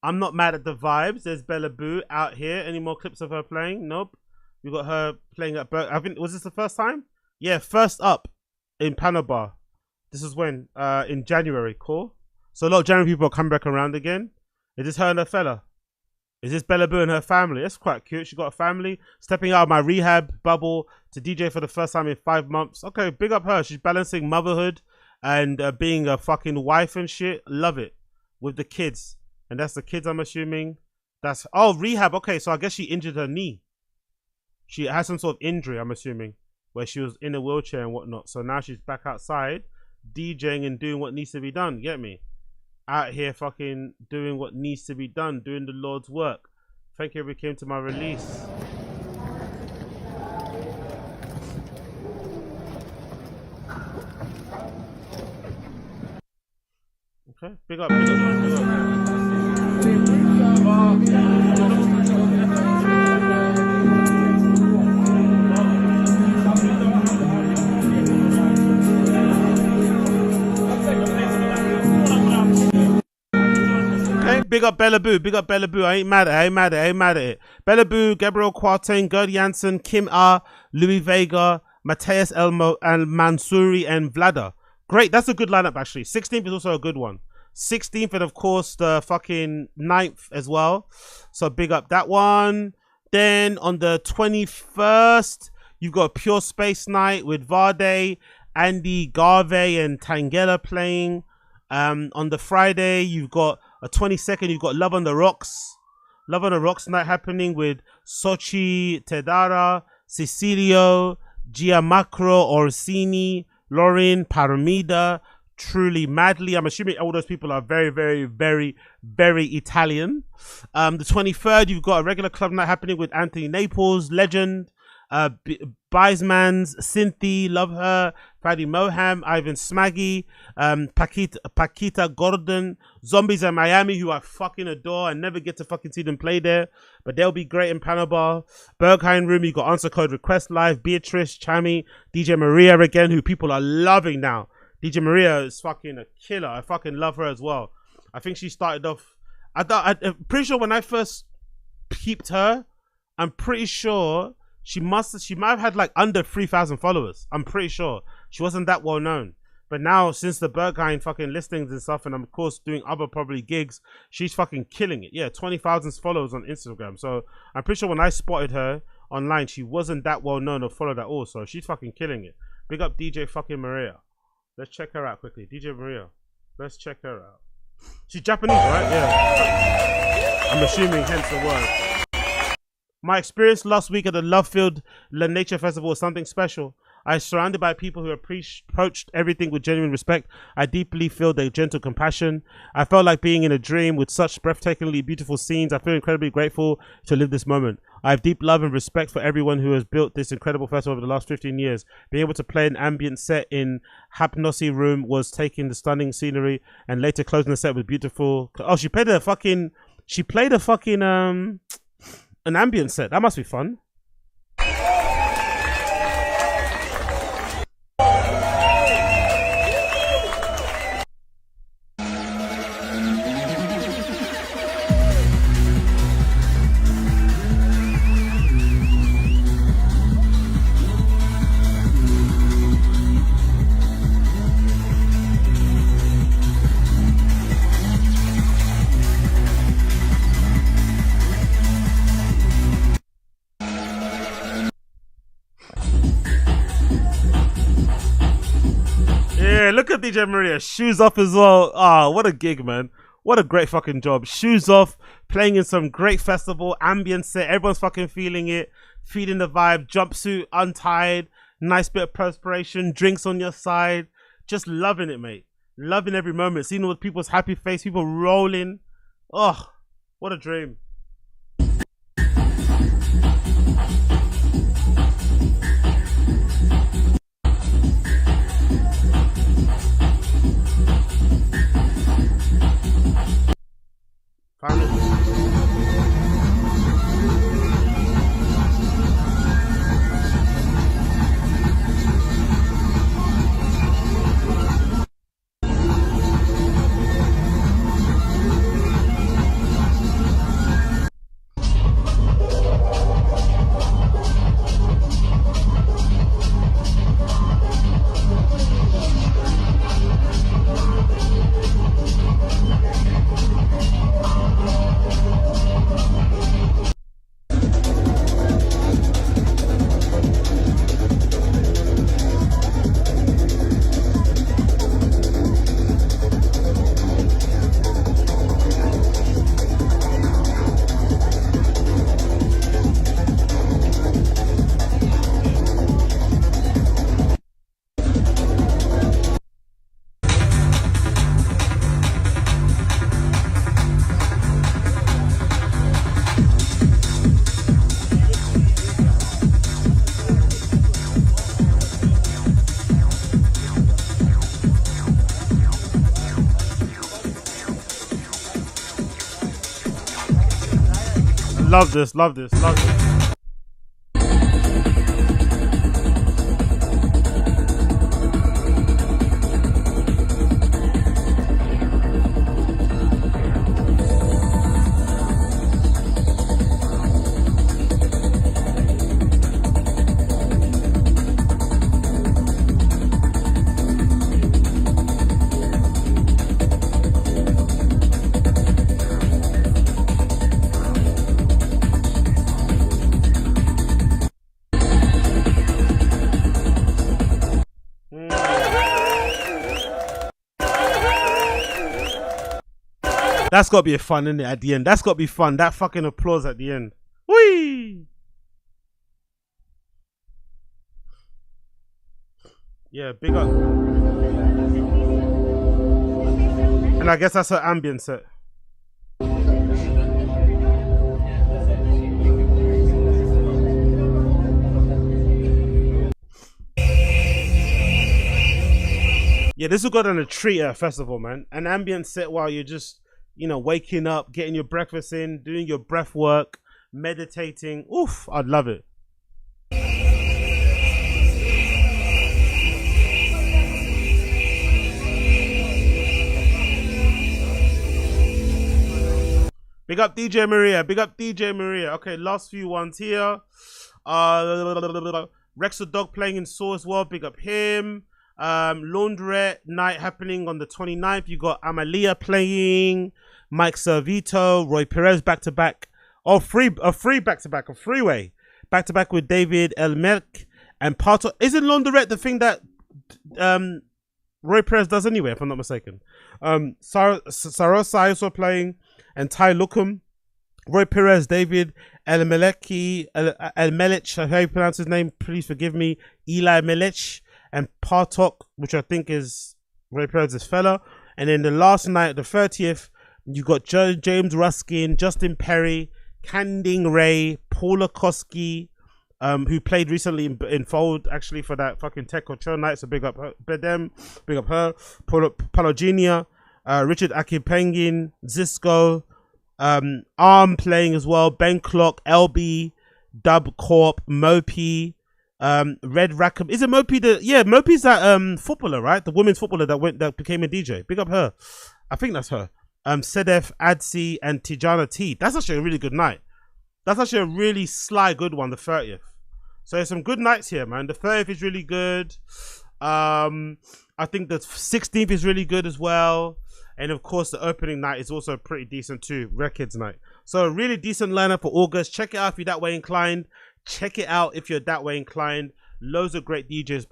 Speaker 1: I'm not mad at the vibes. There's Bella Boo out here. Any more clips of her playing? Nope. We got her playing at I think, was this the first time? Yeah, first up in Panorama Bar. This is when? In January. Cool. So a lot of January people are coming back around again. Is this her and her fella? Is this Bella Boo and her family? That's quite cute. She got a family. Stepping out of my rehab bubble to DJ for the first time in 5 months. Okay, big up her. She's balancing motherhood and being a fucking wife and shit. Love it. With the kids. And that's the kids, I'm assuming. That's rehab. Okay, so I guess she injured her knee. She has some sort of injury, I'm assuming, where she was in a wheelchair and whatnot. So now she's back outside, DJing and doing what needs to be done. Get me? Out here fucking doing what needs to be done, doing the Lord's work. Thank you for came to my release. Okay, big up. Big up Bella Boo. I ain't mad at it. Bella Boo, Gabriel Quartain, Gerd Janssen, Kim R, Louis Vega, Mateus Elmo, and Mansouri and Vlada. Great, that's a good lineup actually. 16th is also a good one. 16th and of course the fucking 9th as well. So big up that one. Then on the 21st, you've got Pure Space Night with Varde, Andy Garvey and Tangela playing. On the Friday, you've got a 22nd, you've got Love on the Rocks night happening with Sochi Tedara, Cecilio, Giamacro Orsini, Lauren Paramida, Truly Madly. I'm assuming all those people are very, very, very, very Italian. The 23rd, you've got a regular club night happening with Anthony Naples, Legend, Biesmans, Cynthia, Love Her, Paddy Moham, Ivan Smaggy, Paquita Gordon, Zombies in Miami, who I fucking adore. I never get to fucking see them play there, but they'll be great in Panorama. Berghain Room, you got Answer Code Request Live, Beatrice, Chami, DJ Maria again, who people are loving now. DJ Maria is fucking a killer. I fucking love her as well. I think she started off, I'm pretty sure when I first peeped her, I'm pretty sure she might have had like under 3,000 followers. I'm pretty sure she wasn't that well known. But now since the Berghain fucking listings and stuff, and I'm of course doing other probably gigs, she's fucking killing it. Yeah, 20,000 followers on Instagram. So I'm pretty sure when I spotted her online, she wasn't that well known or followed at all. So she's fucking killing it. Big up DJ fucking Maria. Let's check her out quickly. DJ Maria. Let's check her out. She's Japanese, right? Yeah. I'm assuming hence the word. My experience last week at the Lovefield La Nature Festival was something special. I was surrounded by people who approached everything with genuine respect. I deeply feel their gentle compassion. I felt like being in a dream with such breathtakingly beautiful scenes. I feel incredibly grateful to live this moment. I have deep love and respect for everyone who has built this incredible festival over the last 15 years. Being able to play an ambient set in Hapnosi Room was taking the stunning scenery and later closing the set with beautiful... Oh, she played a fucking an ambient set. That must be fun. Yeah, look at DJ Maria. Shoes off as well. Ah, what a gig, man. What a great fucking job. Shoes off, playing in some great festival, ambient set. Everyone's fucking feeling it, feeling the vibe. Jumpsuit, untied, nice bit of perspiration, drinks on your side. Just loving it, mate. Loving every moment. Seeing all the people's happy face, people rolling. Oh, what a dream. Love this, love this, love this. That's got to be a fun, isn't it, at the end? That's got to be fun. That fucking applause at the end. Whee! Yeah, big up. And I guess that's her ambient set. Yeah, this will go down a treat at a festival, man. An ambient set while you're just, you know, waking up, getting your breakfast in, doing your breath work, meditating. Oof, I'd love it. Big up DJ Maria. Big up DJ Maria. Okay, last few ones here. Rex the Dog playing in Saw as well. Big up him. Laundrette night happening on the 29th. You got Amalia playing. Mike Servito. Roy Perez back to back. Oh, free back to back. A freeway. Back to back with David Elmelk. And part of. Isn't Laundrette the thing that Roy Perez does anyway, if I'm not mistaken? Sarosai also playing. And Ty Lookham, Roy Perez, David Elmelech, how you pronounce his name, please forgive me, Eli Melech, and Partok, which I think is Roy Perez's fella. And then the last night, the 30th, you got James Ruskin, Justin Perry, Kanding Ray, Paula Koski, who played recently in Fold, actually, for that fucking Tech Control night, so big up her, big up her, Palogenia, Richard Akipengin, Zisco, Arm playing as well, Ben Clock, LB, Dub Corp, Mopi, Red Rackham. Is it Mopi? Mopi's that footballer, right? The women's footballer that became a DJ. Big up her. I think that's her. Sedef, Adsi, and Tijana T. That's actually a really good night. That's actually a really sly good one, the 30th. So there's some good nights here, man. The 30th is really good. I think the 16th is really good as well. And of course, the opening night is also pretty decent too. Records night. So a really decent lineup for August. Check it out if you're that way inclined. Check it out if you're that way inclined. Loads of great DJs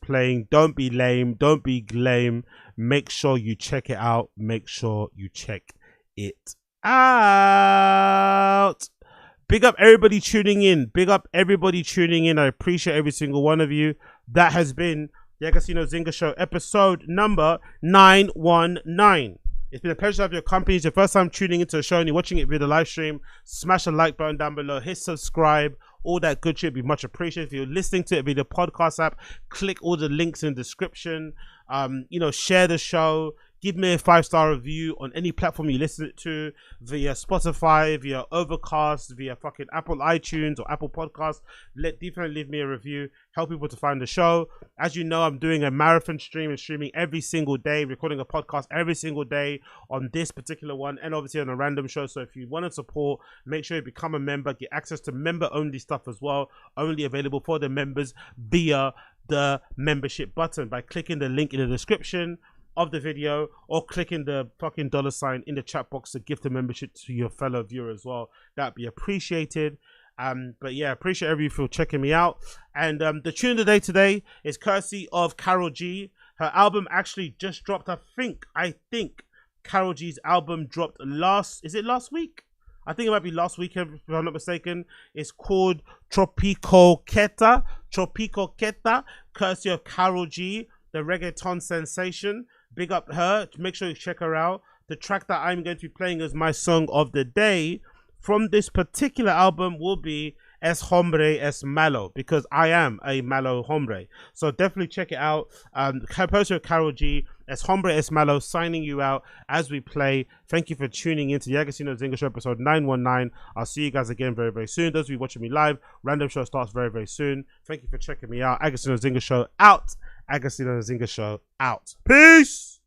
Speaker 1: playing. Don't be lame. Make sure you check it out. Make sure you check it out. Big up everybody tuning in. I appreciate every single one of you. That has been the Agostinho Zinga Show, episode number 919. It's been a pleasure to have your company. It's your first time tuning into the show and you're watching it via the live stream. Smash the like button down below. Hit subscribe. All that good shit would be much appreciated. If you're listening to it via the podcast app, click all the links in the description. Share the show. Give me a 5-star review on any platform you listen to, via Spotify, via Overcast, via fucking Apple iTunes or Apple Podcasts. Definitely leave me a review. Help people to find the show. As you know, I'm doing a marathon stream and streaming every single day, recording a podcast every single day on this particular one and obviously on a random show. So if you want to support, make sure you become a member, get access to member-only stuff as well, only available for the members via the membership button by clicking the link in the description of the video or clicking the fucking $sign in the chat box to gift the membership to your fellow viewer as well. That'd be appreciated. But yeah, appreciate everybody for checking me out. And the tune of the day today is courtesy of KAROL G. Her album actually just dropped. I think KAROL G's album dropped last week? I think it might be last weekend, if I'm not mistaken. It's called Tropico Queta, courtesy of KAROL G, the reggaeton sensation. Big up her. Make sure you check her out. The track that I'm going to be playing as my song of the day from this particular album will be Es Hombre Es Malo, because I am a Malo Hombre. So definitely check it out. Composer of KAROL G, Es Hombre Es Malo, signing you out as we play. Thank you for tuning in to the Agostinho Zinga Show episode 919. I'll see you guys again very, very soon. Those of you watching me live, random show starts very, very soon. Thank you for checking me out. Agostinho Zinga Show out. Agostinho Zinga Show out. Peace.